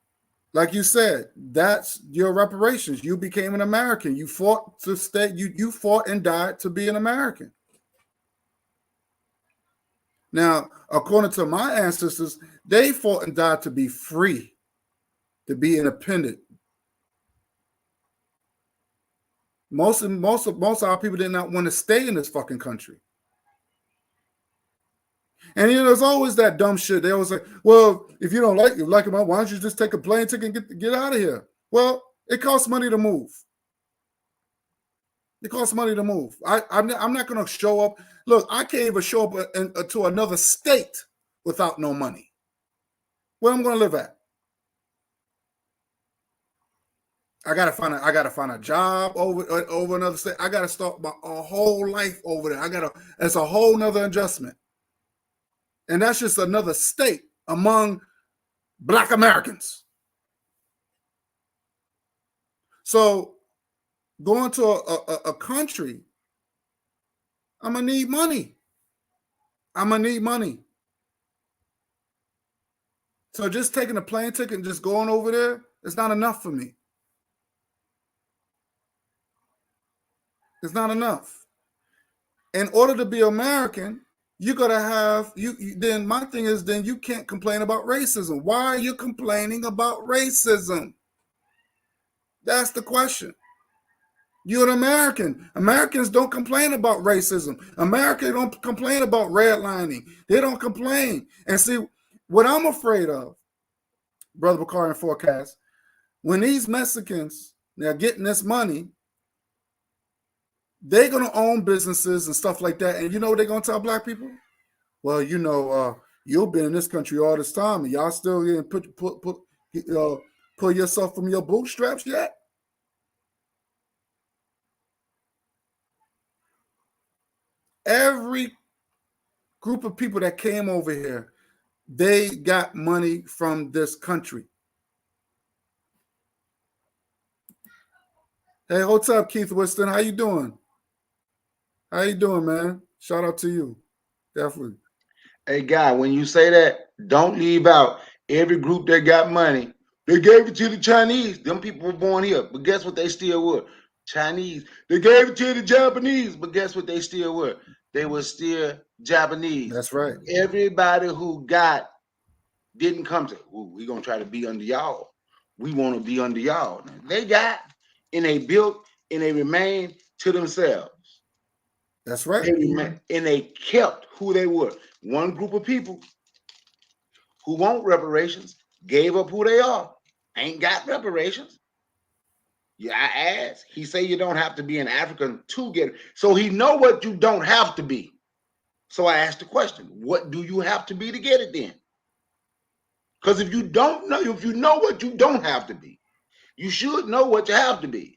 like you said, that's your reparations. You became an American. You fought to stay. You fought and died to be an American. Now, according to my ancestors, they fought and died to be free, to be independent. Most of our people did not want to stay in this fucking country. And there's always that dumb shit. They always say, well, if you don't like it, why don't you just take a plane ticket and get out of here? Well, it costs money to move. It costs money to move. I'm not going to show up. Look, I can't even show up to another state without no money. Where am I going to live at? I gotta find a job over another state. I gotta start my whole life over there. It's a whole nother adjustment. And that's just another state among Black Americans. So going to a country, I'm gonna need money. So just taking a plane ticket and just going over there, it's not enough for me. It's not enough. In order to be American, you gotta have then my thing is, then you can't complain about racism. Why are you complaining about racism? That's the question. You're an American. Americans don't complain about racism. Americans don't complain about redlining. They don't complain. And see, what I'm afraid of, Brother Bakari and Forecast, when these Mexicans, they're getting this money, they're going to own businesses and stuff like that. And you know what they're going to tell Black people? Well, you've been in this country all this time, and y'all still didn't pull yourself from your bootstraps yet? Every group of people that came over here, they got money from this country. Hey, what's up, Keith Winston? How you doing? How you doing, man? Shout out to you. Definitely. Hey, guy, when you say that, don't leave out every group that got money. They gave it to the Chinese. Them people were born here, but guess what? They still were Chinese. They gave it to the Japanese, but guess what? They still were. They were still Japanese. That's right. Everybody who got didn't come to. We're gonna try to be under y'all. We want to be under y'all. They got and they built and they remained to themselves. That's right. And they kept who they were. One group of people who want reparations gave up who they are. Ain't got reparations. Yeah, I asked. He say you don't have to be an African to get it. So he know what you don't have to be. So I asked the question, what do you have to be to get it then? Because if you don't know, if you know what you don't have to be, you should know what you have to be.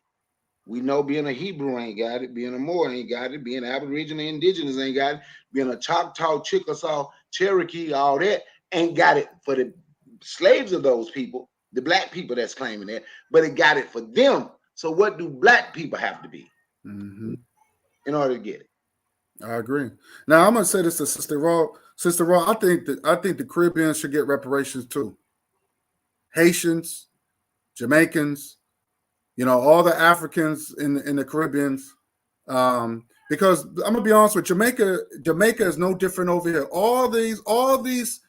We know being a Hebrew ain't got it, being a Moor ain't got it, being Aboriginal Indigenous ain't got it, being a Choctaw, Chickasaw, Cherokee, all that ain't got it for the slaves of those people, the black people that's claiming that, but it got it for them. So what do black people have to be in order to get it? I agree. Now I'm gonna say this to Sister Raw. Sister Raw, I think the Caribbean should get reparations too. Haitians, Jamaicans, all the Africans in the Caribbeans. Because I'm gonna be honest with Jamaica is no different over here. All these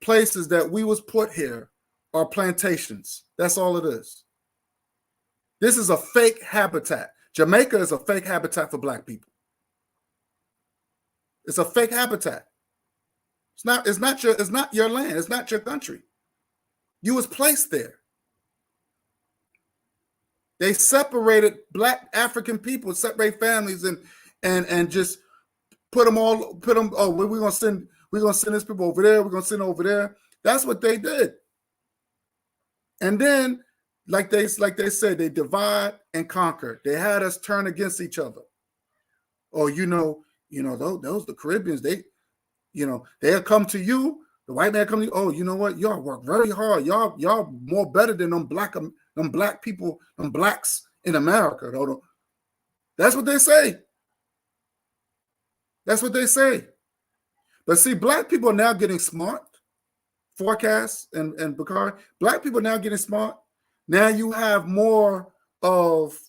places that we was put here are plantations. That's all it is. This is a fake habitat. Jamaica is a fake habitat for black people. It's a fake habitat. It's not your land. It's not your country. You was placed there. They separated black African people, separate families, and just put them. Oh, we're gonna send these people over there. We're gonna send over there. That's what they did. And then, like they said, they divide and conquer. They had us turn against each other. Oh, those the Caribbeans. They'll come to you. The white man come to you. Oh, you know what? Y'all work very hard. Y'all more better than them black people, them blacks in America. That's what they say. That's what they say. But see, black people are now getting smart. Forecast and Bakari, black people are now getting smart. Now you have more of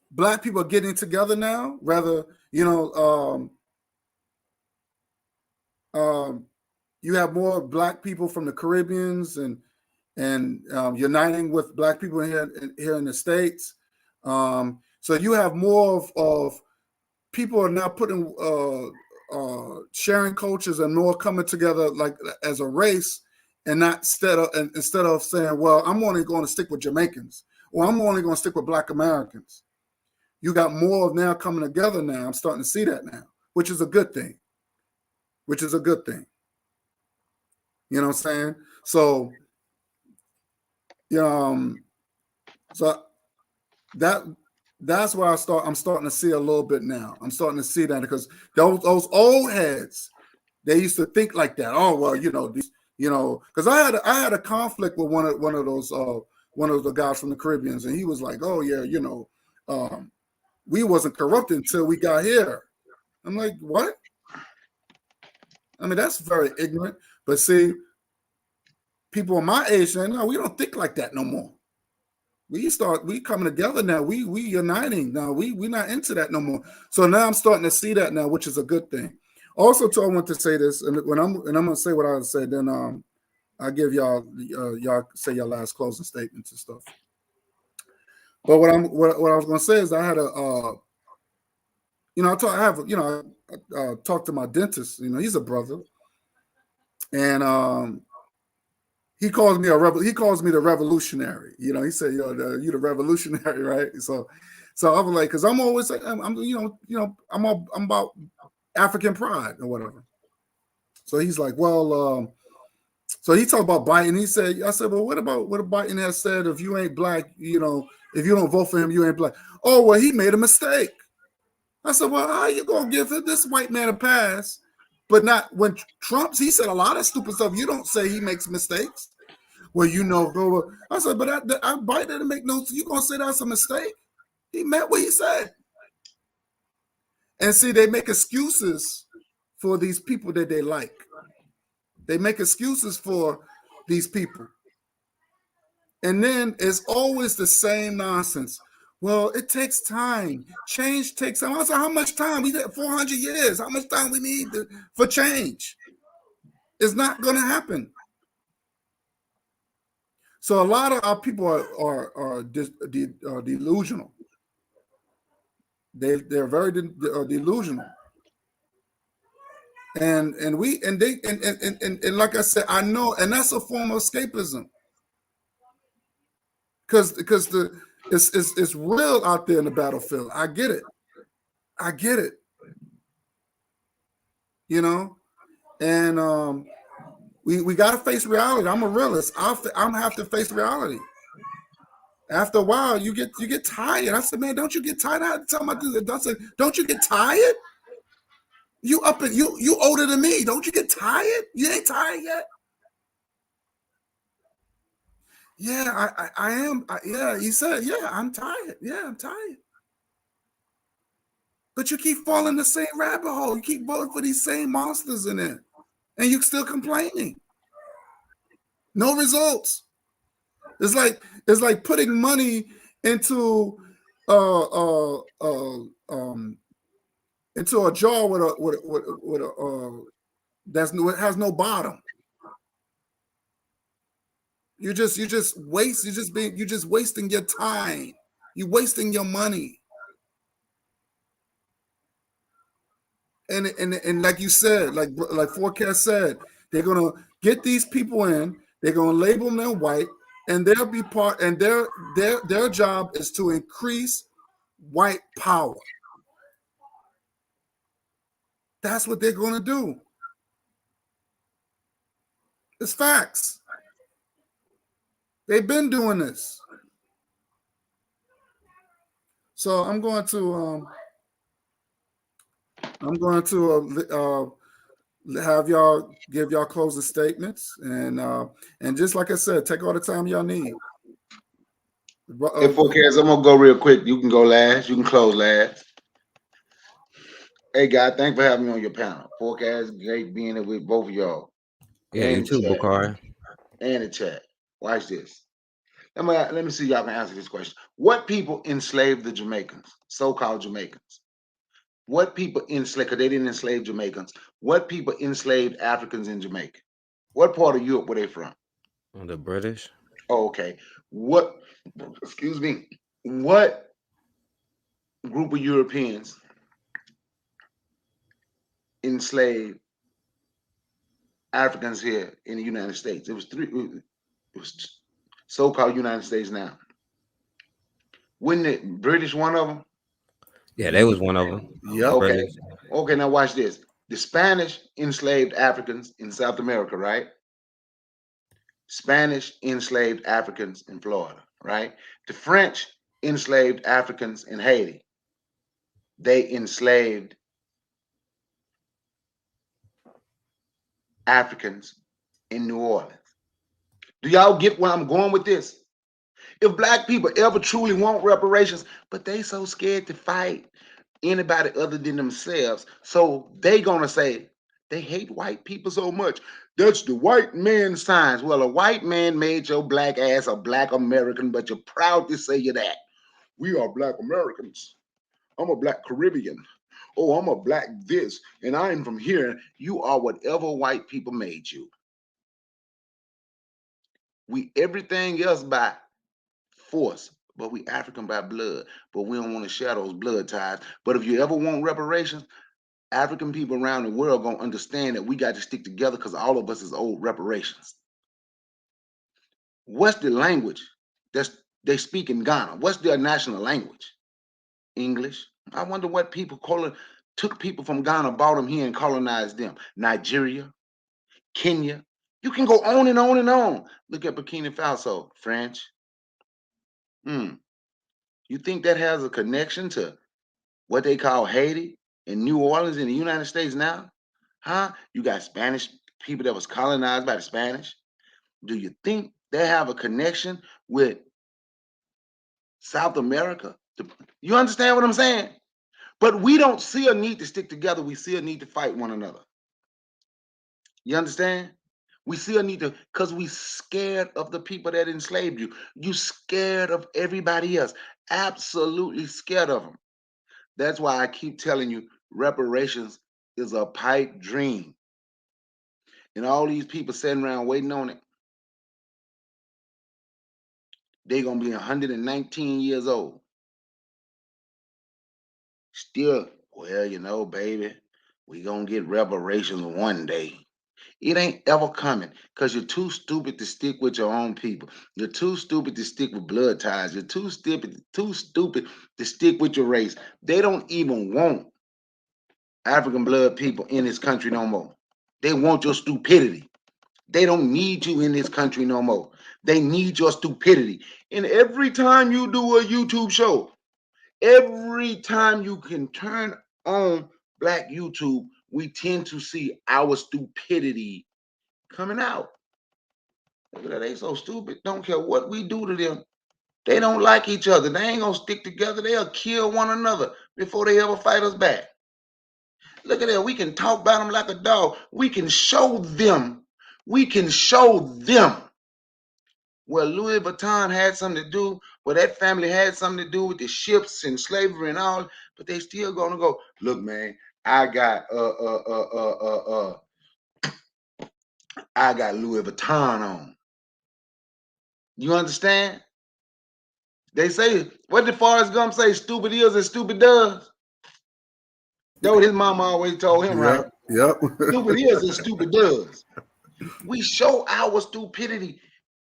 black people getting together now. Rather, you have more black people from the Caribbeans and uniting with black people here in the States. So you have more of people are now putting sharing cultures and more coming together like as a race, and not instead of saying, well, I'm only going to stick with Jamaicans or I'm only going to stick with Black Americans. You got more of now coming together now. I'm starting to see that now, which is a good thing. You know what I'm saying? So, so that's why I'm starting to see a little bit now. I'm starting to see that because those old heads, they used to think like that. Oh well, because I had a conflict with one of those the guys from the Caribbeans, and he was like, oh yeah, we wasn't corrupted until we got here. I'm like, what? I mean, that's very ignorant. But see, people my age say, no, we don't think like that no more. We coming together now. We uniting now. We not into that no more. So now I'm starting to see that now, which is a good thing. Also, too, I want to say this, and I'm gonna say what I said. Then I'll give y'all say your last closing statements and stuff. But what I was gonna say is I had I talked to my dentist. He's a brother, and he calls me the revolutionary. He said, you the revolutionary, right? So I was like, because I'm always like, I'm about African pride or whatever. So he's like, well, so he talked about Biden. I said, well, what about what Biden has said? If you ain't black, if you don't vote for him, you ain't black. Oh, well, he made a mistake. I said, well, how are you gonna give this white man a pass? But not when he said a lot of stupid stuff. You don't say he makes mistakes. Well, I said, but Biden didn't make no. You gonna say that's a mistake? He meant what he said. And see, they make excuses for these people that they like. They make excuses for these people. And then it's always the same nonsense. Well, it takes time. Change takes time. I said, how much time? We got 400 years. How much time we need for change? It's not going to happen. So a lot of our people are delusional. They're very delusional. And like I said, I know, and that's a form of escapism. Because it's real out there in the battlefield. I get it. You know, and we got to face reality. I'm a realist. I'm have to face reality. After a while, you get tired. I said, man, don't you get tired? I had to tell my dude, don't you get tired? You up and you older than me. Don't you get tired? You ain't tired yet. Yeah, I am. Yeah, he said, yeah, I'm tired. Yeah, I'm tired. But you keep falling the same rabbit hole. You keep voting for these same monsters in there, and you're still complaining. No results. It's like putting money into into a jar with a that has no bottom. You're just wasting your time. You're wasting your money. And like you said, like Forecast said, they're gonna get these people in. They're gonna label them white, and they'll be part. And their job is to increase white power. That's what they're gonna do. It's facts. They've been doing this. So I'm going to have y'all give y'all closing statements, and just like I said, take all the time y'all need. Hey, Forecast, I'm gonna go real quick. You can go last. You can close last. Hey, guy, thanks for having me on your panel. Forecast, great being here with both of y'all. Yeah, you too, Bakari. And the chat. Watch this. Let me see if y'all can answer this question. What people enslaved the Jamaicans, so-called Jamaicans? What people enslaved, because they didn't enslave Jamaicans. What people enslaved Africans in Jamaica? What part of Europe were they from? The British. Oh, okay. What, excuse me, what group of Europeans enslaved Africans here in the United States? It was three, it was so-called United States now. Wasn't it British one of them? Yeah, they was one of them. Yep. Okay. British. Okay, now watch this. The Spanish enslaved Africans in South America, right? Spanish enslaved Africans in Florida, right? The French enslaved Africans in Haiti. They enslaved Africans in New Orleans. Do y'all get where I'm going with this? If black people ever truly want reparations, but they so scared to fight anybody other than themselves, so they gonna say they hate white people so much. That's the white man's signs. Well, a white man made your black ass a black American, but you're proud to say you're that. We are black Americans. I'm a black Caribbean. Oh, I'm a black this, and I'm from here. You are whatever white people made you. We everything else by force, but we African by blood. But we don't want to share those blood ties. But if you ever want reparations, African people around the world gonna understand that we got to stick together because all of us is old reparations. What's the language that's they speak in Ghana? What's their national language? English. I wonder what people took people from Ghana, brought them here and colonized them. Nigeria, Kenya. You can go on and on and on. Look at Burkina Faso, French. You think that has a connection to what they call Haiti and New Orleans in the United States now? Huh? You got Spanish people that was colonized by the Spanish. Do you think they have a connection with South America? You understand what I'm saying? But we don't see a need to stick together. We see a need to fight one another. You understand? We see a need to, because we scared of the people that enslaved you. You scared of everybody else. Absolutely scared of them. That's why I keep telling you, reparations is a pipe dream. And all these people sitting around waiting on it, they're going to be 119 years old. Still, well, baby, we going to get reparations one day. It ain't ever coming because you're too stupid to stick with your own people. You're too stupid to stick with blood ties. You're too stupid to stick with your race. They don't even want African blood people in this country no more. They want your stupidity. They don't need you in this country no more. They need your stupidity. And every time you do a YouTube show, every time you can turn on Black YouTube, we tend to see our stupidity coming out. Look at that, they so stupid. Don't care what we do to them. They don't like each other. They ain't gonna stick together. They'll kill one another before they ever fight us back. Look at that. We can talk about them like a dog. We can show them. We can show them. Well, Louis Vuitton had something to do. Well, that family had something to do with the ships and slavery and all. But they still gonna go. Look, man, I got Louis Vuitton on. You understand? They say, what did Forrest Gump say? Stupid is and stupid does. That's what his mama always told him, right? Yep. Stupid is and stupid does. We show our stupidity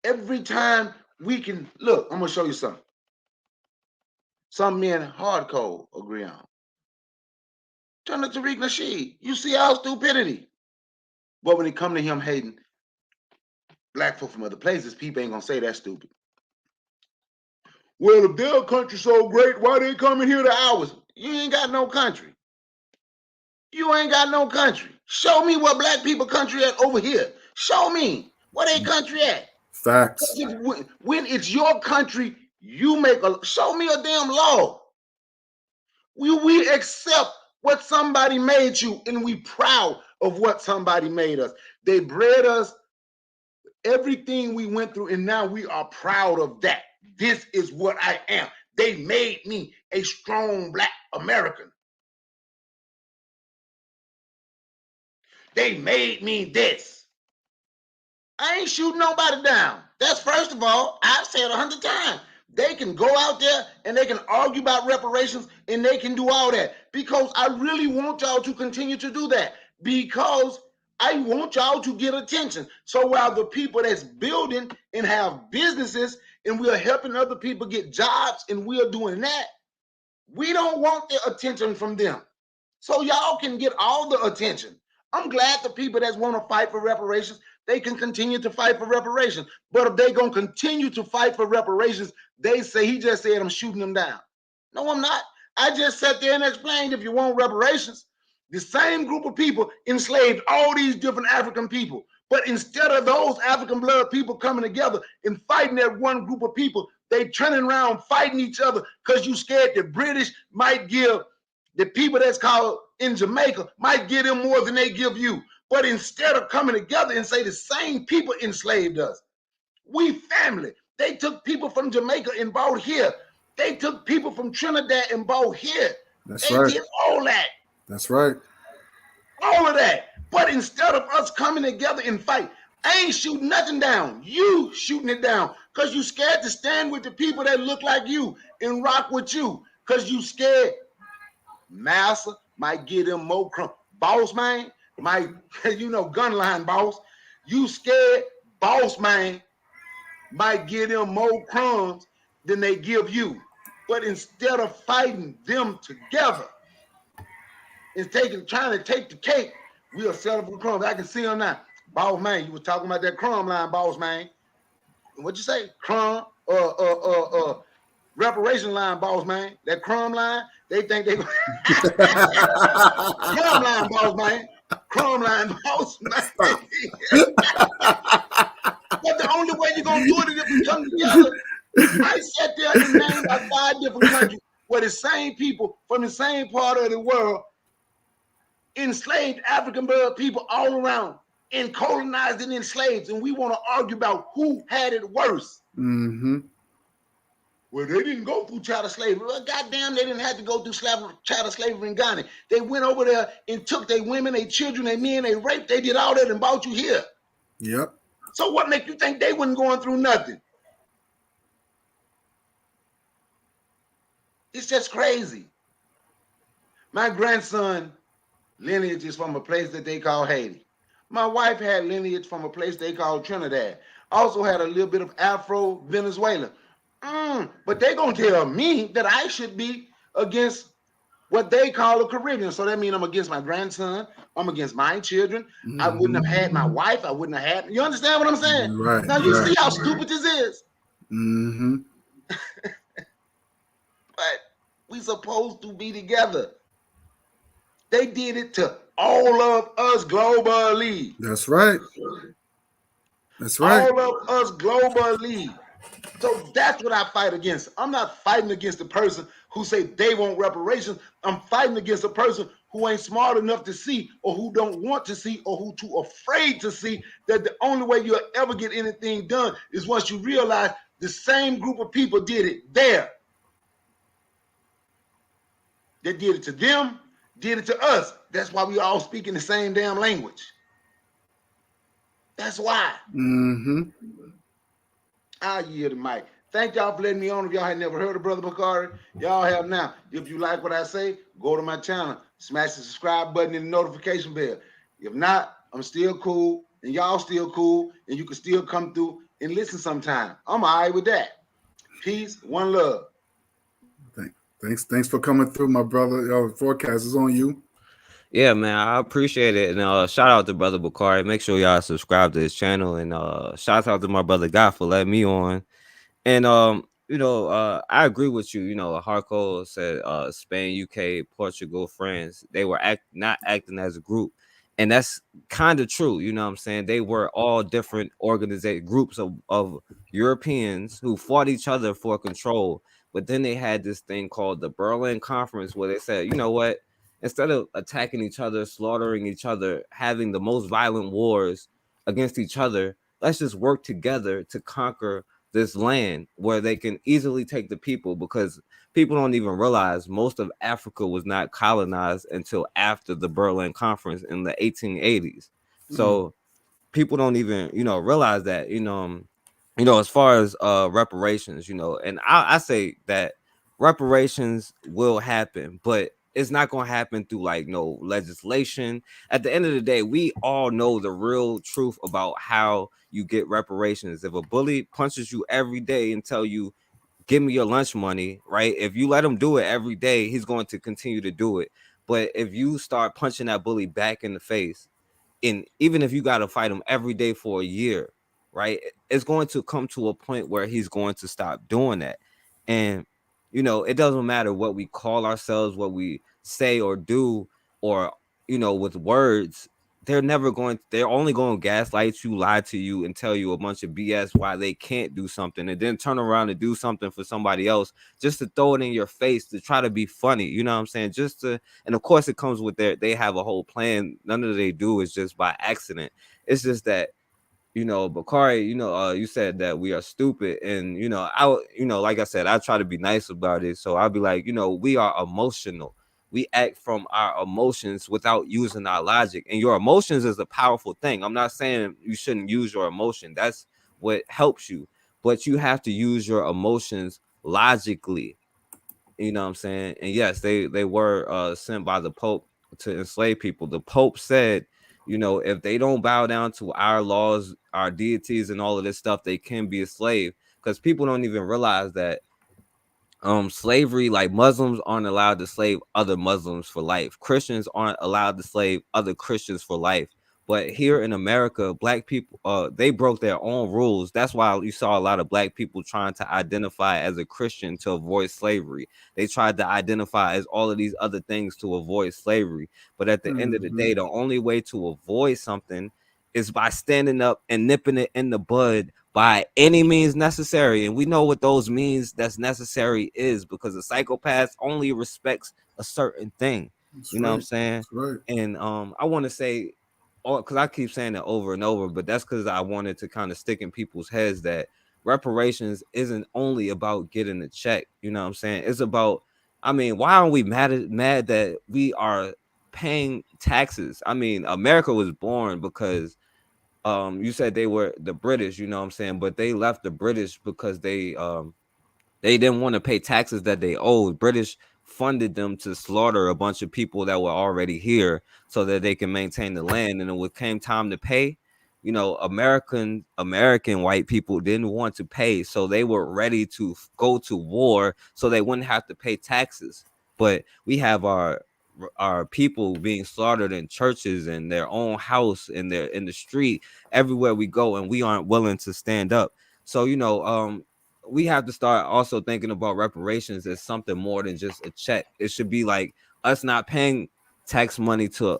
every time we can. Look, I'm going to show you something. Some men hardcore agree on. Turn to Tariq Nasheed. You see our stupidity. But when it come to him hating black folk from other places, people ain't going to say that's stupid. Well, if their country's so great, why they coming here to ours? You ain't got no country. You ain't got no country. Show me what black people country at over here. Show me where they country at. Facts. When it's your country, you make show me a damn law. We accept what somebody made you, and we proud of what somebody made us. They bred us, everything we went through, and now we are proud of that. This is what I am. They made me a strong black American. They made me this. I ain't shooting nobody down. That's first of all, I've said 100 times. They can go out there and they can argue about reparations and they can do all that because I really want y'all to continue to do that because I want y'all to get attention. So while the people that's building and have businesses and we are helping other people get jobs and we are doing that, we don't want the attention from them. So y'all can get all the attention. I'm glad the people that want to fight for reparations, they can continue to fight for reparations. But if they're going to continue to fight for reparations, they say, he just said, I'm shooting them down. No, I'm not. I just sat there and explained if you want reparations, the same group of people enslaved all these different African people. But instead of those African blood people coming together and fighting that one group of people, they turning around fighting each other because you scared the British might give the people that's called in Jamaica might give them more than they give you. But instead of coming together and say the same people enslaved us, we family. They took people from Jamaica and brought here. They took people from Trinidad and brought here. That's they right. did all that. That's right. All of that. But instead of us coming together and fight, I ain't shooting nothing down. You shooting it down because you scared to stand with the people that look like you and rock with you because you scared. Massa might get him more boss man might, gun line boss. You scared boss man might give them more crumbs than they give you. But instead of fighting them together and trying to take the cake, we'll settle for crumbs. I can see them now. Boss man, you was talking about that crumb line, boss man. What'd you say? Crumb, reparation line, boss man. That crumb line, they think they crumb line, boss man. Crumb line, boss man. But the only way you're gonna do it is if we come together. I sat there and named about 5 different countries where the same people from the same part of the world enslaved African people all around and colonized and enslaved, and we want to argue about who had it worse. Mm-hmm. Well, they didn't go through chattel slavery. Well, goddamn, they didn't have to go through chattel slavery in Ghana. They went over there and took their women, their children, their men, they raped, they did all that and brought you here. Yep. So what make you think they wasn't going through nothing? It's just crazy. My grandson lineage is from a place that they call Haiti. My wife had lineage from a place they call Trinidad. Also had a little bit of Afro Venezuela. But they gonna tell me that I should be against what they call a Caribbean. So that means I'm against my grandson. I'm against my children. Mm-hmm. I wouldn't have had my wife. I wouldn't have had. You understand what I'm saying? Right. Now you right. see how stupid this is. Mm-hmm. But we supposed to be together. They did it to all of us globally. That's right. That's right. All of us globally. So that's what I fight against. I'm not fighting against the person who say they want reparations. I'm fighting against a person who ain't smart enough to see, or who don't want to see, or who too afraid to see that the only way you'll ever get anything done is once you realize the same group of people did it there. They did it to them, did it to us. That's why we all speaking the same damn language. That's why. Mm-hmm. I'll yield the mic. Thank y'all for letting me on. If y'all had never heard of Brother Bakari, y'all have now. If you like what I say, go to my channel, smash the subscribe button and the notification bell. If not, I'm still cool, and y'all still cool, and you can still come through and listen sometime. I'm all right with that. Peace, one love. Thanks for coming through, my brother. Your forecast is on you. Yeah, man, I appreciate it. And shout out to Brother Bakari. Make sure y'all subscribe to his channel. And shout out to my brother Guy for letting me on. And I agree with you. You know, Harco said Spain, UK, Portugal, France, they were not acting as a group. And that's kind of true. You know what I'm saying? They were all different groups of Europeans who fought each other for control. But then they had this thing called the Berlin Conference, where they said, you know what? Instead of attacking each other, slaughtering each other, having the most violent wars against each other, let's just work together to conquer this land where they can easily take the people, because people don't even realize most of Africa was not colonized until after the Berlin Conference in the 1880s. So people don't even, realize that, as far as reparations, and I say that reparations will happen, but it's not going to happen through like no legislation. At the end of the day, we all know the real truth about how you get reparations. If a bully punches you every day and tell you, give me your lunch money, right? If you let him do it every day, he's going to continue to do it. But if you start punching that bully back in the face, and even if you got to fight him every day for a year, right, it's going to come to a point where he's going to stop doing that. And it doesn't matter what we call ourselves, what we say or do, or with words. They're only going to gaslight you, lie to you, and tell you a bunch of BS why they can't do something, and then turn around and do something for somebody else just to throw it in your face, to try to be funny. You know what I'm saying? And of course it comes with they have a whole plan. None of they do is just by accident. It's just that, Bakari, you said that we are stupid, and like I said, I try to be nice about it. So I'll be like, we are emotional. We act from our emotions without using our logic. And your emotions is a powerful thing. I'm not saying you shouldn't use your emotion. That's what helps you. But you have to use your emotions logically. You know what I'm saying? And yes, they were sent by the Pope to enslave people. The Pope said, if they don't bow down to our laws, our deities, and all of this stuff, they can be a slave. Because people don't even realize that slavery, like Muslims aren't allowed to slave other Muslims for life. Christians aren't allowed to slave other Christians for life. But here in America, black people, they broke their own rules. That's why you saw a lot of black people trying to identify as a Christian to avoid slavery. They tried to identify as all of these other things to avoid slavery. But at the end of the day, the only way to avoid something is by standing up and nipping it in the bud by any means necessary. And we know what those means that's necessary is, because a psychopath only respects a certain thing. That's You know what I'm right. saying? That's right. And I want to say, because I keep saying it over and over, but that's because I wanted to kind of stick in people's heads that reparations isn't only about getting a check. You know what I'm saying? It's about, I mean, why aren't we mad that we are paying taxes? I mean, America was born because you said they were the British, you know what I'm saying, but they left the British because they didn't want to pay taxes that they owed. British funded them to slaughter a bunch of people that were already here so that they can maintain the land. And when it came time to pay, you know, American white people didn't want to pay, so they were ready to go to war so they wouldn't have to pay taxes. But we have our people being slaughtered in churches, in their own house, in the street, everywhere we go, and we aren't willing to stand up. So, you know, we have to start also thinking about reparations as something more than just a check. It should be like us not paying tax money to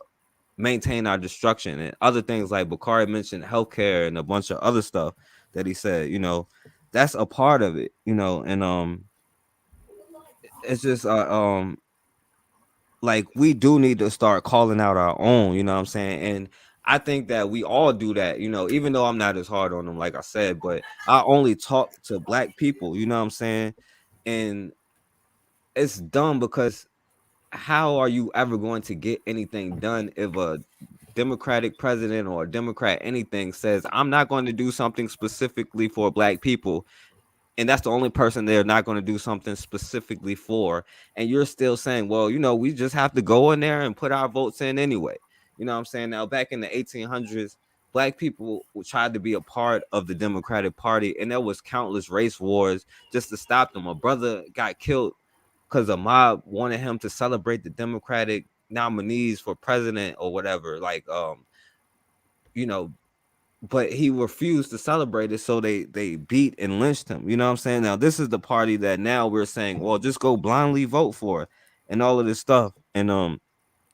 maintain our destruction, and other things like Bakari mentioned, healthcare and a bunch of other stuff that he said, you know, that's a part of it, you know. And it's just like we do need to start calling out our own, you know what I'm saying? And I think that we all do that, you know, even though I'm not as hard on them, like I said, but I only talk to black people, you know what I'm saying? And it's dumb because how are you ever going to get anything done if a Democratic president or a Democrat anything says, I'm not going to do something specifically for black people, and that's the only person they're not going to do something specifically for, and you're still saying, well, you know, we just have to go in there and put our votes in anyway. You know what I'm saying? Now, back in the 1800s, black people tried to be a part of the Democratic Party, and there was countless race wars just to stop them. A brother got killed because a mob wanted him to celebrate the Democratic nominees for president or whatever, like you know, but he refused to celebrate it, so they beat and lynched him. You know what I'm saying? Now this is the party that now we're saying, well, just go blindly vote for, and all of this stuff. And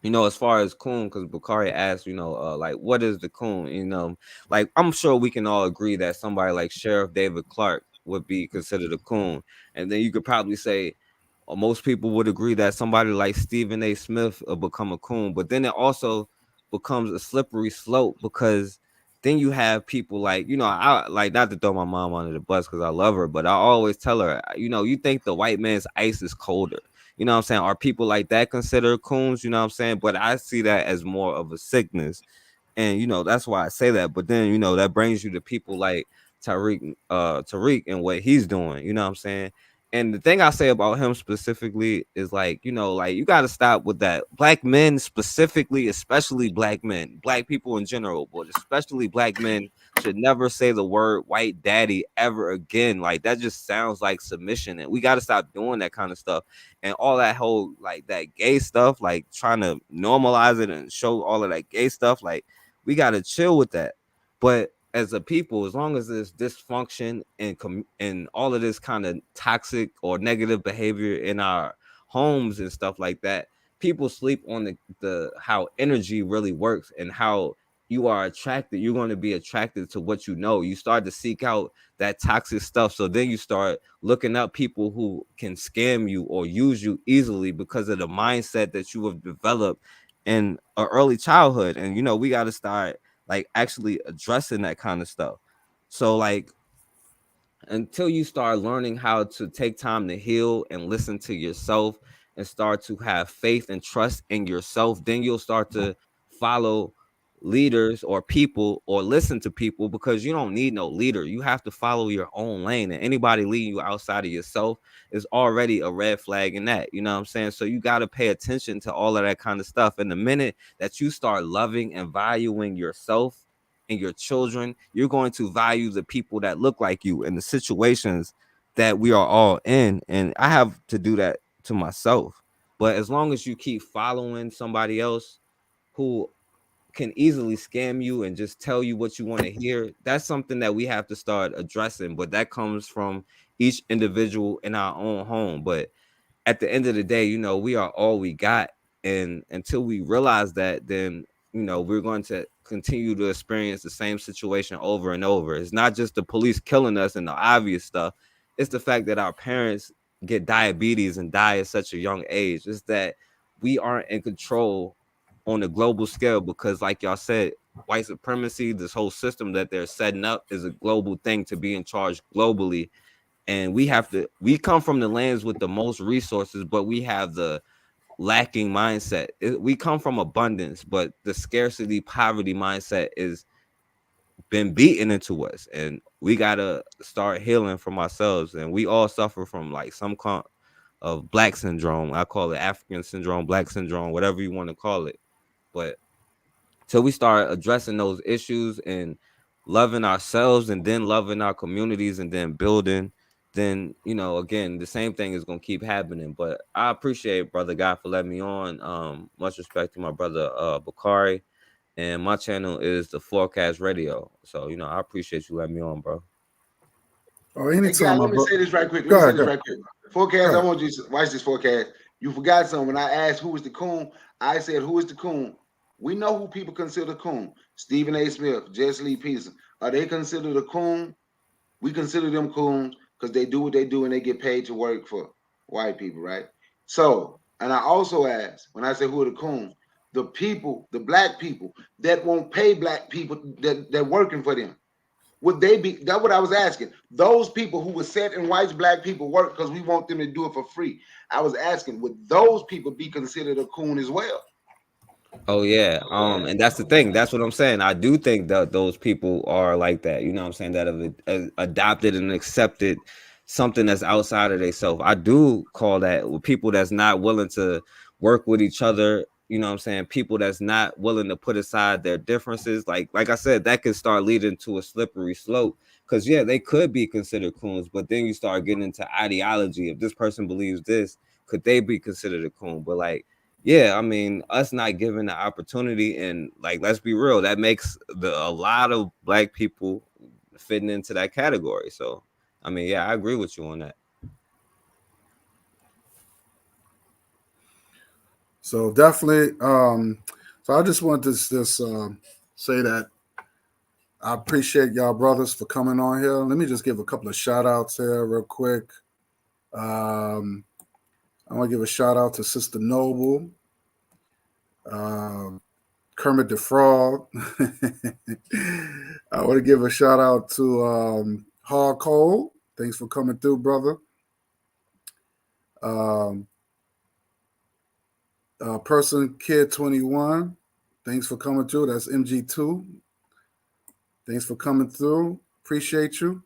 you know, as far as coon, because Bakari asked, you know, like, what is the coon? You know, like, I'm sure we can all agree that somebody like Sheriff David Clark would be considered a coon. And then you could probably say, or most people would agree that somebody like Stephen A. Smith will become a coon. But then it also becomes a slippery slope, because then you have people like, you know, I like, not to throw my mom under the bus because I love her, but I always tell her, you know, you think the white man's ice is colder. You know what I'm saying? Are people like that considered coons? You know what I'm saying? But I see that as more of a sickness. And you know, that's why I say that. But then, you know, that brings you to people like Tariq and what he's doing, you know what I'm saying? And the thing I say about him specifically is, like, you know, like, you got to stop with that. Black men specifically, especially black men, black people in general, but especially black men, should never say the word white daddy ever again. Like, that just sounds like submission, and we got to stop doing that kind of stuff. And all that whole, like, that gay stuff, like trying to normalize it and show all of that gay stuff, like, we got to chill with that. But as a people, as long as there's dysfunction and all of this kind of toxic or negative behavior in our homes and stuff like that, people sleep on the how energy really works, and how you are attracted. You're going to be attracted to what you know. You start to seek out that toxic stuff. So then you start looking up people who can scam you or use you easily because of the mindset that you have developed in an early childhood. And you know, we got to start like actually addressing that kind of stuff. So like, until you start learning how to take time to heal and listen to yourself and start to have faith and trust in yourself, then you'll start to follow leaders or people, or listen to people, because you don't need no leader. You have to follow your own lane, and anybody leading you outside of yourself is already a red flag in that. You know what I'm saying? So you got to pay attention to all of that kind of stuff. And the minute that you start loving and valuing yourself and your children, you're going to value the people that look like you and the situations that we are all in. And I have to do that to myself. But as long as you keep following somebody else who can easily scam you and just tell you what you want to hear, that's something that we have to start addressing. But that comes from each individual in our own home. But at the end of the day, you know, we are all we got. And until we realize that, then we're going to continue to experience the same situation over and over. It's not just the police killing us and the obvious stuff. It's the fact that our parents get diabetes and die at such a young age. It's that we aren't in control on a global scale because, like y'all said, white supremacy, this whole system that they're setting up is a global thing to be in charge globally. And we come from the lands with the most resources, but we have the lacking mindset. We come from abundance, but the scarcity poverty mindset is been beaten into us, and we gotta start healing from ourselves. And we all suffer from like some kind of black syndrome. I call it African syndrome, black syndrome, whatever you want to call it. But till we start addressing those issues and loving ourselves and then loving our communities and then building, then again the same thing is going to keep happening. But I appreciate brother God for letting me on. Much respect to my brother Bakari, and my channel is the Forecast Radio. So I appreciate you letting me on, bro. Oh, Hey, anytime, guy, my let me bro. say this right quick. Go ahead, go ahead. Forecast, Go I ahead. want you to watch this forecast. You forgot something. When I asked who is the coon, I said, who is the coon? We know who people consider coon. Stephen A. Smith, Jesse Lee Peterson. Are they considered a coon? We consider them coons because they do what they do and they get paid to work for white people, right? So, and I also asked, when I say who are the coons, the people, the black people that won't pay black people that working for them. Would they be? That's what I was asking. Those people who would set and white black people work because we want them to do it for free. I was asking, would those people be considered a coon as well? Oh yeah. And that's the thing. That's what I'm saying. I do think that those people are like that. You know what I'm saying? That have adopted and accepted something that's outside of themselves. I do call that people that's not willing to work with each other. You know what I'm saying? People that's not willing to put aside their differences. Like I said, that could start leading to a slippery slope. Cause yeah, they could be considered coons, but then you start getting into ideology. If this person believes this, could they be considered a coon? But like, yeah, I mean, us not giving the opportunity, and like, let's be real, that makes a lot of black people fitting into that category. So, I mean, yeah, I agree with you on that. So definitely, so I just wanted to just say that I appreciate y'all brothers for coming on here. Let me just give a couple of shout outs here real quick. I want to give a shout out to Sister Noble, Kermit the Frog. I want to give a shout out to Hard Cold. Thanks for coming through, brother. Person Kid 21. Thanks for coming through. That's MG2. Thanks for coming through. Appreciate you.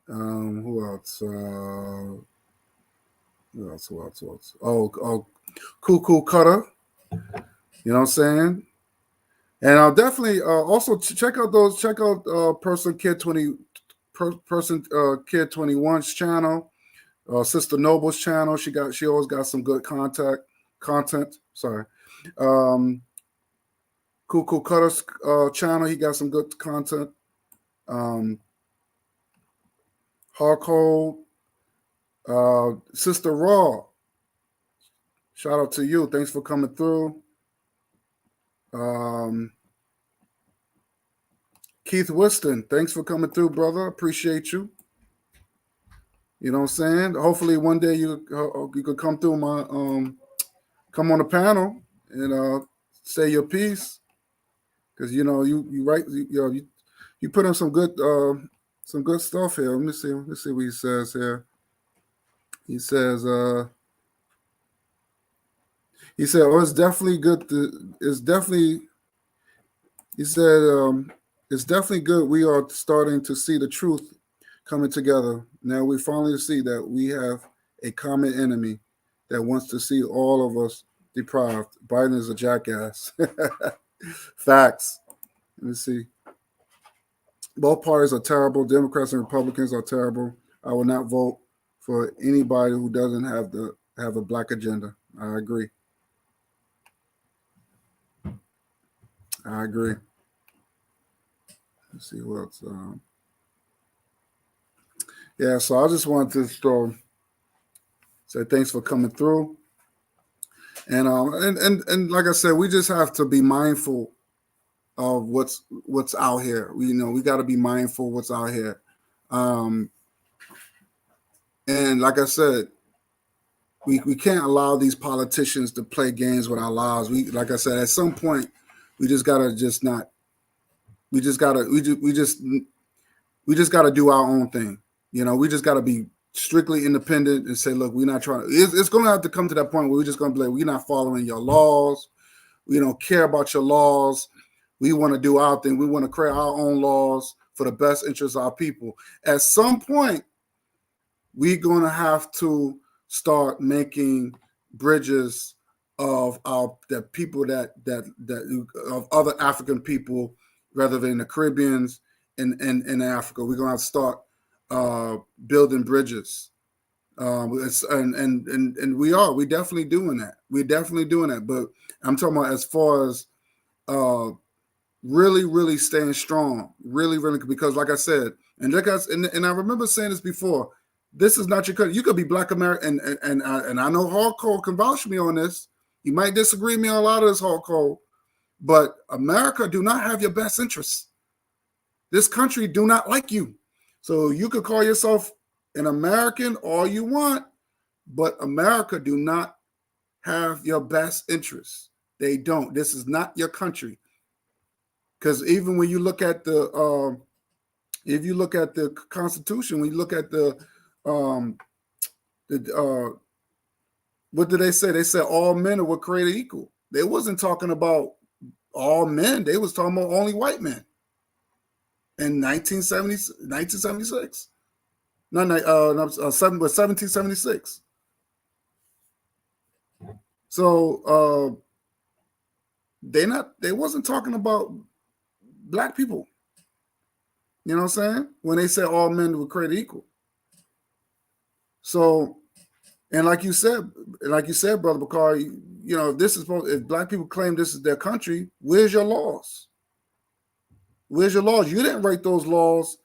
Who else? Who else? Oh, Cool Cutter. You know what I'm saying? And I'll definitely also check out Person Kid 21's channel, Sister Noble's channel. She always got some good content. Sorry. Cool Cutter's channel. He got some good content. Hardcore, Sister Raw. Shout out to you. Thanks for coming through. Keith Whiston, thanks for coming through, brother. Appreciate you. You know what I'm saying? Hopefully one day you could come through come on the panel and say your piece. Because you write you put in some good stuff here. Let me see what he says here. He says oh, it's definitely good he said it's definitely good we are starting to see the truth coming together. Now we finally see that we have a common enemy that wants to see all of us deprived. Biden is a jackass. Facts. Let me see. Both parties are terrible. Democrats and Republicans are terrible. I will not vote for anybody who doesn't have a black agenda. I agree. Let's see what else. Yeah, so I just wanted to say thanks for coming through. And like I said, we just have to be mindful of what's out here. We got to be mindful of what's out here. And like I said, we can't allow these politicians to play games with our lives. Like I said, at some point, we just gotta just not. We just gotta we just gotta do our own thing. We just gotta be strictly independent and say, look, we're not trying. It's gonna have to come to that point where we're just gonna be like, we're not following your laws. We don't care about your laws. We want to do our thing. We want to create our own laws for the best interest of our people. At some point, we're going to have to start making bridges of the people that of other African people, rather than the Caribbeans and Africa. We're going to have to start building bridges. And we're definitely doing that. We're definitely doing that. But I'm talking about as far as really, really staying strong, really, really, because like I said, and I remember saying this before, this is not your country. You could be Black American, and I know hardcore can vouch for me on this. You might disagree with me on a lot of this hardcore, but America do not have your best interests. This country do not like you. So you could call yourself an American all you want, but America do not have your best interests. They don't. This is not your country. Because even when you look at if you look at the Constitution, when you look at what did they say? They said all men were created equal. They wasn't talking about all men. They was talking about only white men. In 1976. No, 1776. So they wasn't talking about Black people. You know what I'm saying? When they said all men were created equal. So, and like you said, Brother Bakari, if Black people claim this is their country, where's your laws? Where's your laws? You didn't write those laws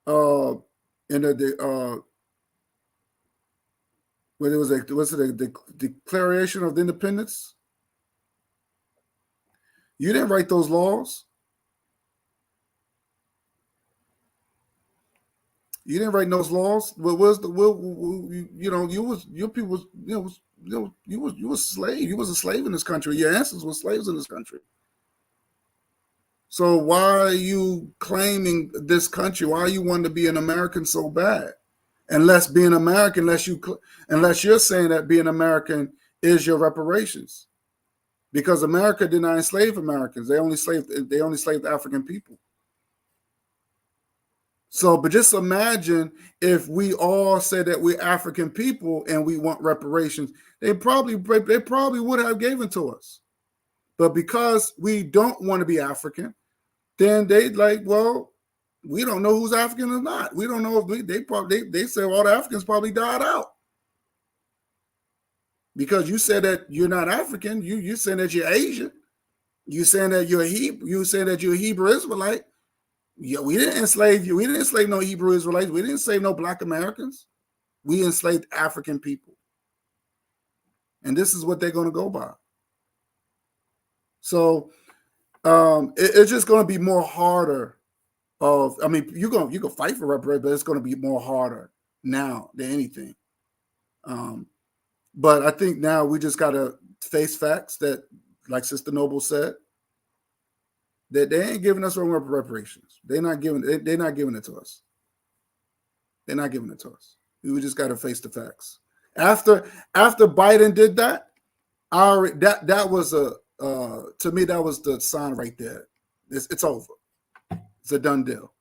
in the when it was a Declaration of Independence. You didn't write those laws. You didn't write those laws. What was your people you was slave. You was a slave in this country. Your ancestors were slaves in this country. So why are you claiming this country? Why are you wanting to be an American so bad? Unless being American, unless you're saying that being American is your reparations, because America did not enslave Americans. They only enslaved African people. So, but just imagine if we all said that we're African people and we want reparations, they probably would have given to us. But because we don't want to be African, then they like, well, we don't know who's African or not. We don't know if they say all the Africans probably died out. Because you said that you're not African, you saying that you're Asian, you saying that you're a Hebrew Israelite. Yeah, we didn't enslave you. We didn't enslave no Hebrew Israelites. We didn't enslave no Black Americans. We enslaved African people. And this is what they're going to go by. So it's just going to be more harder. You can fight for reparations, but it's going to be more harder now than anything. But I think now we just got to face facts that, like Sister Noble said, that they ain't giving us reparations. They're not giving it to us. They're not giving it to us. We just got to face the facts. After Biden did that, that was to me, that was the sign right there. It's over. It's a done deal.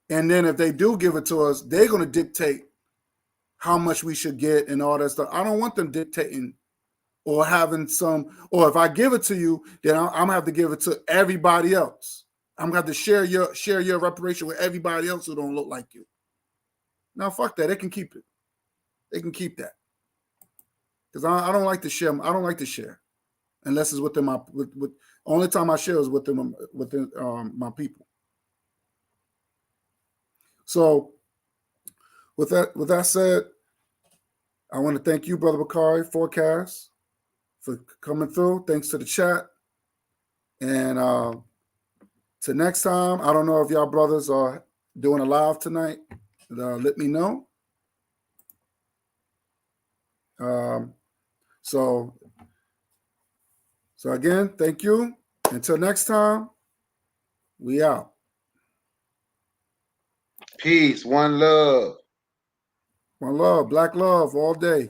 And then if they do give it to us, they're going to dictate how much we should get and all that stuff. I don't want them dictating or having or if I give it to you, then I'm gonna have to give it to everybody else. I'm gonna have to share your reparation with everybody else who don't look like you. Now, fuck that. They can keep it. They can keep that. Because I don't like to share. I don't like to share unless it's within my. Only time I share is within my people. So, with that said, I want to thank you, Brother Bakari, Forecast, for coming through. Thanks to the chat. And till next time, I don't know if y'all brothers are doing a live tonight. Let me know. So again, thank you. Until next time, we out. Peace, one love. One love, black love all day.